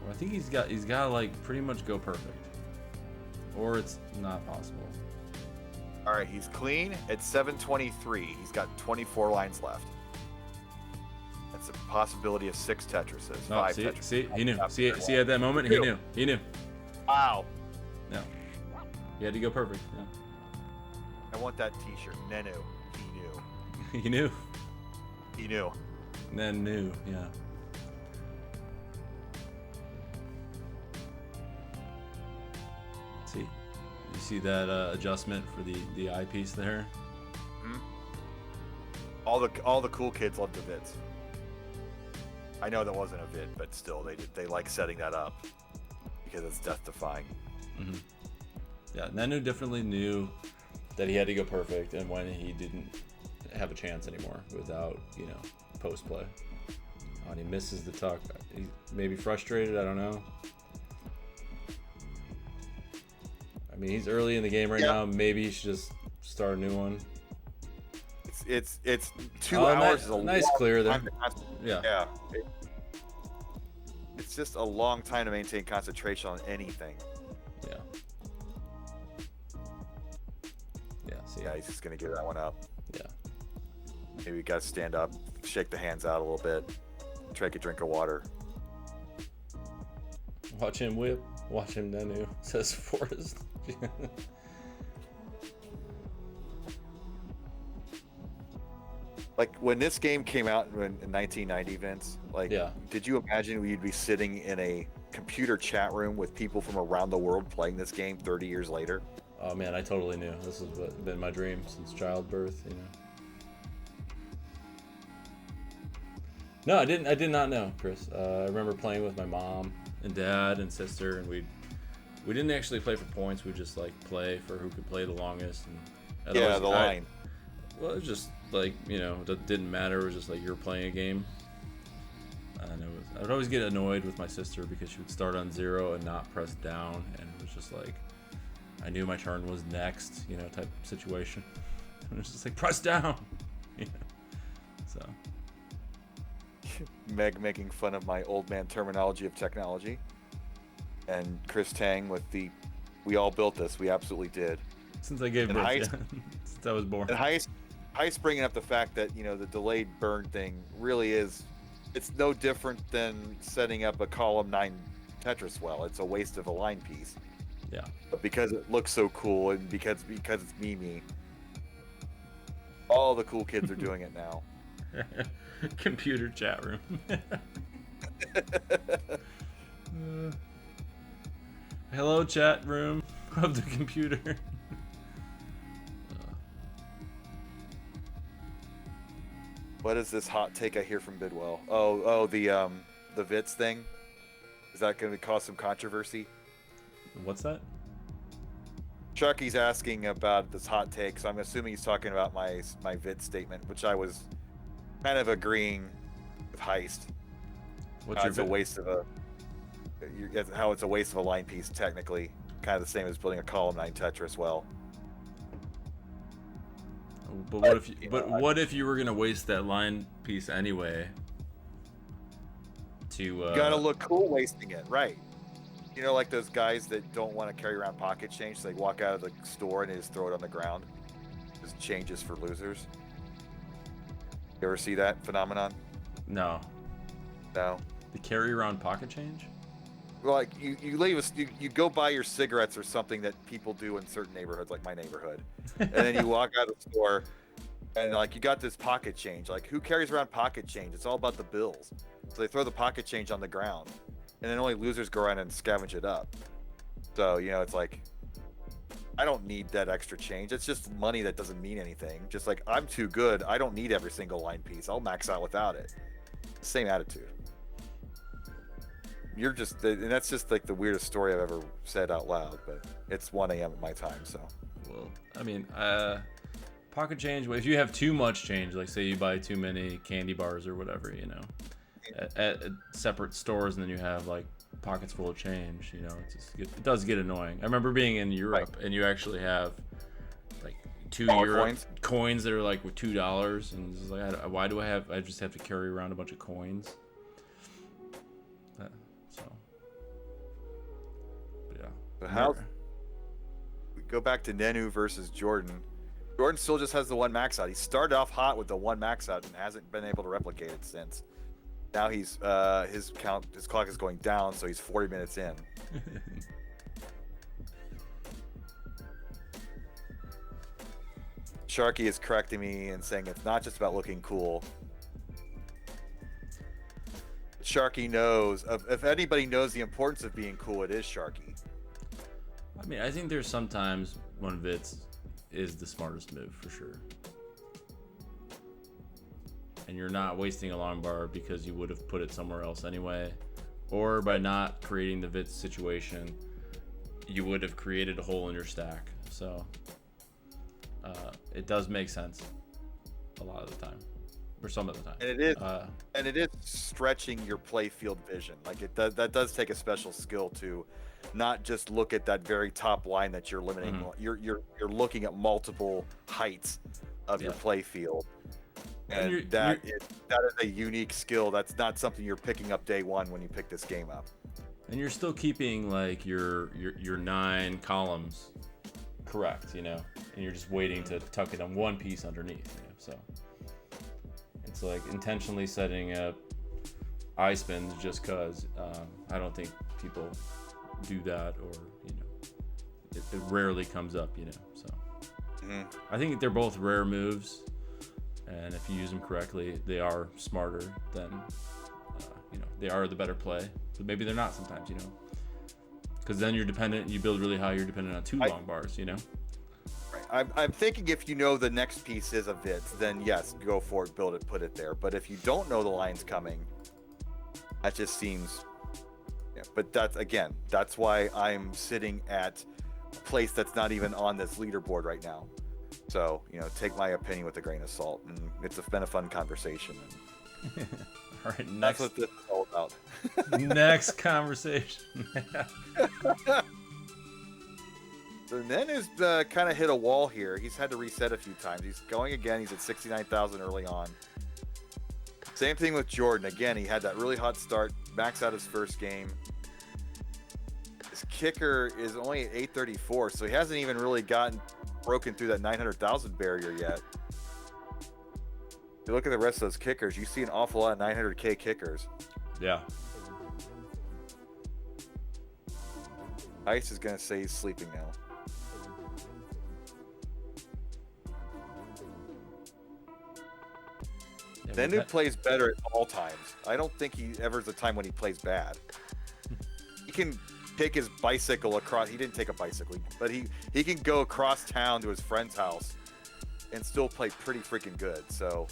Well, I think he's got to like pretty much go perfect, or it's not possible. All right, he's clean at 723. He's got 24 lines left. That's a possibility of 6 Tetrises. No, 5 see, Tetrises. see, he knew. See, at that moment, he knew. Wow. No, he had to go perfect. Yeah. I want that T-shirt. Nenu. He knew. He knew. He knew. Then knew. Yeah. See, you see that adjustment for the eyepiece there. Mm-hmm. All the cool kids love the vids. I know that wasn't a vid, but still, they like setting that up because it's death defying. Mm-hmm. Yeah, Nenu definitely knew that he had to go perfect, and when he didn't have a chance anymore without post play. Oh, and he misses the tuck. He's maybe frustrated. I don't know. I mean, he's early in the game right now. Maybe he should just start a new one. It's 2 hours. Is a nice clear there. Yeah. It's just a long time to maintain concentration on anything. Yeah. Yeah. See. Yeah, he's just gonna give that one up. Yeah. Maybe we gotta stand up, shake the hands out a little bit, take a drink of water. Watch him whip. Watch him Nenu, says Forrest. Like when this game came out in 1990, Vince, did you imagine we'd be sitting in a computer chat room with people from around the world playing this game 30 years later? Oh man, I totally knew. This has been my dream since childbirth, No, I did not know, Chris. I remember playing with my mom and dad and sister, and we didn't actually play for points. We just like play for who could play the longest. And the line. Well, it was just like that didn't matter. It was just like you're playing a game. And I would always get annoyed with my sister because she would start on 0 and not press down, and it was just like I knew my turn was next, type situation. And it was just like press down, So. Meg making fun of my old man terminology of technology, and Chris Tang with we all built this. We absolutely did. Since I gave birth, since I was born. And Heist bringing up the fact that the delayed burn thing really is, it's no different than setting up a column 9 Tetris well. It's a waste of a line piece. Yeah. But because it looks so cool and because it's Mimi, all the cool kids are doing it now. Computer chat room. Hello, chat room of the computer. What is this hot take I hear from Bidwell? Oh, the Vits thing. Is that going to cause some controversy? What's that? Chucky's asking about this hot take, so I'm assuming he's talking about my Vit statement, which I was kind of agreeing with Heist. What's your it's a waste of how it's a waste of a line piece, technically. Kind of the same as building a column 9 Tetris well. But what if you were gonna waste that line piece anyway? You gotta look cool wasting it, right? Like those guys that don't want to carry around pocket change, so they walk out of the store and they just throw it on the ground. Just changes for losers. You ever see that phenomenon? No. No. The carry around pocket change? Well, like you go buy your cigarettes or something that people do in certain neighborhoods, like my neighborhood, and then you walk out of the store, and like you got this pocket change. Like who carries around pocket change? It's all about the bills. So they throw the pocket change on the ground, and then only losers go around and scavenge it up. So it's like I don't need that extra change. It's just money that doesn't mean anything. Just like I'm too good. I don't need every single line piece. I'll max out without it. Same attitude. And that's just like the weirdest story I've ever said out loud, but it's 1 a.m. at my time, so. Well, I mean, pocket change, if you have too much change, like say you buy too many candy bars or whatever, at separate stores, and then you have like pockets full of change. You know, it does get annoying. I remember being in Europe and you actually have like €2 coins that are like with $2, and it's like, why do I just have to carry around a bunch of coins? So, but yeah. But how? We go back to Nenu versus Jordan. Jordan still just has the one max out. He started off hot with the one max out and hasn't been able to replicate it since. Now he's his clock is going down, so he's 40 minutes in. Sharky is correcting me and saying it's not just about looking cool. Sharky knows, if anybody knows the importance of being cool, it is Sharky. I mean, I think there's sometimes when Vitz is the smartest move for sure. And you're not wasting a long bar because you would have put it somewhere else anyway. Or by not creating the Vitz situation, you would have created a hole in your stack. So it does make sense a lot of the time, or some of the time. And it is stretching your play field vision. Like that does take a special skill to not just look at that very top line that you're limiting. Mm-hmm. You're looking at multiple heights of your play field. And that is a unique skill. That's not something you're picking up day one when you pick this game up. And you're still keeping like your 9 columns correct, you know, and you're just waiting to tuck it on one piece underneath, you know. So it's like intentionally setting up eye spins just because I don't think people do that, or you know, it rarely comes up, you know. So I think they're both rare moves. And if you use them correctly, they are smarter than, you know, they are the better play. But maybe they're not sometimes, you know. Because then you're dependent, you build really high, you're dependent on 2 long bars, you know. Right. I'm thinking if you know the next piece is a Vitz, then yes, go for it, build it, put it there. But if you don't know the line's coming, that just seems... Yeah, but that's why I'm sitting at a place that's not even on this leaderboard right now. So, you know, take my opinion with a grain of salt, and it's been a fun conversation. All right, that's what this is all about. Next conversation. So Nenu's kind of hit a wall here. He's had to reset a few times. He's going again. He's at 69,000 early on. Same thing with Jordan. Again, he had that really hot start, max out his first game. His kicker is only at 834, so he hasn't even really broken through that 900,000 barrier yet. If you look at the rest of those kickers, you see an awful lot of 900K kickers. Yeah. Ice is going to say he's sleeping now. Yeah, Nenu plays better at all times. I don't think he ever has a time when he plays bad. He can take his bicycle across. He didn't take a bicycle, but he can go across town to his friend's house and still play pretty freaking good. So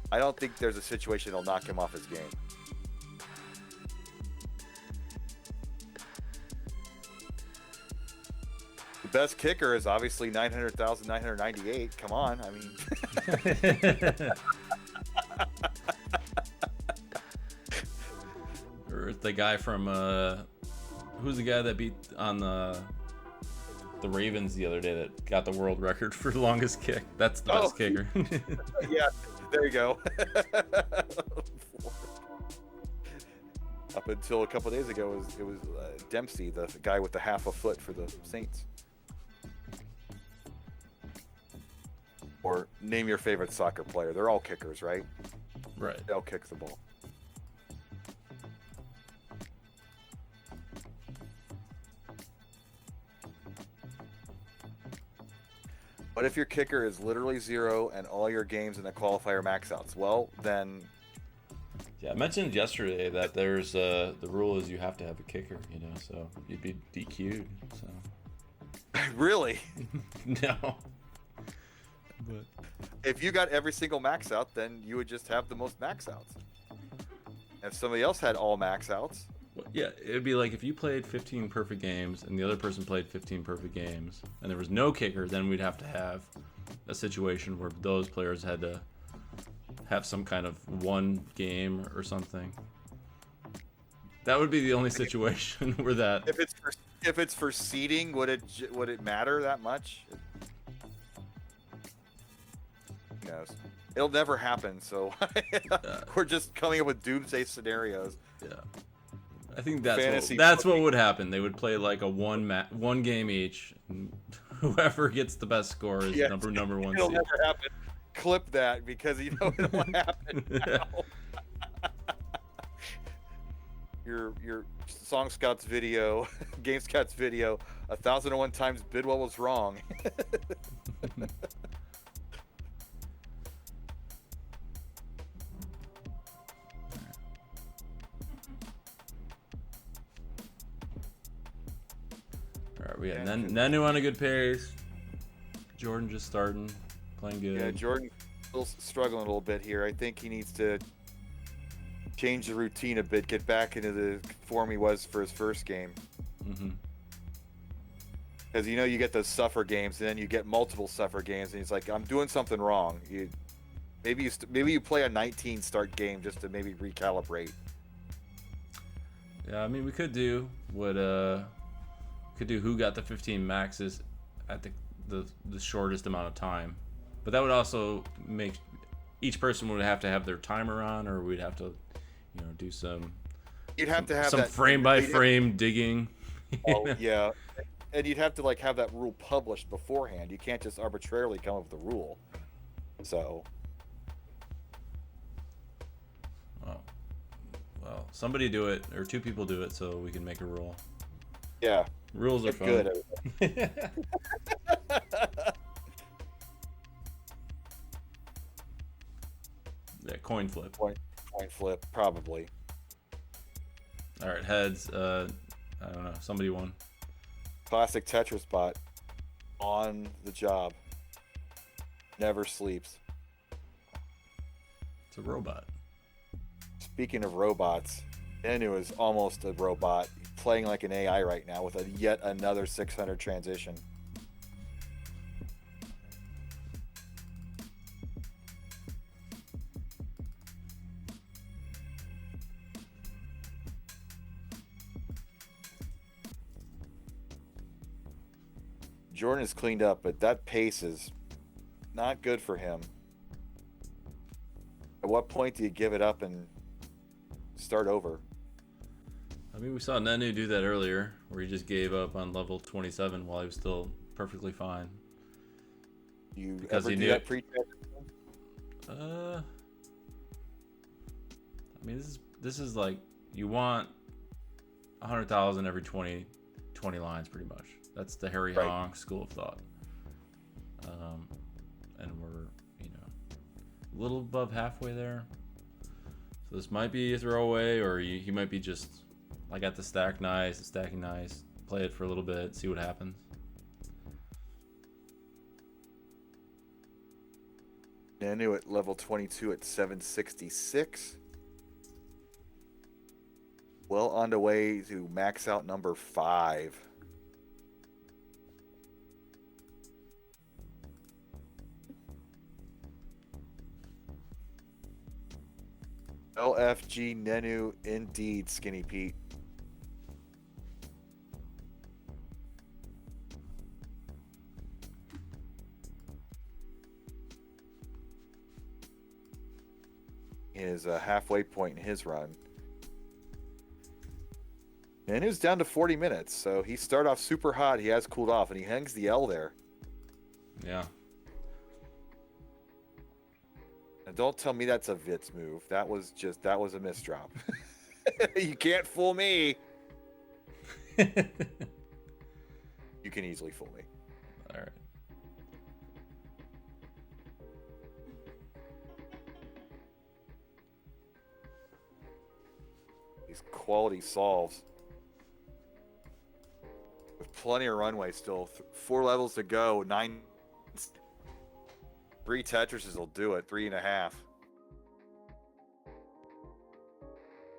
I don't think there's a situation that'll knock him off his game. The best kicker is obviously 900,998. Come on, I mean. Or the guy from who's the guy that beat on the Ravens the other day that got the world record for longest kick? That's the best kicker. Yeah, there you go. Up until a couple days ago, it was Dempsey, the guy with the half a foot for the Saints. Or name your favorite soccer player. They're all kickers, right? Right. They'll kick the ball. What if your kicker is literally 0 and all your games in the qualifier max outs? Well, then... Yeah, I mentioned yesterday that there's the rule is you have to have a kicker, you know, so you'd be DQ'd, so... Really? No. But if you got every single max out, then you would just have the most max outs. If somebody else had all max outs... Well, yeah, it would be like if you played 15 perfect games and the other person played 15 perfect games and there was no kicker, then we'd have to have a situation where those players had to have some kind of one game or something. That would be the only situation where that. If it's for seeding, would it matter that much? Who knows? It'll never happen. So we're just coming up with doomsday scenarios. Yeah, I think that's what would happen. They would play like a one game each. And whoever gets the best score is number one It'll seed. never happen. Clip that because you know it'll happen now. Your Song Scouts video, Game Scouts video, 1,001 times Bidwell was wrong. All right, we got Nanu on a good pace. Jordan just starting, playing good. Yeah, Jordan still struggling a little bit here. I think he needs to change the routine a bit, get back into the form he was for his first game. Because you get those suffer games, and then you get multiple suffer games, and he's like, "I'm doing something wrong." Maybe you play a 19 start game just to maybe recalibrate. Yeah, I mean we could do who got the 15 maxes at the shortest amount of time, but that would also make each person would have to have their timer on, or we'd have to do some. You'd have to have some that frame by frame digging. Oh yeah, and you'd have to have that rule published beforehand. You can't just arbitrarily come up with a rule. So. Oh, well, somebody do it, or two people do it, so we can make a rule. Yeah. Rules are fun. Good. Yeah, coin flip. Coin flip, probably. All right, heads. I don't know. Somebody won. Classic Tetris bot. On the job. Never sleeps. It's a robot. Speaking of robots, Enu is almost a robot. He's playing like an AI right now with yet another 600 transition. Jordan is cleaned up, but that pace is not good for him. At what point do you give it up and start over? I mean, we saw Nenu do that earlier, where he just gave up on level 27 while he was still perfectly fine. You because ever he do knew that it. I mean, this is like you want 100,000 every 20 lines, pretty much. That's the Harry Hong school of thought. And we're a little above halfway there. So this might be a throwaway, or he might be just like at the stacking nice, play it for a little bit, see what happens. Nanu at level 22 at 766. Well on the way to max out number 5. LFG Nenu indeed, Skinny Pete. Is a halfway point in his run. And it's down to 40 minutes, so he started off super hot. He has cooled off, and he hangs the L there. Yeah. And don't tell me that's a Vitz move. That was a misdrop. You can't fool me. You can easily fool me. All right. These quality solves. With plenty of runway still. 4 levels to go. 9. 3 Tetrises will do it. 3.5.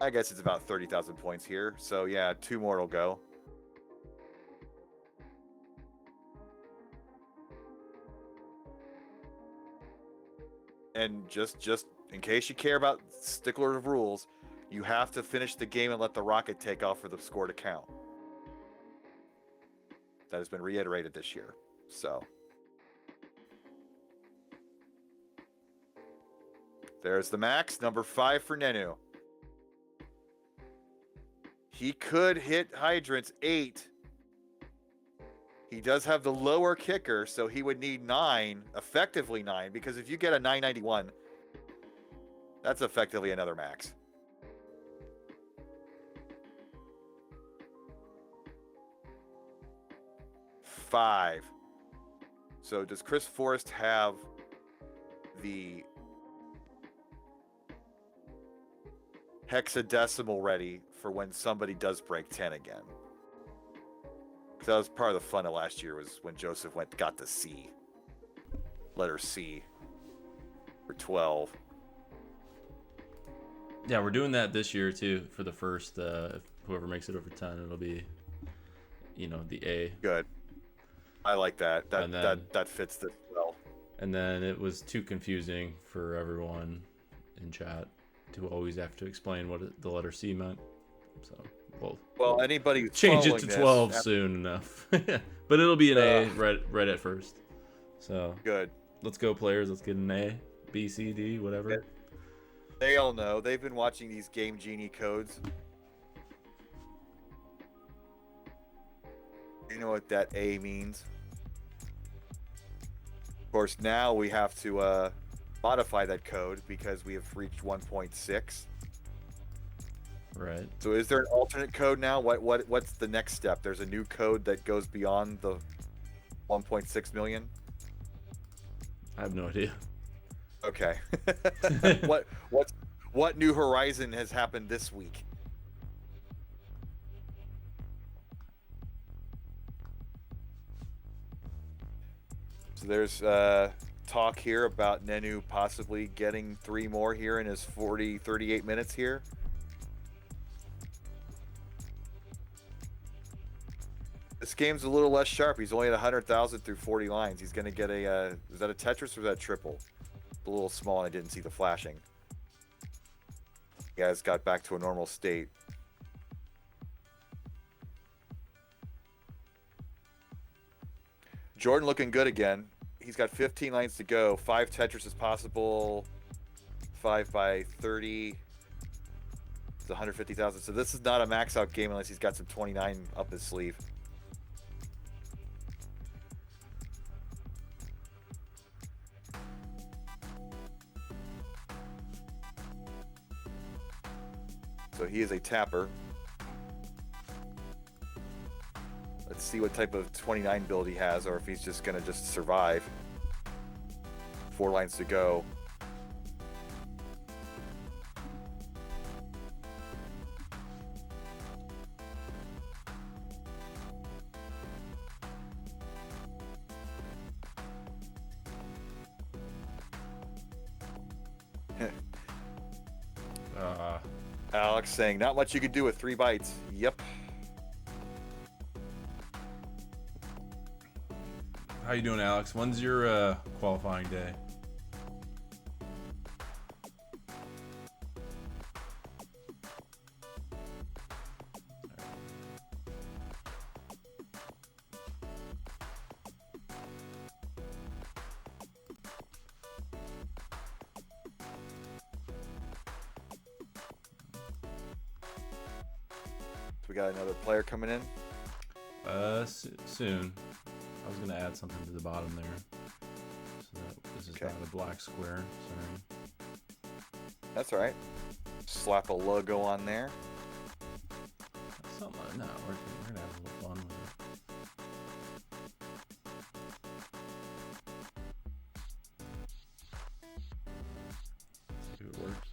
I guess it's about 30,000 points here. So yeah, 2 more will go. And just in case you care about stickler of rules, You have to finish the game and let the rocket take off for the score to count. That has been reiterated this year. So there's the max, number 5 for Nenu. He could hit hydrants 8. He does have the lower kicker, so he would need 9, effectively 9, because if you get a 991, that's effectively another max. Five. So does Chris Forrest have the hexadecimal ready for when somebody does break 10 again? Because that was part of the fun of last year, was when Joseph got the C. Letter C for 12. Yeah, we're doing that this year too for the first. If whoever makes it over 10, it'll be, the A. Good. I like that. That fits this well. And then it was too confusing for everyone in chat to always have to explain what the letter C meant. So well, anybody who's change it to 12 this, soon enough. But it'll be an A right at first. So good. Let's go, players. Let's get an A, B, C, D, whatever. Good. They all know. They've been watching these Game Genie codes. You know what that A means. Of course, now we have to modify that code because we have reached 1.6. Right. So is there an alternate code now? What's the next step? There's a new code that goes beyond the 1.6 million? I have no idea. Okay. What new horizon has happened this week? So there's talk here about Nenu possibly getting 3 more here in his 38 minutes here. This game's a little less sharp. He's only at 100,000 through 40 lines. He's going to get a, is that a Tetris or is that a triple? A little small and I didn't see the flashing. You guys got back to a normal state. Jordan looking good again. He's got 15 lines to go. 5 Tetris is possible. 5 by 30. It's 150,000. So this is not a max out game unless he's got some 29 up his sleeve. So he is a tapper. Let's see what type of 29 build he has, or if he's just going to just survive. 4 lines to go. Alex saying, not much you can do with 3 bytes. Yep. How you doing, Alex? When's your qualifying day? We got another player coming in. Soon. I was gonna add something to the bottom there, so that this is not a black square. Sorry. That's all right. Slap a logo on there. Something like, no, we're gonna have a little fun with it. See if it works.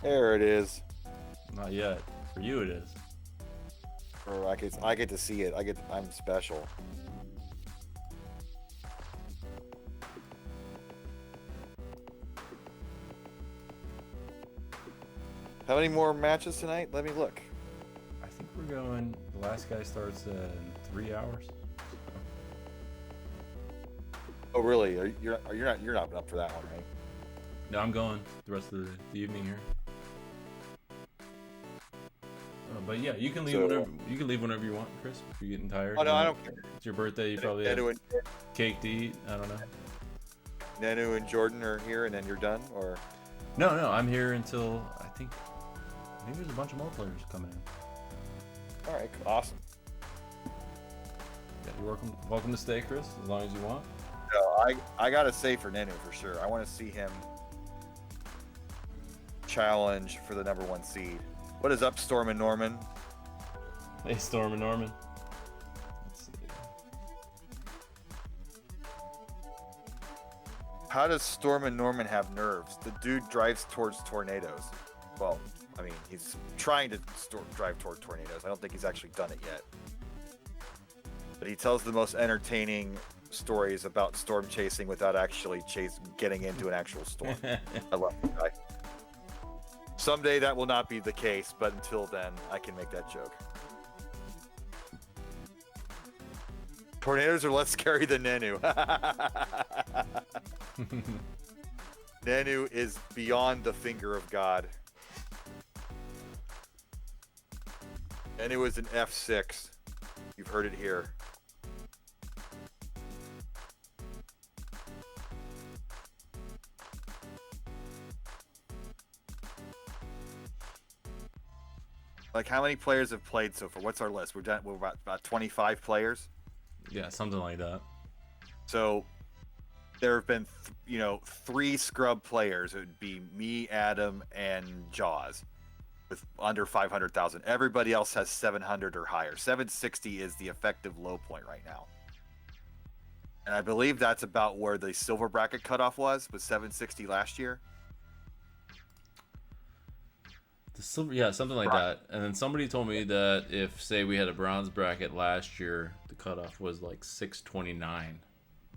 There it is. Not yet. For you, it is. Or I get to see it. I'm special. How many more matches tonight? Let me look. I'm going. The last guy starts in 3 hours. Oh, really? You're not up for that one, right? No, I'm going the rest of the evening here. But yeah, you can leave whenever you want, Chris. If you're getting tired. Oh no, I don't care. It's your birthday. You probably have cake to eat. I don't know. Nanu and Jordan are here, and then you're done, or? No, I'm here until I think maybe there's a bunch of more players coming in. All right, awesome. Yeah, you're welcome to stay, Chris, as long as you want. No, I gotta say for Nanu for sure. I want to see him challenge for the #1 seed. What is up, Storm and Norman? Hey, Storm and Norman. Let's see. How does Storm and Norman have nerves? The dude drives towards tornadoes. Well, I mean, he's trying to drive toward tornadoes. I don't think he's actually done it yet. But he tells the most entertaining stories about storm chasing without actually getting into an actual storm. I love the guy. Someday that will not be the case, but until then, I can make that joke. Tornadoes are less scary than Nanu. Nanu is beyond the finger of God. Nanu is an F6. You've heard it here. Like, how many players have played so far? What's our list? We're about 25 players. Yeah, something like that. So there have been, 3 scrub players. It would be me, Adam, and Jaws, with under 500,000. Everybody else has 700 or higher. 760 is the effective low point right now. And I believe that's about where the silver bracket cutoff was 760 last year. The silver, yeah, something like that. And then somebody told me that if, say, we had a bronze bracket last year, the cutoff was like 629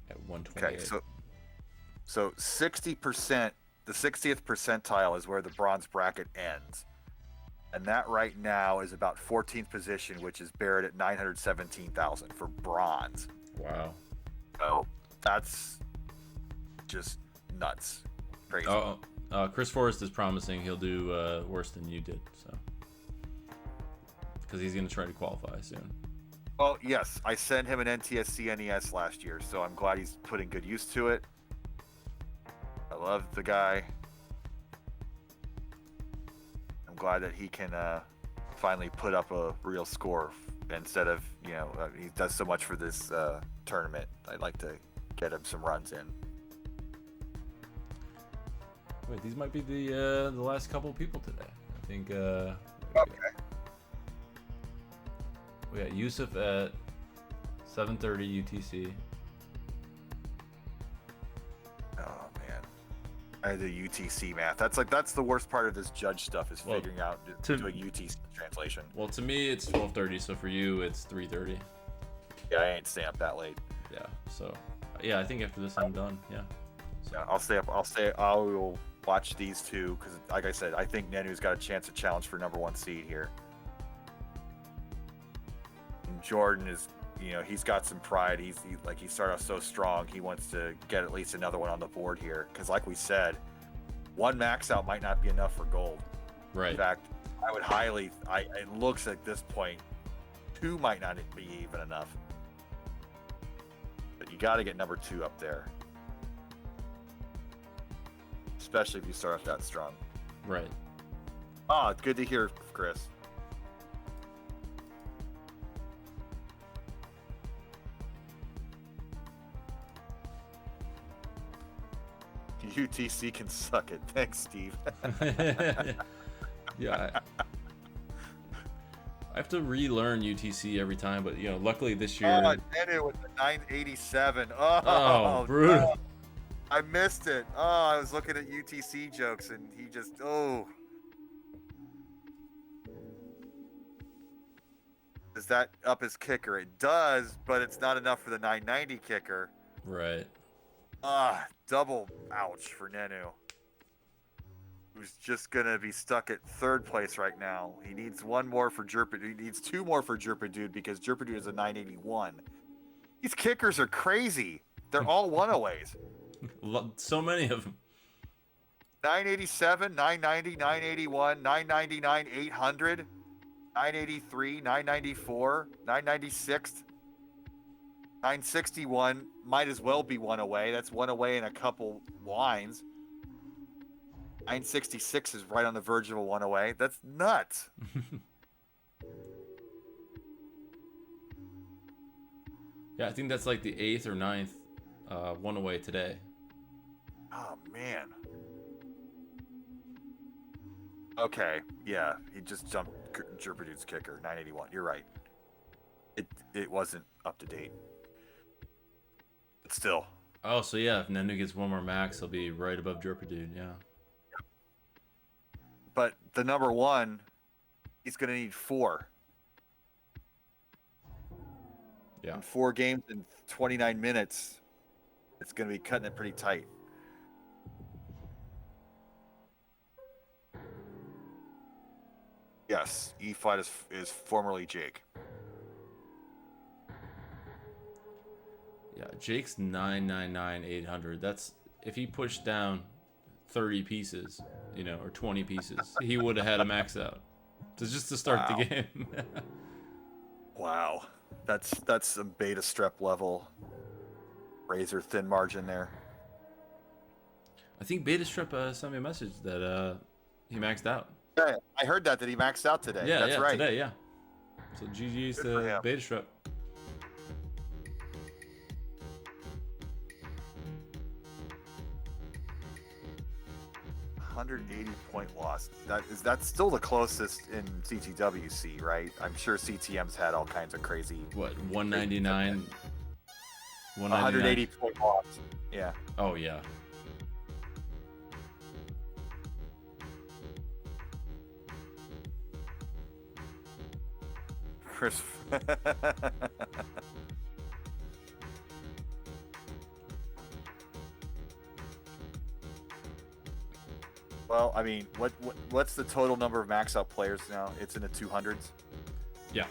at 128. Okay, so 60%, the 60th percentile is where the bronze bracket ends. And that right now is about 14th position, which is Barrett at 917,000 for bronze. Wow. So that's just nuts. Crazy. Chris Forrest is promising he'll do worse than you did, so because he's going to try to qualify soon. Well, yes, I sent him an NTSC NES last year, so I'm glad he's putting good use to it. I love the guy. I'm glad that he can finally put up a real score instead of, he does so much for this tournament. I'd like to get him some runs in. Wait, these might be the last couple people today. I think. Okay. We got Yusuf at 7:30 UTC. Oh man, I had the UTC math. That's the worst part of this judge stuff is figuring out doing UTC translation. Well, to me it's 12:30, so for you it's 3:30. Yeah, I ain't staying up that late. Yeah. So, yeah, I think after this I'm done. Yeah. So. Yeah, I'll stay up. I will watch these two because, like I said, I think Nanu's got a chance to challenge for #1 seed here. And Jordan is, he's got some pride. He started off so strong. He wants to get at least another one on the board here because, like we said, one max out might not be enough for gold. Right. In fact, I would it looks at this point, 2 might not be even enough. But you got to get #2 up there. Especially if you start off that strong. Right. It's good to hear, Chris. UTC can suck it. Thanks, Steve. Yeah. I have to relearn UTC every time, but luckily this year. I did it with the 987. Oh, brutal. No. I missed it. I was looking at UTC jokes and he just, Does that up his kicker? It does, but it's not enough for the 990 kicker. Right. Double ouch for Nanu. who's just gonna be stuck at third place right now. He needs one more for Jerpa. He needs two more for Jerpa Dude because Jerpa Dude is a 981. These kickers are crazy. They're all one aways. So many of them. 987, 990, 981, 999, 800, 983, 994, 996, 961. Might as well be one away. That's one away in a couple lines. 966 is right on the verge of a one away. That's nuts. Yeah, I think that's like the 8th or 9th one away today. Oh, man. Okay, yeah, he just jumped Jerpa Dude's kicker, 981. You're right. It wasn't up to date. But still. Oh, so yeah, if Nenu gets one more max, he'll be right above Jerpa Dude, yeah. But the number one, he's going to need 4. Yeah. In 4 games in 29 minutes, it's going to be cutting it pretty tight. Yes, E-Fight is formerly Jake. Yeah, Jake's 999,800. That's if he pushed down 30 pieces, or 20 pieces, he would have had a max out. Just to start the game. Wow. That's some beta strep level razor thin margin there. I think Beta Strip sent me a message that he maxed out. Yeah, I heard that he maxed out today. Yeah, that's right. Today, yeah. So GG's to Beta Strip. .180 loss. That's still the closest in CTWC, right? I'm sure CTM's had all kinds of crazy. What, 199? 180 point loss. Yeah. Oh yeah. Chris. Well, I mean, what's the total number of max out players now? It's in the 200s? Yeah.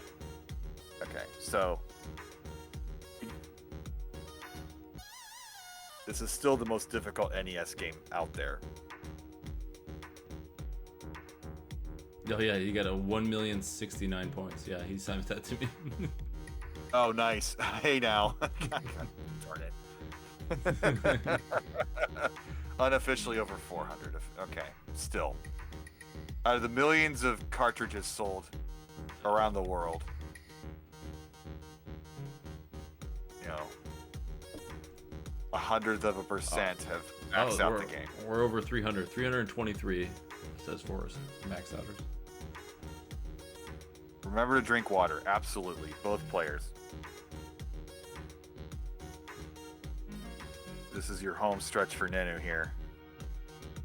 Okay, so this is still the most difficult NES game out there. Oh yeah, you got a 1,069,000 points. Yeah, he sent that to me. Oh, nice. Hey now. Darn it. Unofficially over 400. Okay, still. Out of the millions of cartridges sold around the world, 0.01% have maxed out the game. We're over 300. 323 says for us, max outers. Remember to drink water. Absolutely. Both players. This is your home stretch for Nenu here.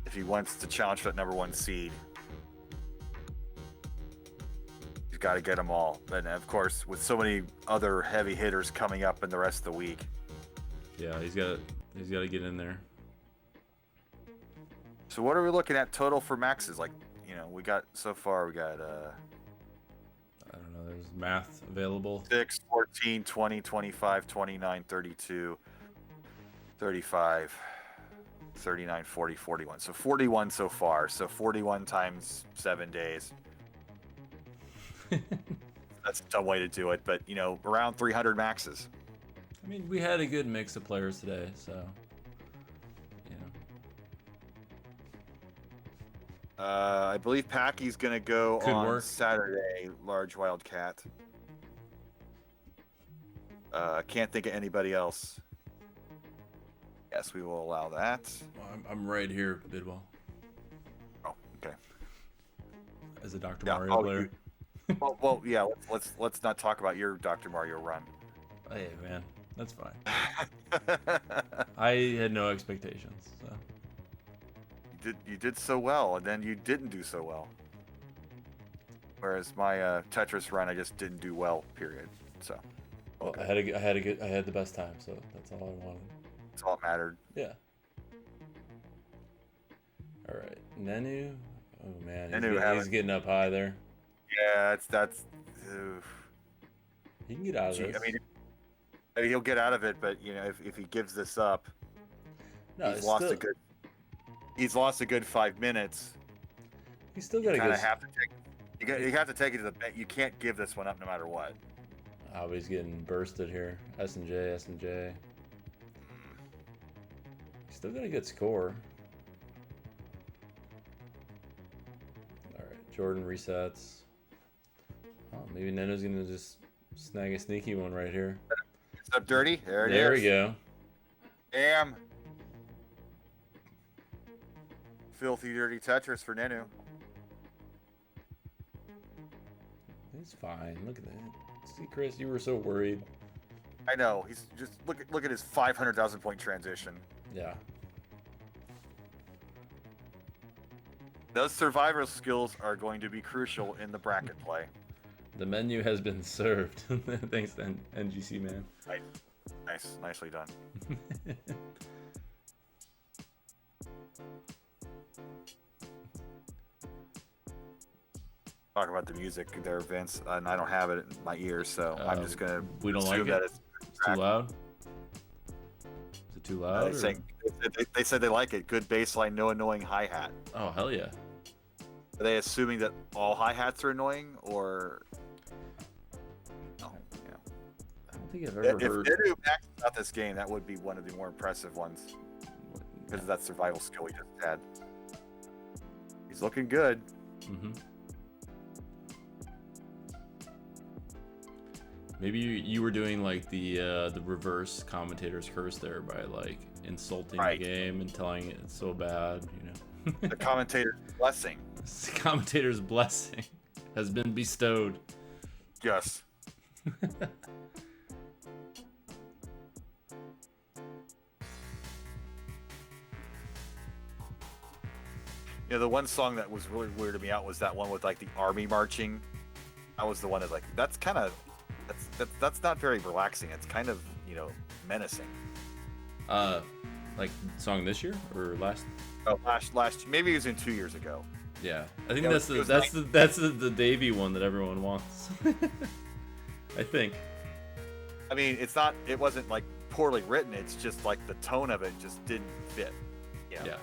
If he wants to challenge for that number 1 seed, he's got to get them all. And of course, with so many other heavy hitters coming up in the rest of the week. Yeah, he's got to get in there. So what are we looking at total for maxes? Like, we got so far. We got I don't know. There's math available. 6, 14, 20, 25, 29, 32. 35, 39, 40, 41. So 41 so far. So 41 times 7 days. That's a dumb way to do it, but around 300 maxes. I mean, we had a good mix of players today, so I believe Packy's gonna go on Saturday. Large Wildcat. Can't think of anybody else. Yes, we will allow that. Well, I'm right here, Bidwell. Oh, okay. As a Dr. Mario player. Well, yeah. Let's not talk about your Dr. Mario run. Hey, man, that's fine. I had no expectations. So. You did so well, and then you didn't do so well. Whereas my Tetris run, I just didn't do well. Period. So. Okay. Well, I had the best time, so that's all I wanted. That's all that mattered. Yeah. All right, Nenu. Oh man, he's getting up high there. Yeah, that's. He can get out of this. I mean, he'll get out of it, but if he gives this up, no, he's lost a good 5 minutes. He's still got to have to take. You have to take it to the bet. You can't give this one up no matter what. Oh, he's getting bursted here. S&J. He's still got a good score. All right, Jordan resets. Oh, maybe Nenu's gonna just snag a sneaky one right here. It's up dirty. There we go. Damn. Filthy dirty Tetris for Nenu. It's fine. Look at that. See, Chris, you were so worried. I know. He's just look at his 500,000 point transition. Yeah. Those survival skills are going to be crucial in the bracket play. The menu has been served. Thanks, NGC man. Nicely done. Talk about the music there, Vince, and I don't have it in my ears, so I'm just gonna. We don't like it. It's too loud. Is it too loud? They said they like it. Good bass line, no annoying hi hat. Oh hell yeah! Are they assuming that all hi hats are annoying, or? No, yeah. I don't think I've ever heard. If Nenu maxed out this game, that would be one of the more impressive ones, because of that survival skill he just had. He's looking good. Mm-hmm. Maybe you were doing like the reverse commentator's curse there by like insulting the game and telling it it's so bad, The commentator's blessing. The commentator's blessing has been bestowed. Yes. The one song that was really weirded me out was that one with like the army marching. That was the one that's like that's not very relaxing. It's kind of menacing. Like song this year or last? Oh, last maybe it was in 2 years ago. Yeah, I think that's the Davey one that everyone wants. I think. I mean, it wasn't like poorly written. It's just like the tone of it just didn't fit. Yeah.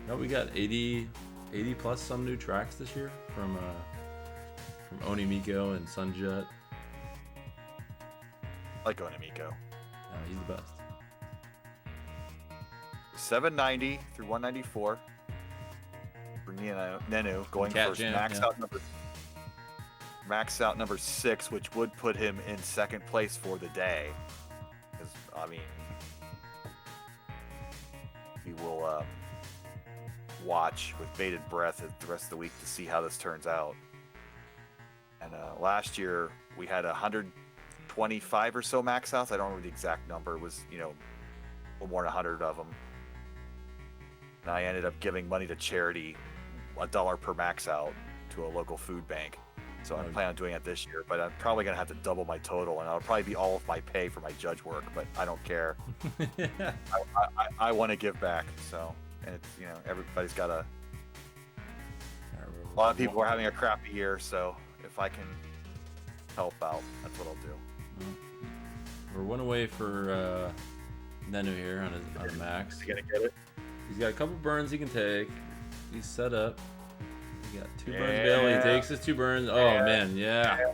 No, we got 80 plus some new tracks this year from Onimiko and Sunjet. I like Onimiko. He's the best. 790 through 194 for Nenu going Cat first. Jam, Max out number 6, which would put him in second place for the day. Because I mean, he will watch with bated breath the rest of the week to see how this turns out. And last year we had 125 or so max outs. I don't remember the exact number. It was a little more than 100 of them. And I ended up giving money to charity, $1 per max out to a local food bank. So I'm planning on doing it this year, but I'm probably gonna have to double my total, and it'll probably be all of my pay for my judge work. But I don't care. I want to give back. So, and it's everybody's got a lot of people are having a crappy year. So if I can help out, that's what I'll do. We're one away for Nenu here on a max. Is he gonna get it? He's got a couple burns he can take. He's set up. He got 2 burns available. He takes his 2 burns. Oh man, yeah.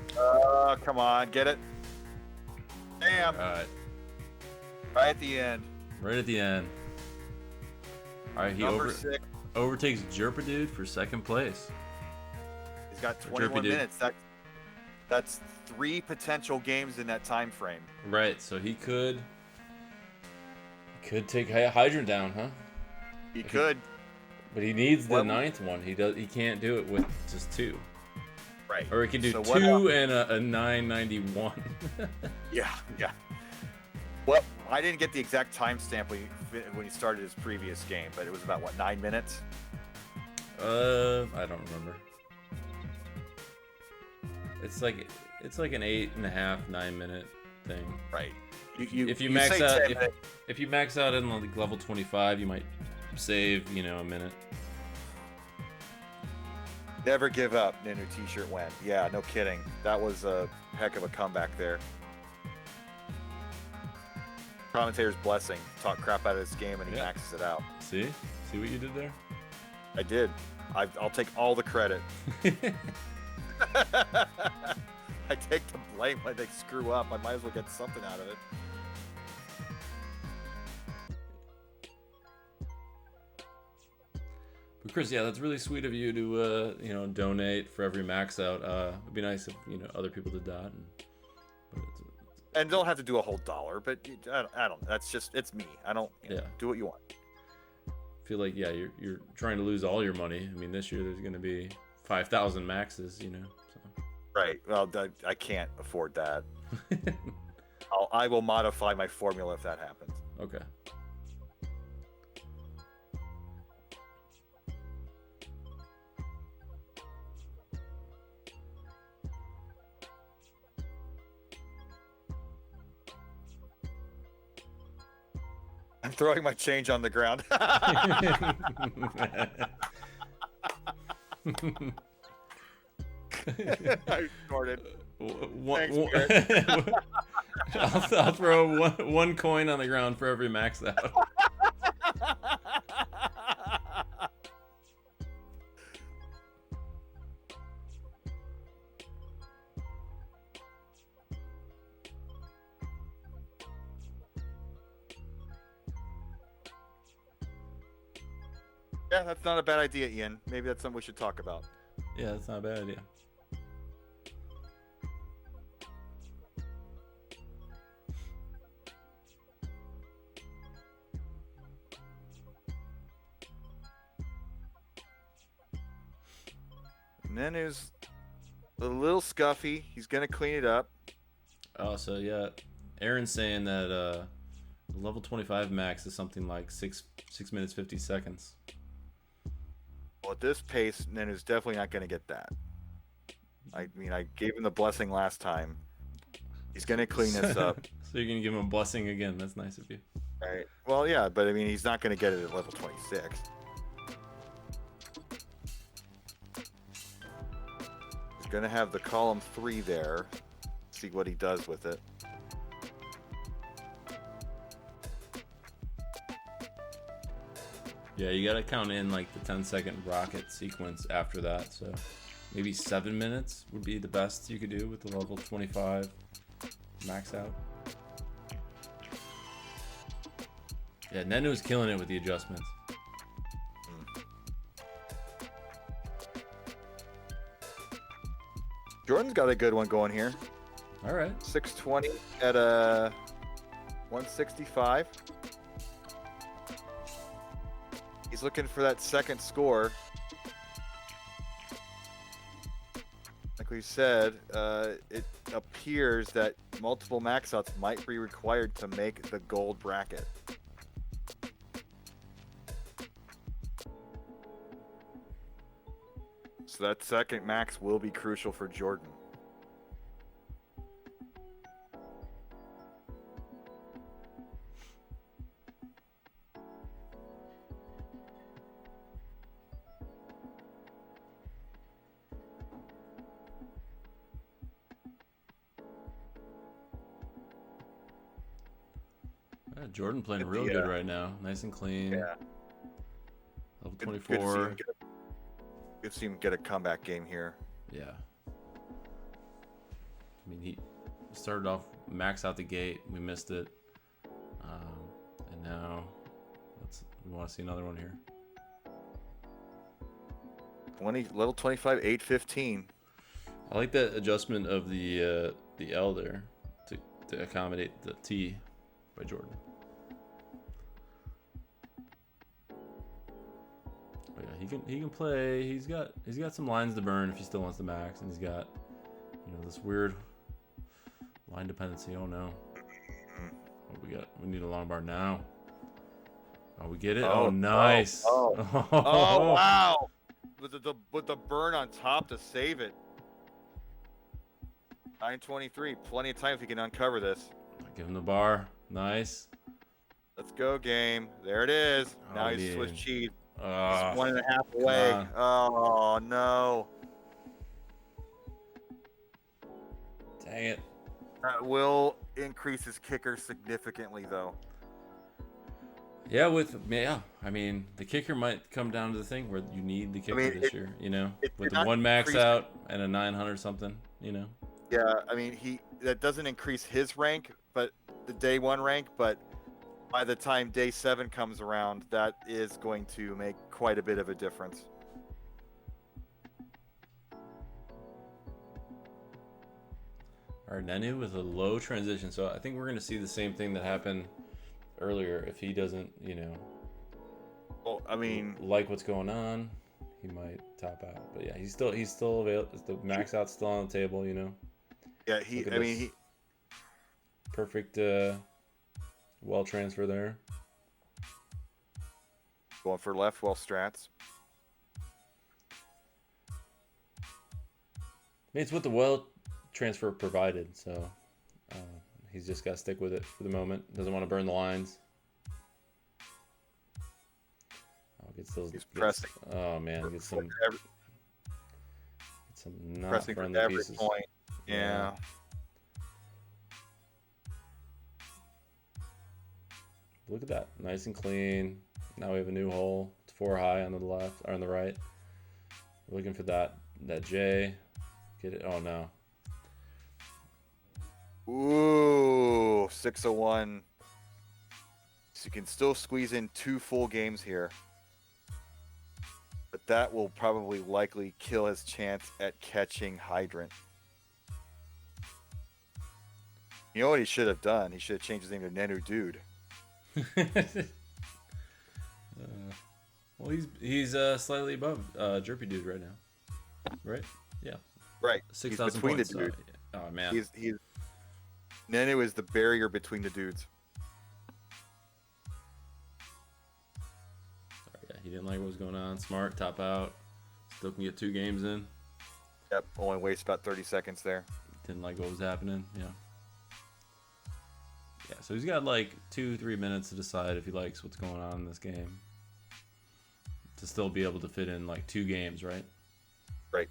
Come on, get it. Damn. All right. Right at the end. Right at the end. All right, he overtakes Jerpa Dude for second place. He's got 21 minutes. That's 3 potential games in that time frame. Right, so he could take Hydrant down, huh? He could. But he needs the 9th one. He can't do it with just 2. Right. Or he can do 2 and a 991. Yeah. Well, I didn't get the exact timestamp when he started his previous game, but it was about 9 minutes? I don't remember. It's like an 8.5, 9 minute thing. Right. if you you max say out 10 minutes. if you max out in like level 25, you might save, you know, a minute. Never give up, Ninu T-shirt went. Yeah, no kidding. That was a heck of a comeback there. Commentator's blessing. Talk crap out of this game and he maxes it out. See what you did there? I did. I'll take all the credit. I take the blame when they screw up. I might as well get something out of it. But Chris, yeah, that's really sweet of you to you know, donate for every max out. It'd be nice if, you know, other people did that. And don't have to do a whole $1, but I don't. That's just, it's me. I don't. You know, do what you want. Feel like, yeah, you're trying to lose all your money. I mean, this year there's going to be 5,000 maxes, you know. So. Right. Well, I can't afford that. I will modify my formula if that happens. Okay. I'm throwing my change on the ground. I snorted. I'll throw one coin on the ground for every max out. Yeah, that's not a bad idea, Ian. Maybe that's something we should talk about. Yeah, that's not a bad idea. And then there's a little scuffy. He's gonna clean it up. Oh, so yeah, Aaron's saying that level 25 max is something like 6 minutes 50 seconds. Well, at this pace, Nenu's definitely not gonna get that. I mean, I gave him the blessing last time. He's gonna clean this up. So you're gonna give him a blessing again? That's nice of you. Right. Well, yeah, but I mean, he's not gonna get it at level 26. He's gonna have the column 3 there. See what he does with it. Yeah, you gotta count in like the 10-second rocket sequence after that. So maybe 7 minutes would be the best you could do with the level 25 max out. Yeah, Nenu was killing it with the adjustments. Jordan's got a good one going here. All right. 620 at 165. He's looking for that second score. Like we said, it appears that multiple max outs might be required to make the gold bracket. So that second max will be crucial for Jordan. Yeah, Jordan playing real good right now. Nice and clean. Yeah. Level 24. Good to see him get a comeback game here. Yeah. I mean, he started off max out the gate. We missed it. And now, we want to see another one here. Level 25, 815. I like that adjustment of the L there to accommodate the T by Jordan. Oh yeah, he can play. He's got some lines to burn if he still wants to max, and he's got, you know, this weird line dependency. Oh no. We need a long bar now. Oh, we get it. Oh, nice. Oh, wow. With the burn on top to save it. 923. Plenty of time if you can uncover this. Give him the bar. Nice. Let's go, game. There it is. Now he's man. Swiss cheese. He's Ah, 1.5 away. Oh, no. dang it. That will increase his kicker significantly, though. Yeah, I mean, the kicker might come down to the thing where you need the kicker this year, you know, with the one max out and a 900 something, you know. Yeah, I mean, that doesn't increase his rank, but the day 1 rank, but by the time day 7 comes around, that is going to make quite a bit of a difference. All right, Nenu with a low transition. So I think we're going to see the same thing that happened earlier. If he doesn't, you know, well, I mean, like what's going on, he might top out. But yeah, he's still available. The max out's still on the table, you know. Yeah, he perfect well transfer there. Going for left well strats. I mean, it's what the well transfer provided, so he's just got to stick with it for the moment. Doesn't want to burn the lines. He's pressing. Oh man, get some not pressing for friendly every pieces. point. Yeah. Look at that, nice and clean. Now we have a new hole. It's 4 high on the left or on the right. We're looking for that J. Get it? Oh no. Ooh, 601. So you can still squeeze in 2 full games here. But that will probably likely kill his chance at catching Hydrant. You know what he should have done? He should have changed his name to Nenu Dude. Well, he's slightly above Jerpy Dude right now, right? Yeah. Right. 6,000 between points. the dude. Oh man. He's Nenu is the barrier between the dudes. Sorry, yeah, he didn't like what was going on. Smart, top out. Still can get 2 games in. Yep. Only wastes about 30 seconds there. Didn't like what was happening. Yeah. Yeah, so he's got like 2-3 minutes to decide if he likes what's going on in this game. To still be able to fit in like 2 games, right? Right.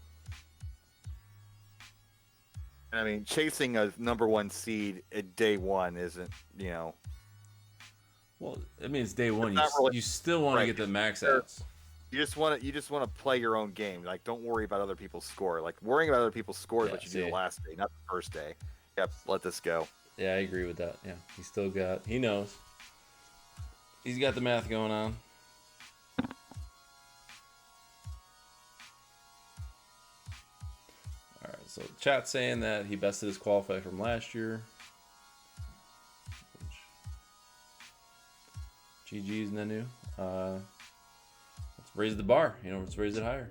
And I mean, chasing a #1 seed at day 1 isn't, you know. Well, I mean, it's day 1. Really, you still want to get the max outs. You just want to play your own game. Like, don't worry about other people's score. Like, worrying about other people's score is what you do the last day, not the first day. Yep, let this go. Yeah, I agree with that. Yeah, he knows. He's got the math going on. All right, so chat's saying that he bested his qualifier from last year. GG's Nenu. Let's raise the bar. You know, let's raise it higher.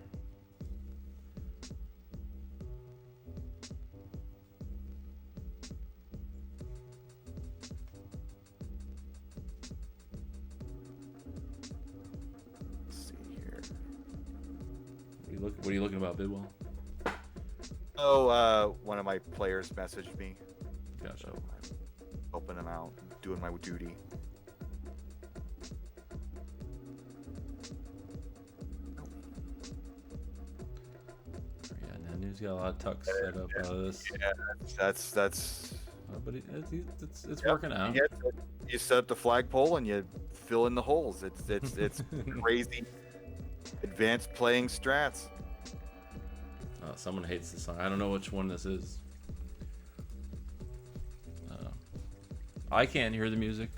What are you looking about, Bidwell? Oh, one of my players messaged me. Gotcha. So I'm helping him out, doing my duty. Yeah, Nenu's got a lot of tucks set up out of this. Yeah, that's. But it's working out. You set up the flagpole and you fill in the holes. It's crazy. Advanced playing strats. Someone hates this song. I don't know which one this is. I can't hear the music.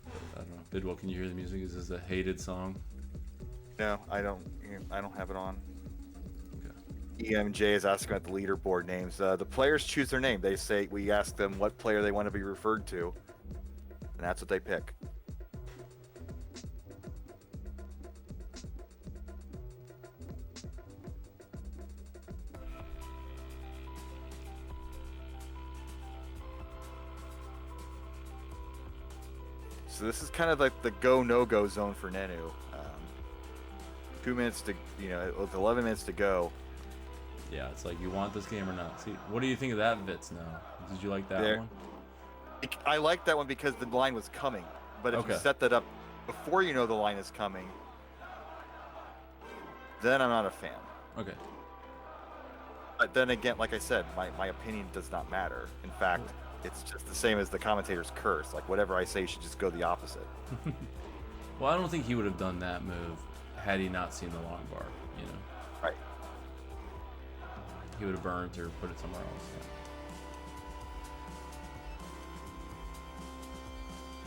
I don't know. Bidwell, can you hear the music? Is this a hated song? No, I don't have it on. Okay. EMJ is asking about the leaderboard names. The players choose their name. We ask them what player they want to be referred to, and that's what they pick. So this is kind of like the go no go zone for Nenu. 2 minutes to, with 11 minutes to go. Yeah, it's like you want this game or not. See, what do you think of that Vitz now? Did you like that one? I like that one because the line was coming. But if you set that up before you know the line is coming, then I'm not a fan. Okay. But then again, like I said, my opinion does not matter. In fact, it's just the same as the commentator's curse. Like, whatever I say should just go the opposite. Well, I don't think he would have done that move had he not seen the long bar, you know. Right. He would have burnt or put it somewhere else. Yeah.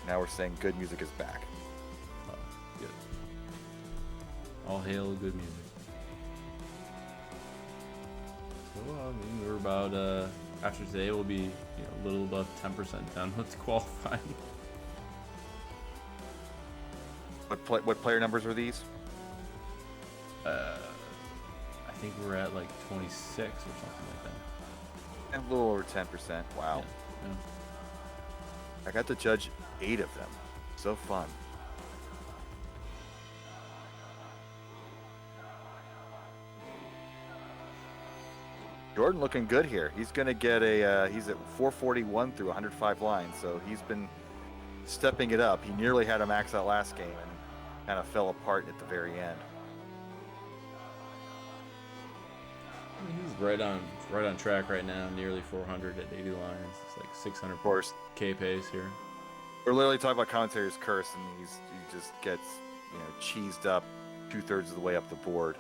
Now we're saying good music is back. Oh, good. All hail good music. So, I mean, we're about, after today, we'll be a little above 10% done with qualifying. What player numbers are these? I think we're at like 26 or something like that. A little over 10%. Wow. Yeah. I got to judge 8 of them. So fun. Jordan looking good here. He's going to get he's at 441 through 105 lines, so he's been stepping it up. He nearly had a max out last game and kind of fell apart at the very end. He's right on track right now, nearly 400 at 80 lines. It's like 600 Of course. K pace here. We're literally talking about commentator's curse, and he just gets cheesed up 2/3 of the way up the board.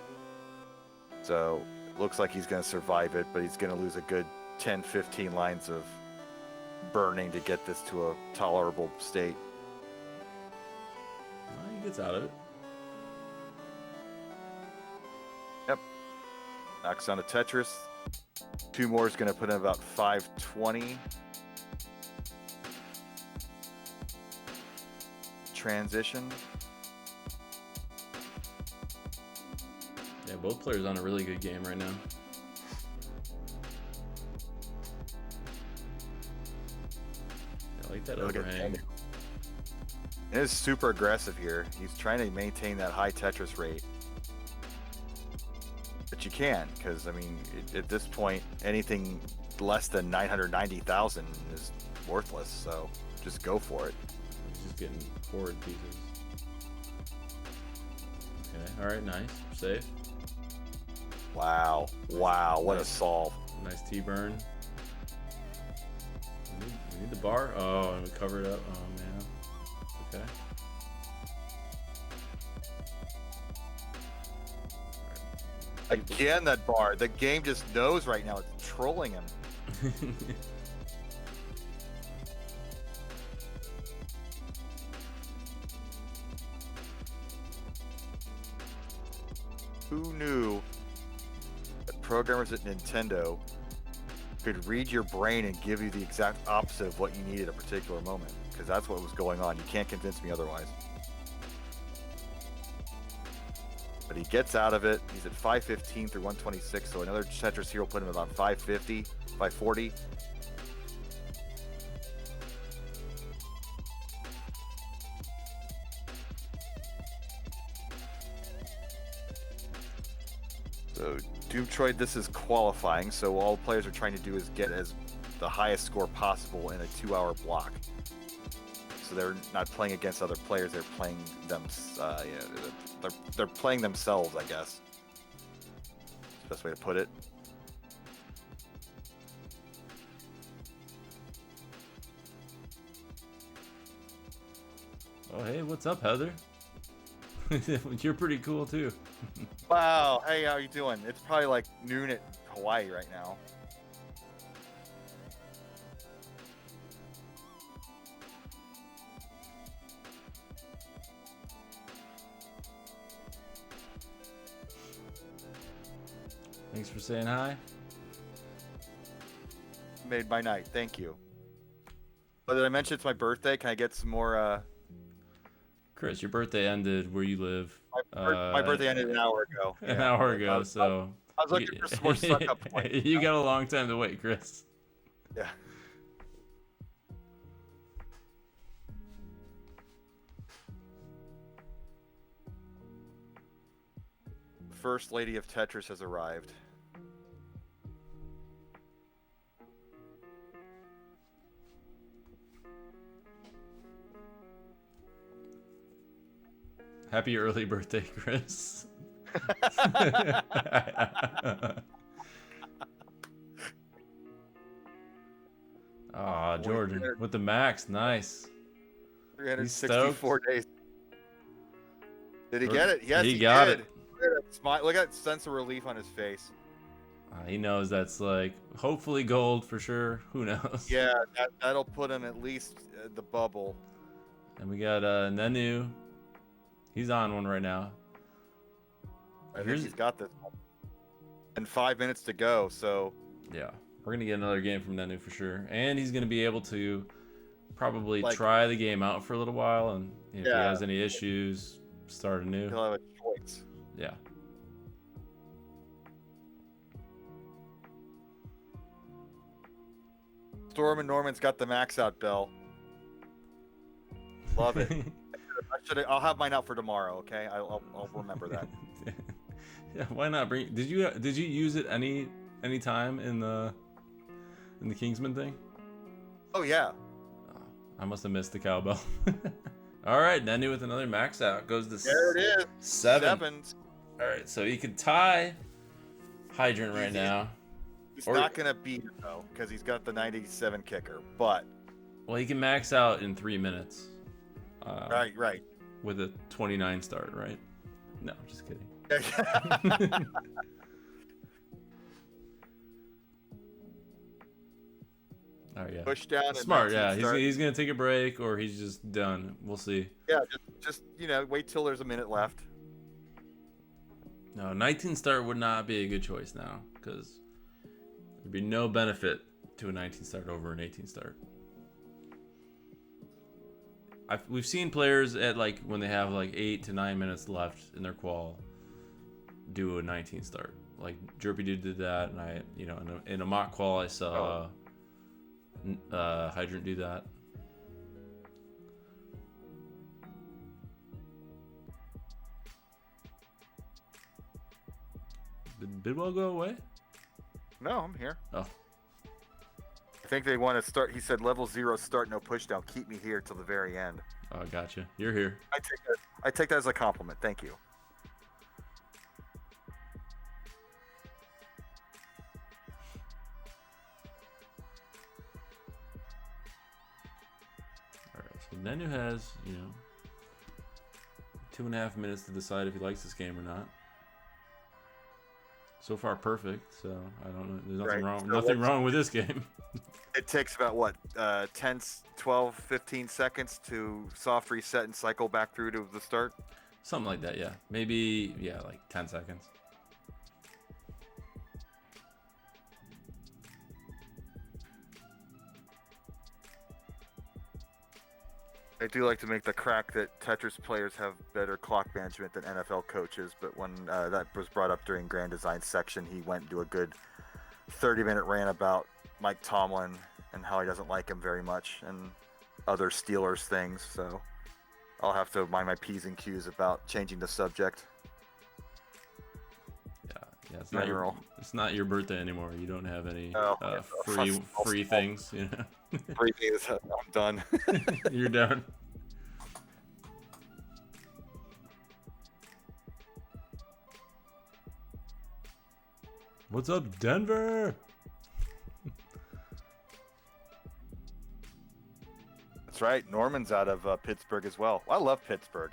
So it looks like he's going to survive it, but he's going to lose a good 10-15 lines of burning to get this to a tolerable state. Well, he gets out of it. Yep. Knocks on a Tetris. 2 more is going to put in about 520. Transition. Yeah, both players on a really good game right now. I like that overhang. It is super aggressive here. He's trying to maintain that high Tetris rate. But you can, because, I mean, at this point, anything less than 990,000 is worthless, so just go for it. He's just getting forward pieces. Okay, alright, nice. Safe. Wow. Wow, what a solve. Nice T-burn. We need the bar. Oh, and we cover it up. Oh, man. Okay. Again, that bar. The game just knows right now. It's trolling him. Who knew that programmers at Nintendo could read your brain and give you the exact opposite of what you need at a particular moment? Because that's what was going on. You can't convince me otherwise. But he gets out of it. He's at 515 through 126, so another Tetris here will put him about 550, 540. So Doomtroid, this is qualifying, so all players are trying to do is get the highest score possible in a 2-hour block. So they're not playing against other players; they're playing them. They're playing themselves, I guess. That's the best way to put it. Oh, hey, what's up, Heather? You're pretty cool too. Wow. Hey, how you doing? It's probably like noon at Hawaii right now. Thanks for saying hi. Made my night. Thank you. Oh, did I mention it's my birthday? Can I get some more? Chris, your birthday ended where you live. My birthday ended an hour ago. An hour ago, so. I was looking for some more suck-up points. You got a long time to wait, Chris. Yeah. First Lady of Tetris has arrived. Happy early birthday, Chris. Ah, Jordan with the max. Nice. 364 days. Did he get it? Yes, he got it. Look at that sense of relief on his face. He knows that's like hopefully gold for sure. Who knows? Yeah, that'll put him at least the bubble. And we got Nenu. He's on one right now. I think he's got this one. And 5 minutes to go, so... Yeah, we're going to get another game from Nenu for sure. And he's going to be able to probably try the game out for a little while. And if he has any issues, start anew. He'll have a choice. Yeah. Storm and Norman's got the max out bell. Love it. I'll have mine out for tomorrow. Okay, I'll remember that. Yeah, why not bring? Did you use it any time in the Kingsman thing? Oh yeah. Oh, I must have missed the cowbell. All right, Nenu with another max out goes to there it is. 7. All right, so he could tie Hydrant right now. He's not gonna beat it though, because he's got the 97 kicker. But well, he can max out in 3 minutes. Right. With a 29 start, right? No, just kidding. Oh yeah. Push down. Smart, yeah. He's gonna take a break, or he's just done. We'll see. Yeah, just wait till there's a minute left. No, 19 start would not be a good choice now, because there'd be no benefit to a 19 start over an 18 start. We've seen players at like when they have like 8 to 9 minutes left in their qual do a 19 start. Like Jerpy Dude did that, and I, in a mock qual I saw Hydrant do that. Did Bidwell go away? No, I'm here. Oh. I think they want to start. He said level 0 start, no pushdown. Keep me here till the very end. Oh, gotcha. You're here. I take that as a compliment. Thank you. All right. So Nenu has 2.5 minutes to decide if he likes this game or not. So far, perfect. So I don't know. There's nothing wrong. So nothing wrong with this game. It takes about 10, 12, 15 seconds to soft reset and cycle back through to the start. Something like that, yeah. Maybe like 10 seconds. I do like to make the crack that Tetris players have better clock management than NFL coaches, but when that was brought up during Grand Design section, he went into a good 30-minute rant about Mike Tomlin and how he doesn't like him very much and other Steelers things, so I'll have to mind my P's and Q's about changing the subject. Yeah, it's not your birthday anymore. You don't have any free things, Free things, I'm done. You're done. What's up, Denver? That's right. Norman's out of Pittsburgh as well. I love Pittsburgh.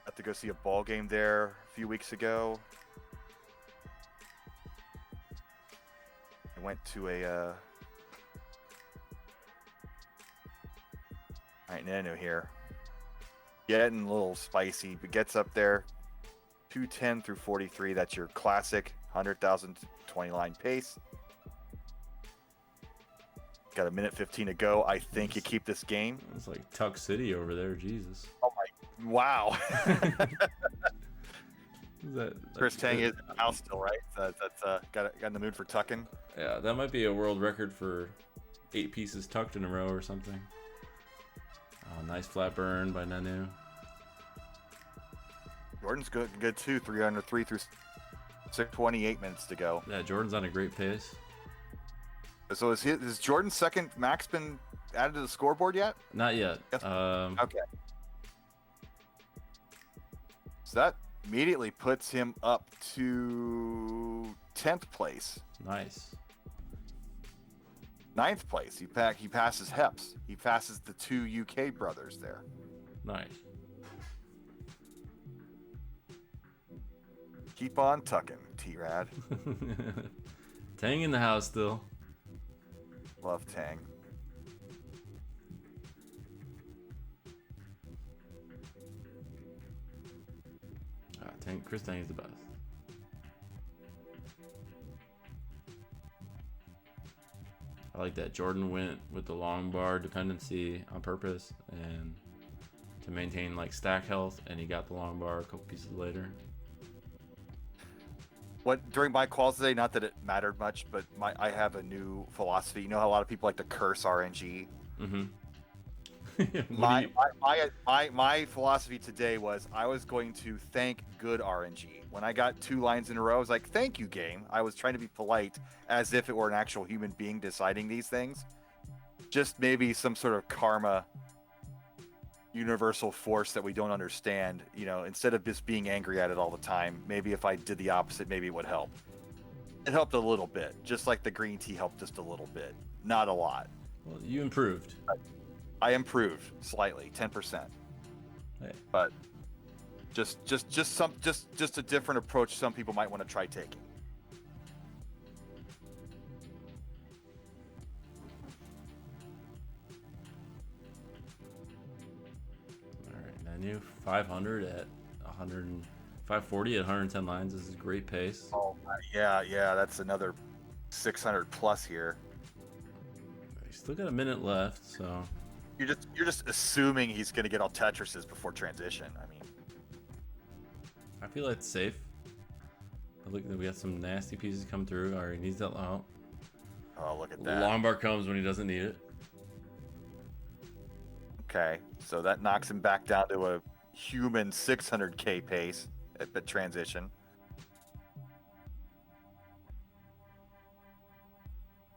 Got to go see a ball game there a few weeks ago. I went to a all right, Nenu here. Getting a little spicy, but gets up there. 210 through 43. That's your classic 100,000 20 line pace. Got a minute 15 to go. I think you keep this game. It's like Tuck City over there. Jesus. Oh my! Wow. Chris Tang is in the house still, right? That's got in the mood for tucking. Yeah, that might be a world record for 8 pieces tucked in a row or something. Oh, nice flat burn by Nenu. Jordan's good too. 303 through 28 minutes to go. Yeah, Jordan's on a great pace. So is Jordan's second max been added to the scoreboard yet? Not yet. Yes. Okay. So that immediately puts him up to 10th place. Nice. 9th place. He passes Heps. He passes the 2 UK brothers there. Nice. Keep on tucking, T-Rad. Tang in the house still. Love Tang. Chris Tang is the best. I like that Jordan went with the long bar dependency on purpose and to maintain like stack health, and he got the long bar a couple pieces later. During my calls today, not that it mattered much, but I have a new philosophy. You know how a lot of people like to curse RNG? Mm-hmm. My philosophy today was I was going to thank good RNG. When I got 2 lines in a row, I was like, thank you, game. I was trying to be polite as if it were an actual human being deciding these things. Just maybe some sort of karma universal force that we don't understand. You know, instead of just being angry at it all the time, maybe if I did the opposite, maybe it would help. It helped a little bit, just like the green tea helped just a little bit. Not a lot. Well, you improved. I improved slightly, 10%. Hey. But just a different approach some people might want to try taking. All right, Nanu 500 at 100, 540 at 110 lines. This is a great pace. Oh yeah, that's another 600 plus here. He's still got a minute left, so. You're just assuming he's going to get all Tetrises before transition. I mean, I feel like it's safe. Look, we got some nasty pieces come through. All right, he needs that out. Oh, look at that. Long bar comes when he doesn't need it. Okay, so that knocks him back down to a human 600k pace at the transition.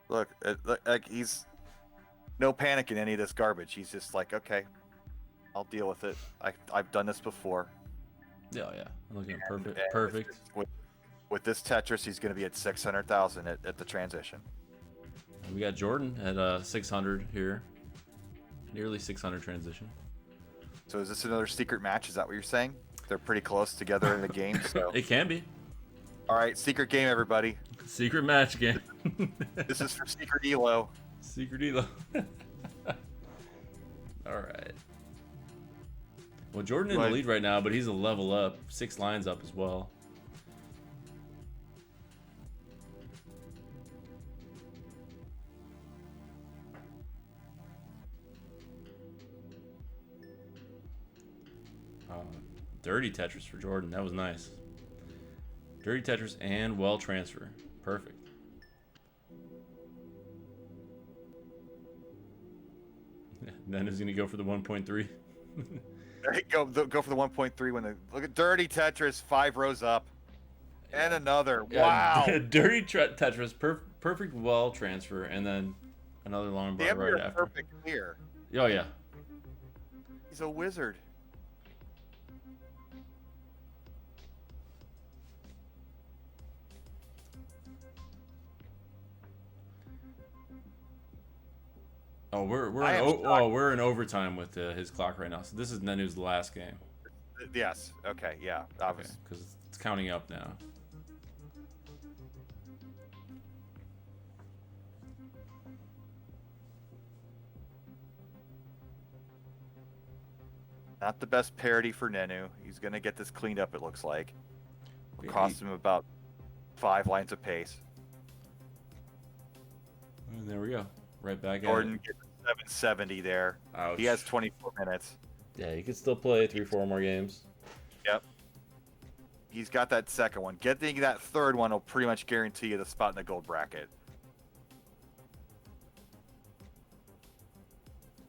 Look, like he's no panic in any of this garbage. He's just like, okay, I'll deal with it. I've done this before. Yeah. I'm looking at perfect. And Perfect. With this Tetris, he's going to be at 600,000 at the transition. And we got Jordan at 600 here. Nearly 600 transition. So is this another secret match? Is that what you're saying? They're pretty close together in the game. So It can be. all right, secret game, everybody. Secret match game. This is for secret Elo. Secret Elo. All right. Well, Jordan in the lead right now, but he's a level up. 6 lines up as well. Dirty Tetris for Jordan. That was nice. Dirty Tetris and well transfer. Perfect. Then is going to go for the 1.3. There you go. Go for the 1.3 when look at Dirty Tetris, 5 rows up, and another. Wow. Dirty Tetris, perfect well transfer, and then another long bar right after. Perfect here. Oh yeah. He's a wizard. Oh, we're in overtime with his clock right now. So this is Nenu's last game. Yes. Okay. Yeah. Obviously. Because it's counting up now. Not the best parity for Nenu. He's gonna get this cleaned up. It looks like. It'll cost him about 5 lines of pace. And there we go. Right back Jordan at it. gets 770 there. Ouch. He has 24 minutes. Yeah, he could still play 3-4 more games. Yep. He's got that second one. Getting that third one will pretty much guarantee you the spot in the gold bracket.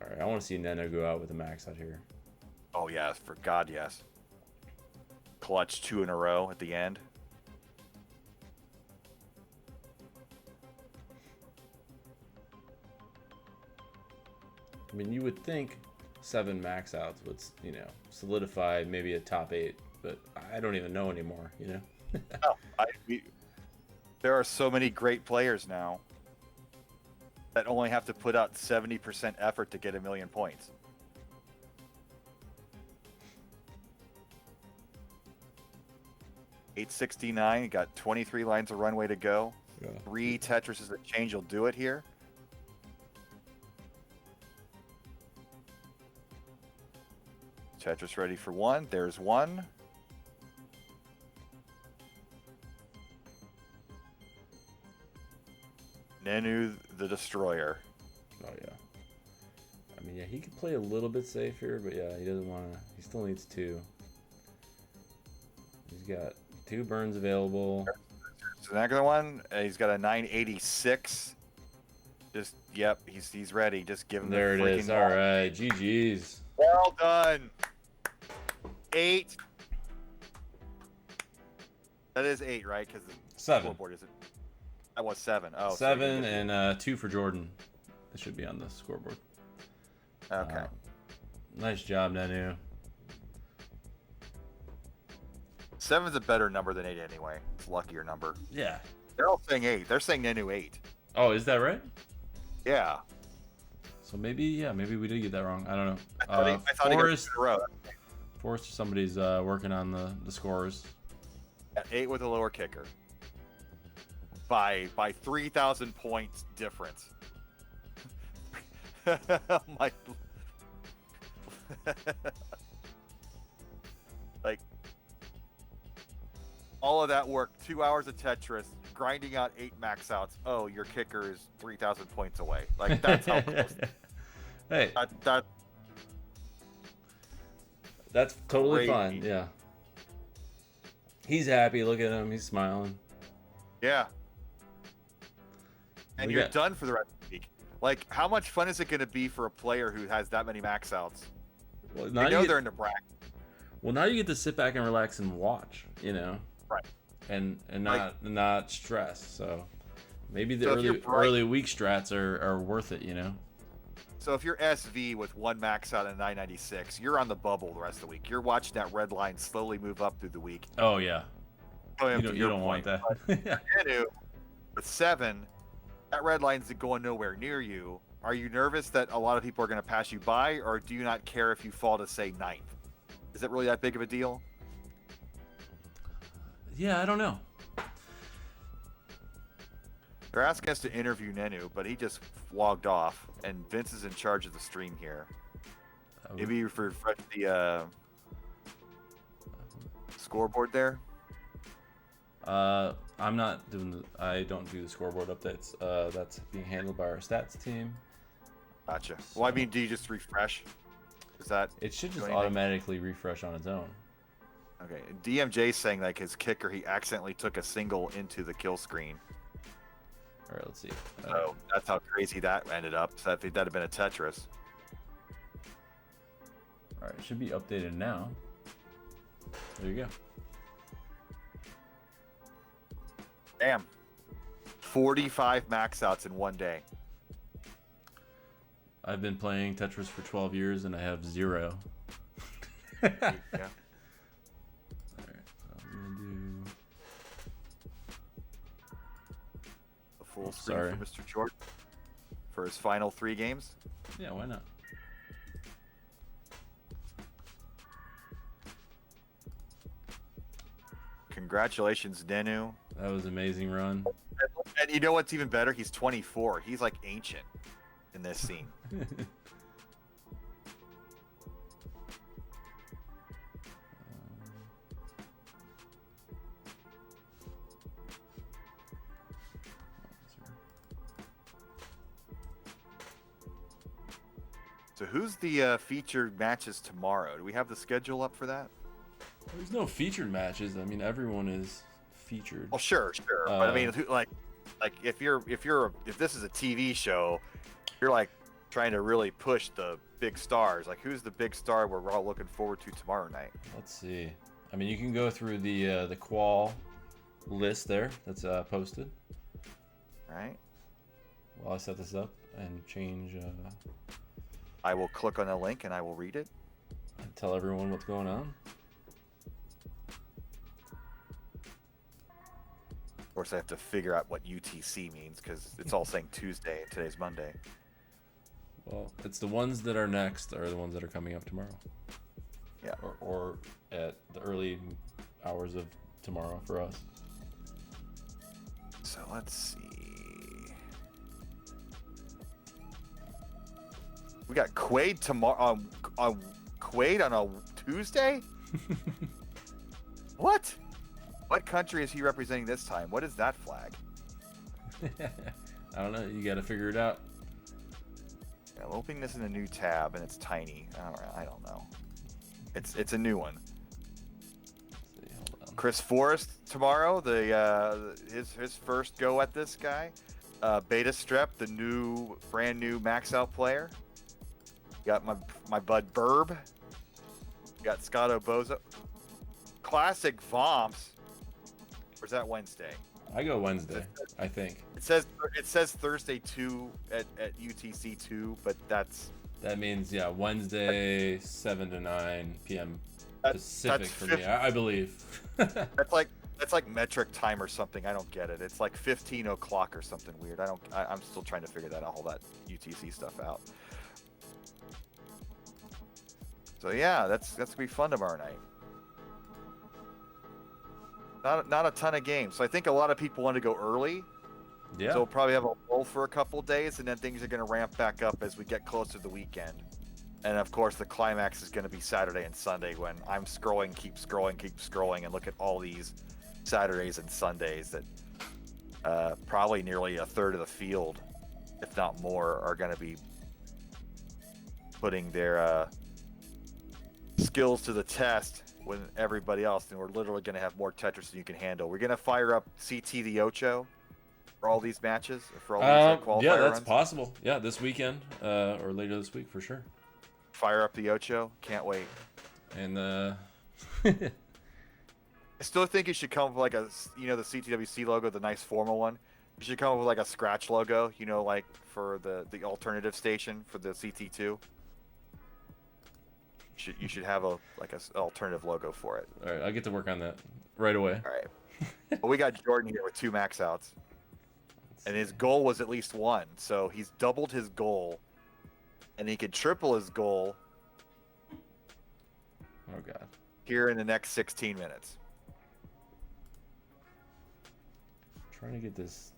All right, I want to see Nenu go out with a max out here. Oh, yes. For God, yes. Clutch 2 in a row at the end. I mean, you would think 7 max outs would, you know, solidify maybe a top 8, but I don't even know anymore, you know? No, there are so many great players now that only have to put out 70% effort to get 1,000,000 points. $869, got 23 lines of runway to go. Yeah. 3 Tetrises a change will do it here. Tetris ready for 1. There's 1. Nenu the Destroyer. Oh, yeah. I mean, yeah, he could play a little bit safe here, but yeah, he doesn't want to. He still needs 2. He's got 2 burns available. So the next one, he's got a 986. Just, yep, he's ready. Just give him There the it freaking is. ball. All right, GG's. Well done. 8. That is 8, right? Because the 7. scoreboard is it? That was 7. Oh, 7 and 2 for Jordan. That should be on the scoreboard. Okay. Nice job, Nenu. 7's a better number than 8 anyway. It's a luckier number. Yeah. They're all saying 8. They're saying Nenu 8. Oh, is that right? Yeah. So maybe, yeah, maybe we did get that wrong. I don't know. I thought he got 2 in a row. Forrest or somebody's working on the scores. At 8 with a lower kicker. By 3,000 points difference. My like all of that work, 2 hours of Tetris, grinding out 8 max outs. Oh, your kicker is 3,000 points away. Like that's how close. Hey, that's totally fine. Yeah. He's happy. Look at him. He's smiling. Yeah. And you're done for the rest of the week. Like, how much fun is it going to be for a player who has that many max outs? Well, now they're in the bracket. Well, now you get to sit back and relax and watch, you know, right? And not stress. So maybe the early week strats are worth it, you know. So if you're SV with 1 max out and 996, you're on the bubble the rest of the week. You're watching that red line slowly move up through the week. Oh yeah. You don't want that. With 7. That red line's going nowhere near you. Are you nervous that a lot of people are going to pass you by, or do you not care if you fall to, say, 9th? Is it really that big of a deal? Yeah, I don't know. They're asking us to interview Nenu, but he just logged off, and Vince is in charge of the stream here. Maybe you refresh the scoreboard there? I'm not doing I don't do the scoreboard updates. That's being handled by our stats team. Gotcha. Well, I mean, do you just refresh? Is that? It should just automatically refresh on its own. Okay. DMJ saying like his kicker, he accidentally took a single into the kill screen. All right, let's see. So that's how crazy that ended up. So that'd have been a Tetris. All right, it should be updated now. There you go. Damn. 45 max outs in one day. I've been playing Tetris for 12 years and I have 0. Yeah. Alright, so I'm gonna do a full screen for Mr. Jordan for his final 3 games. Yeah, why not? Congratulations, Nenu. That was an amazing run. And you know what's even better? He's 24. He's like ancient in this scene. So who's the featured matches tomorrow? Do we have the schedule up for that? There's no featured matches. I mean, everyone is featured. Well, sure. But I mean, like if this is a TV show, you're like trying to really push the big stars. Like, who's the big star we're all looking forward to tomorrow night? Let's see. I mean, you can go through the qual list there that's posted. Right. While I set this up and change I will click on the link and I will read it. Tell everyone what's going on. Of course, I have to figure out what UTC means because it's all saying Tuesday and today's Monday. Well, it's the ones that are next are the ones that are coming up tomorrow. Yeah. Or at the early hours of tomorrow for us. So let's see. We got Quaid tomorrow. Quaid on a Tuesday? What? What country is he representing this time? What is that flag? I don't know. You got to figure it out. Yeah, I'm opening this in a new tab and it's tiny. I don't know. It's a new one. Let's see, hold on. Chris Forrest tomorrow. His first go at this guy. Beta Strep, the brand new max out player. Got my bud Burb. Got Scotto Bozo. Classic Vomps. Where's that Wednesday? I go Wednesday, I think. It says Thursday 2 at UTC 2, but that means Wednesday 7 to 9 p.m. Pacific that's for me. I believe. that's like metric time or something. I don't get it. It's like 15 o'clock or something weird. I'm still trying to figure all that UTC stuff out. So yeah, that's gonna be fun tomorrow night. Not a ton of games. So I think a lot of people want to go early. Yeah. So we'll probably have a lull for a couple days, and then things are going to ramp back up as we get closer to the weekend. And of course, the climax is going to be Saturday and Sunday when I'm keep scrolling, and look at all these Saturdays and Sundays that probably nearly a third of the field, if not more, are going to be putting their skills to the test with everybody else, and we're literally going to have more Tetris than you can handle. We're going to fire up CTWC for all these matches, for all these qualifier yeah, that's runs. possible. Yeah, this weekend or later this week for sure. Fire up the Ocho. Can't wait. And I still think you should come up with like the CTWC logo, the nice formal one. You should come up with like a scratch logo, like for the alternative station for the CT2. You should have an alternative logo for it. All right, I'll get to work on that right away. All right. Well, we got Jordan here with 2 max outs, and his goal was at least 1. So he's doubled his goal, and he could triple his goal. Oh God. Here in the next 16 minutes. Trying to get this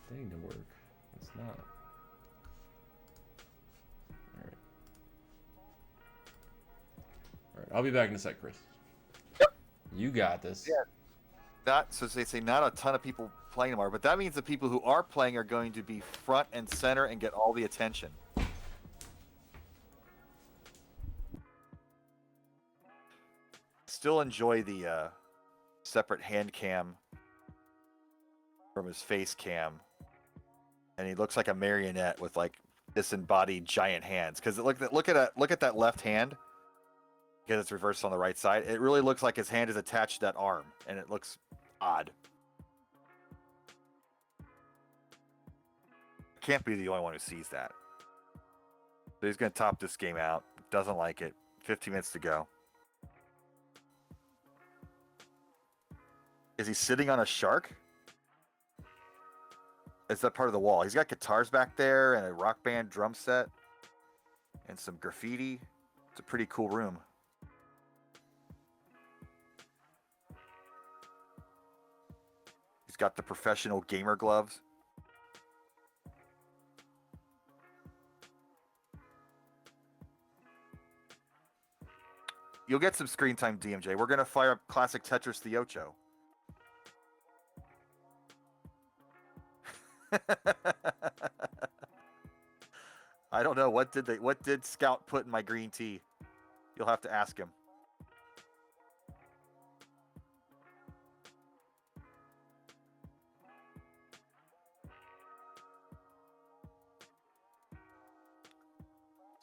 thing to work. It's not. All right, I'll be back in a sec, Chris. Yep. You got this. Yeah. So they say not a ton of people playing tomorrow, but that means the people who are playing are going to be front and center and get all the attention. Still enjoy the separate hand cam from his face cam, and he looks like a marionette with like disembodied giant hands. Because look at that left hand. Because it's reversed on the right side, it really looks like his hand is attached to that arm, and it looks odd. Can't be the only one who sees that. So he's going to top this game out. Doesn't like it. 15 minutes to go. Is he sitting on a shark? Is that part of the wall? He's got guitars back there and a rock band drum set and some graffiti. It's a pretty cool room. Got the professional gamer gloves. You'll get some screen time, DMJ. We're going to fire up Classic Tetris the Ocho. I don't know. What did Scout put in my green tea? You'll have to ask him.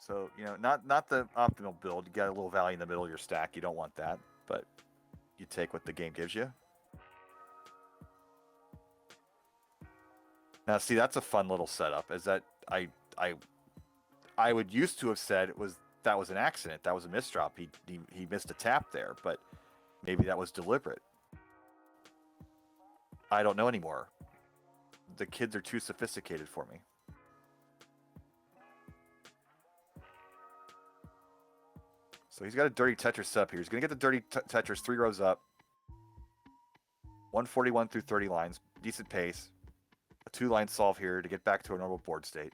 So, not the optimal build. You got a little value in the middle of your stack. You don't want that, but you take what the game gives you. Now, see, that's a fun little setup. Is that I I would used to have said that was an accident. That was a misdrop. He missed a tap there, but maybe that was deliberate. I don't know anymore. The kids are too sophisticated for me. So he's got a dirty Tetris up here. He's going to get the dirty Tetris 3 rows up. 141 through 30 lines. Decent pace. A 2-line solve here to get back to a normal board state.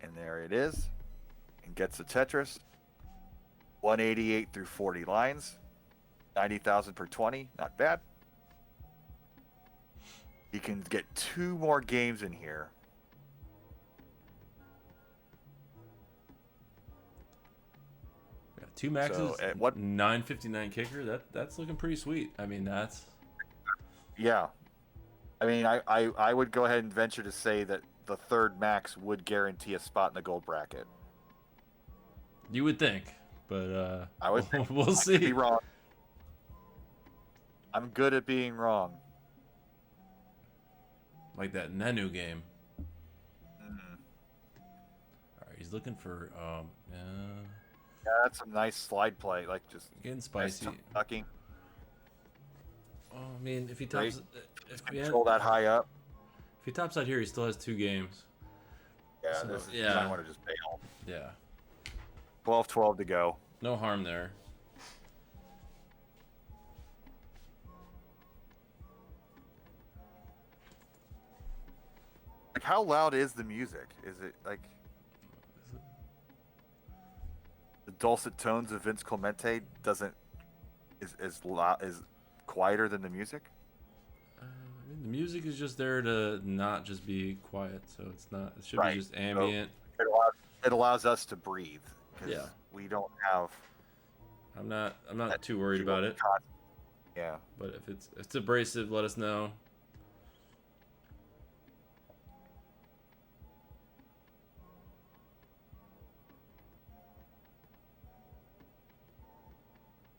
And there it is. And gets the Tetris. 188 through 40 lines. 90,000 per 20. Not bad. He can get 2 more games in here. Yeah, 2 maxes, So at what 959 kicker. That's looking pretty sweet. I mean, that's yeah. I mean, I would go ahead and venture to say that the 3rd max would guarantee a spot in the gold bracket. you would think, but I would we'll I could see. be wrong. I'm good at being wrong. Like that Nenu game. Mm. All right, he's looking for Yeah, that's some nice slide play, like just getting spicy. nice tucking. Oh, I mean, if he tops, Control that high up. if he tops out here, he still has 2 games. Yeah, So, this is, yeah. you might want to just bail. Yeah, 12-12 to go. no harm there. Like, how loud is the music? Is it like the dulcet tones of Vince Clemente is loud, is quieter than the music? I mean, the music is just there to not just be quiet, so it's not. It should Right. be just ambient. So it allows us to breathe. 'Cause Yeah. we don't have. I'm not that too worried about it. Yeah. But if it's abrasive, let us know.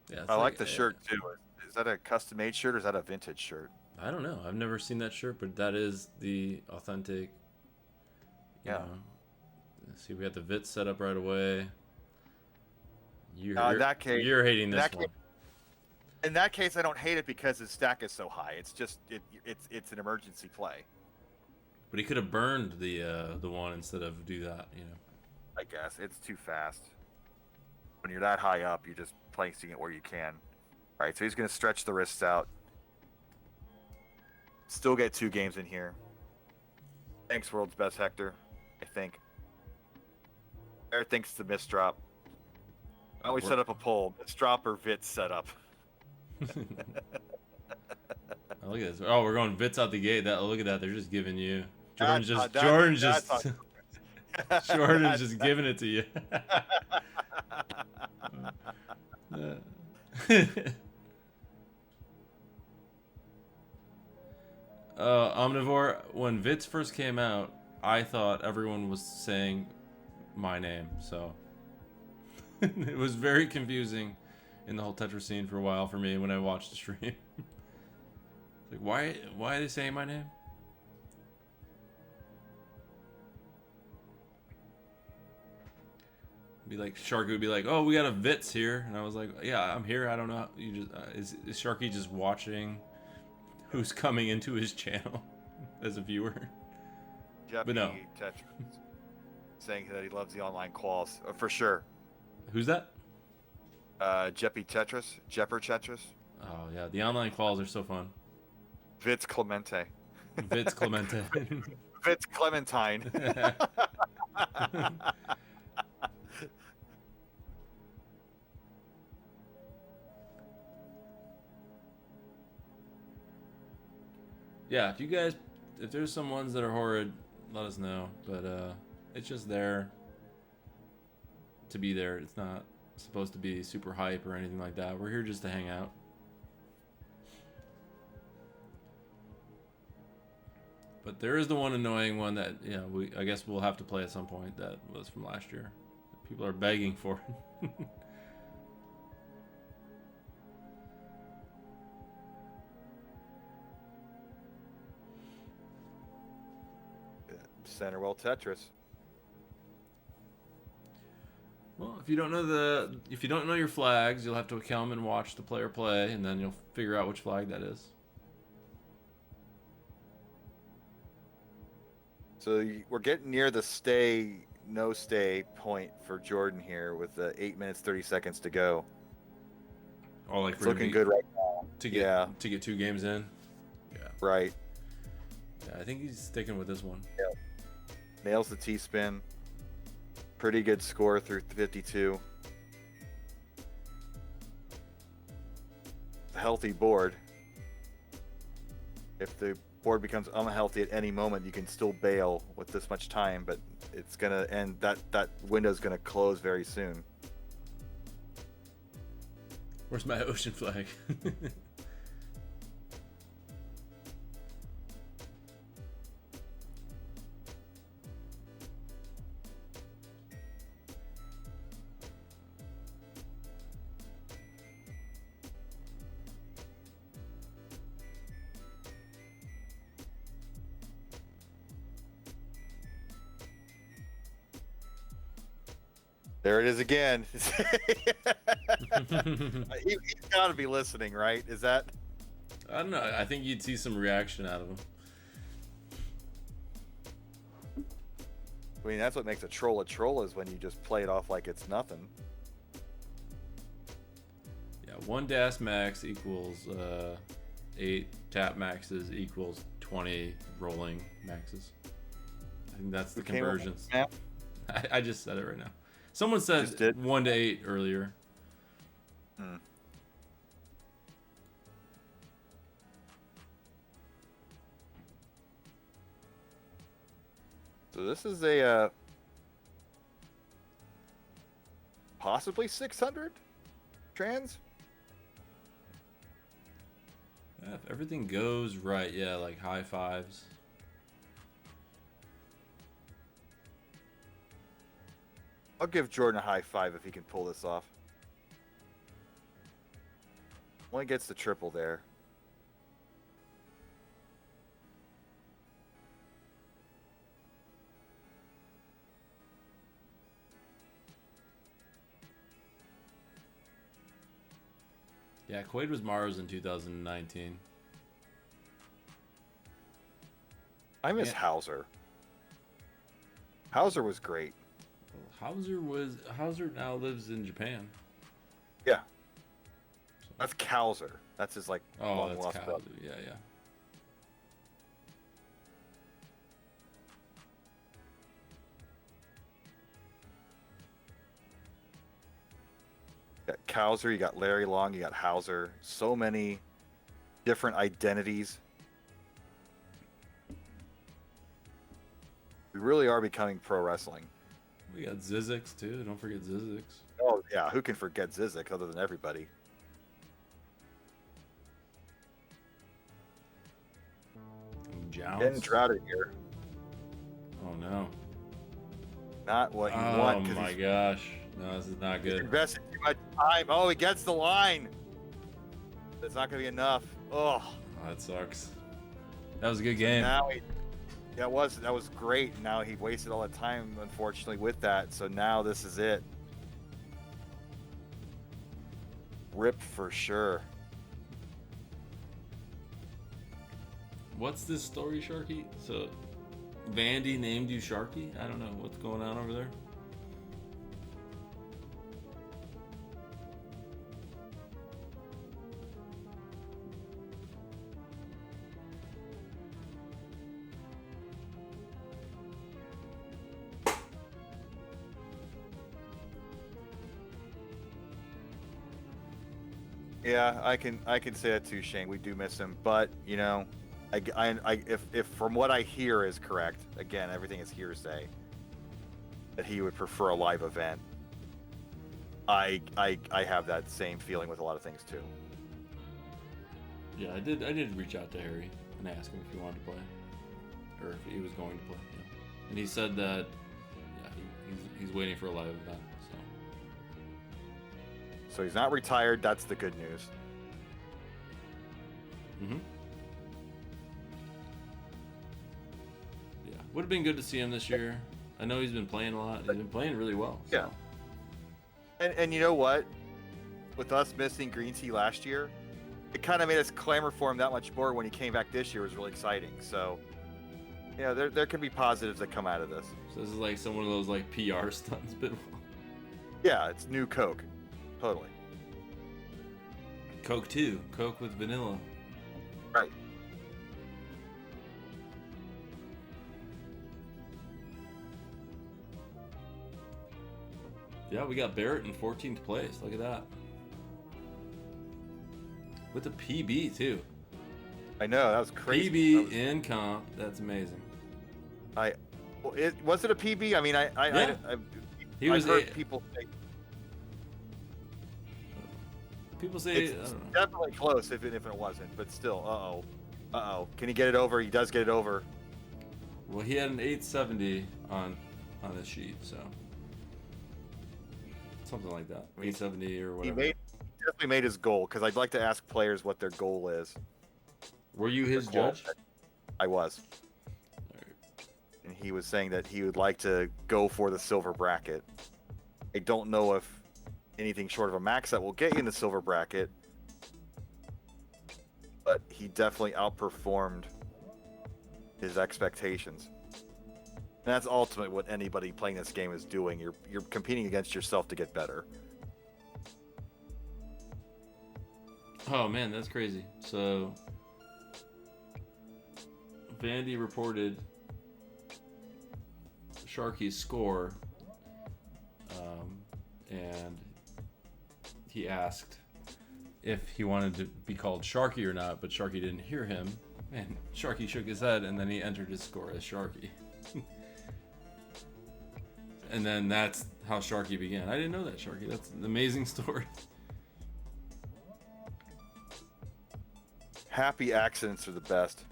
Yeah, it's I like the shirt too. Is that a custom made shirt or is that a vintage shirt? I don't know. I've never seen that shirt, but that is the authentic. You Yeah. know. See, we got the VIT set up right away. In that case, you're hating in this that one. In that case, I don't hate it because his stack is so high. It's just it's an emergency play. But he could have burned the one instead of do that. You know. I guess it's too fast. When you're that high up, you're just placing it where you can. All right, so he's going to stretch the wrists out. Still get 2 games in here. Thanks, world's best Hector. I think. Eric thinks it's a misdrop. I always set up a poll: misdrop or Vits setup. Oh, look at this. Oh, we're going Vits out the gate. Look at that. They're just giving you. Jordan's just giving it to you. Omnivore, when Vits first came out, I thought everyone was saying my name, so it was very confusing in the whole Tetris scene for a while for me when I watched the stream. Like, why are they saying my name? Be like, Sharky would be like, "Oh, we got a Vits here," and I was like, "Yeah, I'm here. I don't know. You just is Sharky just watching who's coming into his channel as a viewer?" But no. Tetris saying that he loves the online quals for sure. Who's that? Jepper Tetris. Oh yeah, the online calls are so fun. Vits Clemente. Vits Clemente. Vits Clementine. Yeah, if there's some ones that are horrid, let us know. But it's just there to be there. It's not supposed to be super hype or anything like that. We're here just to hang out. But there is the one annoying one that I guess we'll have to play at some point. That was from last year. People are begging for it. Center World Tetris. Well, if you don't know your flags, you'll have to come and watch the player play, and then you'll figure out which flag that is. So we're getting near the no stay point for Jordan here with 8 minutes 30 seconds to go. Oh, like it's looking good right now. To get 2 games in. Yeah. Right. Yeah, I think he's sticking with this one. Yeah. Nails the T-spin. Pretty good score through 52. A healthy board. If the board becomes unhealthy at any moment, you can still bail with this much time, but it's gonna end. That window's gonna close very soon. Where's my ocean flag? There it is again. He's got to be listening, right? Is that? I don't know. I think you'd see some reaction out of him. I mean, that's what makes a troll is when you just play it off like it's nothing. Yeah, 1 dash max equals 8 tap maxes equals 20 rolling maxes. I think that's the conversions. I just said it right now. Someone said 1 to 8 earlier. So this is a possibly 600 trans. Yeah, if everything goes right, yeah, like high fives. I'll give Jordan a high 5 if he can pull this off. Only gets the triple there. Yeah, Quaid was Mars in 2019. I miss Hauser. Hauser was great. Hauser now lives in Japan. Yeah. So. That's Kauser. That's his like long lost brother. Yeah. You got Kauser, you got Larry Long, you got Hauser. So many different identities. We really are becoming pro wrestling. We got Zizix too. Don't forget Zizix. Oh yeah, who can forget Zizix other than everybody? Getting droughted here. Oh no. Not what you want. Oh my gosh. No, this is not good. He's invested too much time. Oh, he gets the line. That's not going to be enough. Oh, that sucks. That was a good game. Now that was great. Now he wasted all the time, unfortunately, with that. So now this is it. Rip for sure. What's this story, Sharky? So, Vandy named you Sharky? I don't know what's going on over there. Yeah, I can say that too, Shane. We do miss him, but you know, if from what I hear is correct, again, everything is hearsay, that he would prefer a live event. I have that same feeling with a lot of things too. Yeah, I did reach out to Harry and ask him if he wanted to play, or if he was going to play. Yeah. And he said that he's waiting for a live event. So he's not retired. That's the good news. Mm-hmm. Yeah. Would have been good to see him this year. I know he's been playing a lot. He's been playing really well. So. Yeah. And you know what? With us missing Green Tea last year, it kind of made us clamor for him that much more when he came back this year. It was really exciting. So, there can be positives that come out of this. So this is like some one of those like PR stunts, but yeah, it's new Coke, totally. Coke 2, Coke with vanilla. Right. Yeah, we got Barrett in 14th place. Look at that. With a PB too. I know, that was crazy. PB in comp. That's amazing. Was it a PB? I mean, He was heard people say. People say It's definitely close, if it wasn't, but still, Can he get it over? He does get it over. Well, he had an 870 on his sheet, so something like that, 870 or whatever. He definitely made his goal, because I'd like to ask players what their goal is. Were you his judge? I was. And he was saying that he would like to go for the silver bracket. I don't know if anything short of a max that will get you in the silver bracket, but he definitely outperformed his expectations. And that's ultimately what anybody playing this game is doing. You're competing against yourself to get better. Oh man, that's crazy. So Vandy reported Sharky's score, and he asked if he wanted to be called Sharky or not, but Sharky didn't hear him, and Sharky shook his head, and then he entered his score as Sharky. And then that's how Sharky began. I didn't know that, Sharky. That's an amazing story. Happy accidents are the best.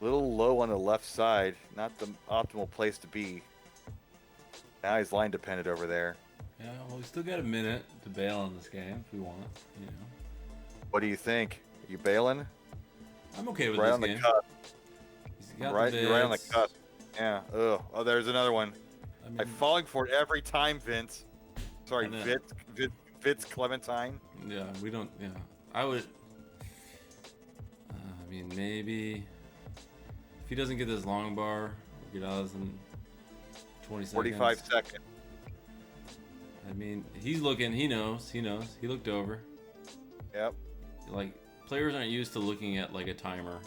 A little low on the left side, not the optimal place to be. Now he's line dependent over there. Yeah, well, we still got a minute to bail on this game if we want, What do you think? Are you bailing? I'm okay with right this on game. The cusp. You're right on the cusp. Yeah. Ugh. Oh, there's another one. I mean, I'm falling for it every time, Vince. Sorry, I Vince Clementine. Yeah, we don't. Yeah, I would. I mean, maybe if he doesn't get this long bar, we'll get ours in 20 seconds. 45 seconds. I mean, he's looking. He knows. He looked over. Yep. Like, players aren't used to looking at like a timer,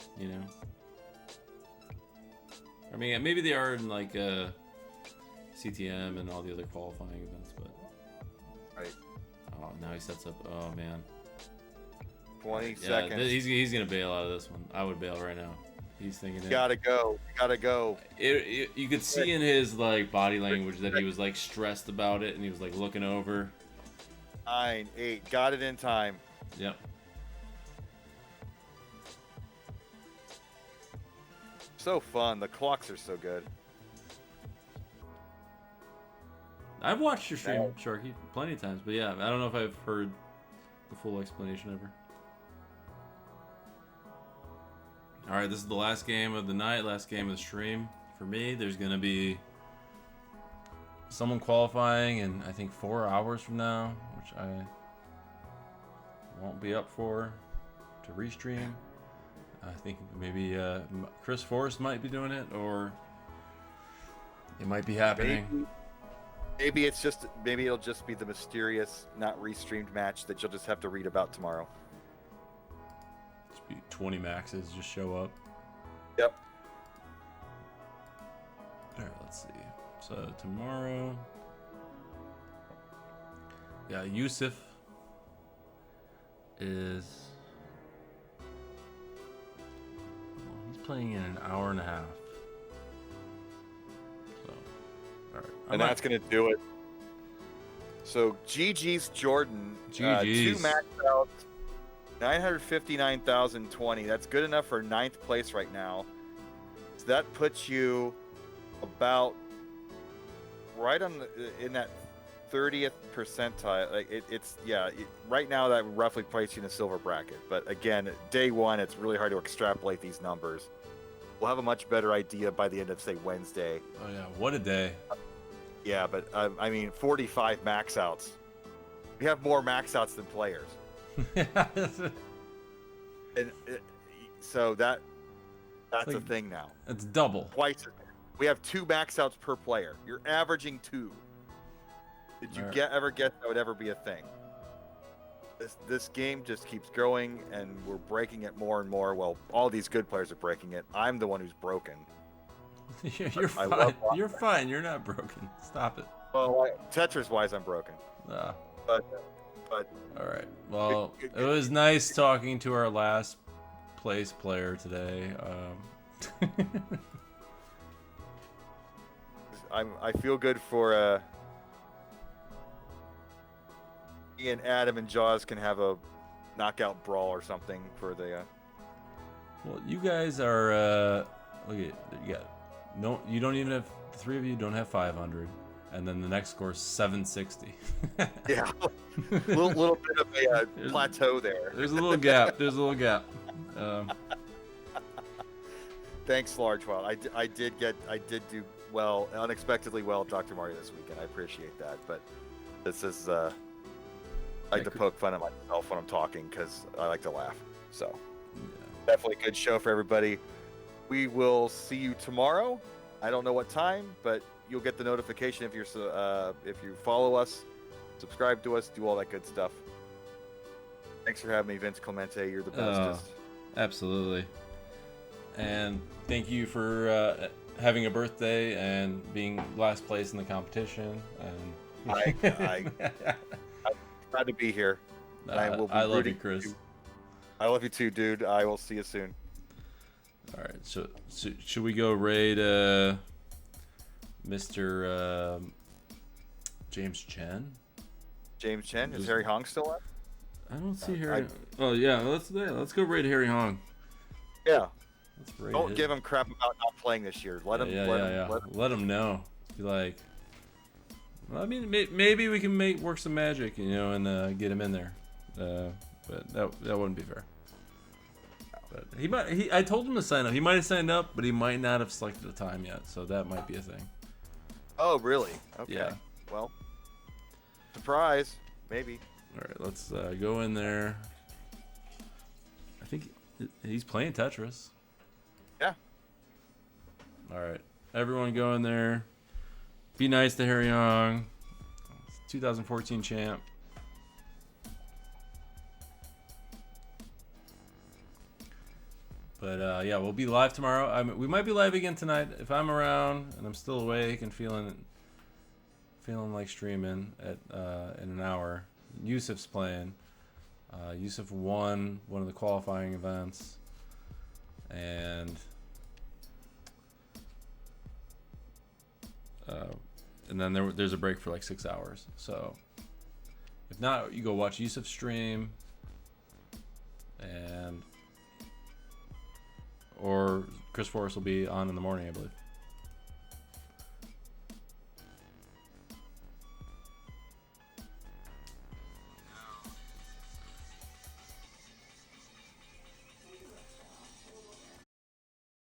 I mean, maybe they are in like CTM and all the other qualifying events, but. Right. Oh, now he sets up. Oh man. 20 seconds. He's gonna bail out of this one. I would bail right now. He's thinking. You gotta go. You could see in his like body language that he was like stressed about it, and he was like looking over. 9, 8, got it in time. Yep. So fun. The clocks are so good. I've watched your stream, Sharky, plenty of times, but yeah, I don't know if I've heard the full explanation ever. All right, this is the last game of the night, last game of the stream. For me, there's going to be someone qualifying in, I think, 4 hours from now, which I won't be up for to restream. I think maybe Chris Forrest might be doing it, or it might be happening. Maybe it'll just be the mysterious, not restreamed match that you'll just have to read about tomorrow. Just be 20 maxes just show up. Yep. All right, let's see. So tomorrow, yeah, Yusuf is. He's playing in an hour and a half. So, all right. And that's going to do it. So GG's Jordan. GG's. 2 max outs. 959,020. That's good enough for 9th place right now. So that puts you about right on in that 30th percentile. Like right now that roughly places you in the silver bracket. But again, day one, it's really hard to extrapolate these numbers. We'll have a much better idea by the end of, say, Wednesday. Oh yeah, what a day. Yeah, but I mean, 45 max outs. We have more max outs than players. And so that's like, a thing now. It's double. Twice. We have 2 max outs per player. You're averaging 2. Did you ever guess that would ever be a thing? This game just keeps growing, and we're breaking it more and more. Well, all these good players are breaking it. I'm the one who's broken. You're fine. You're fine. You're not broken. Stop it. Well, Tetris-wise, I'm broken. But all right. Well, it was nice talking to our last place player today. I feel good for me and Adam and Jaws can have a knockout brawl or something for the. Well, you guys are. Look at you got. No, you don't even have. The 3 of you don't have 500, and then the next score is 760. Yeah, little bit of a plateau there. There's a little gap. There's a little gap. Thanks, Largewell. I did do well, unexpectedly well, Dr. Mario this weekend. I appreciate that, but this is I like to poke fun at myself when I'm talking because I like to laugh. So definitely a good show for everybody. We will see you tomorrow. I don't know what time, but you'll get the notification if you follow us, subscribe to us, do all that good stuff. Thanks for having me, Vince Clemente. You're the bestest. Absolutely. And thank you for having a birthday and being last place in the competition. And I'm glad to be here. I love you, Chris. I love you too, dude. I will see you soon. All right. So should we go raid Mr. James Chen? James Chen? Is Harry Hong still up? I don't see Harry. Oh yeah, let's go raid Harry Hong. Yeah. Don't give him crap about not playing this year. Let him know. Be like, well, I mean, maybe we can work some magic, and get him in there. But that wouldn't be fair. But I told him to sign up. He might have signed up, but he might not have selected a time yet. So that might be a thing. Oh, really? Okay. Yeah. Well, surprise, maybe. All right, let's go in there. I think he's playing Tetris. Yeah. All right, everyone go in there. Be nice to Harry Young. 2014 champ. But yeah, we'll be live tomorrow. We might be live again tonight if I'm around and I'm still awake and feeling like streaming in an hour. Yusuf's playing. Yusuf won one of the qualifying events, and then there's a break for like 6 hours. So if not, you go watch Yusuf's stream, or Chris Forrest will be on in the morning, I believe.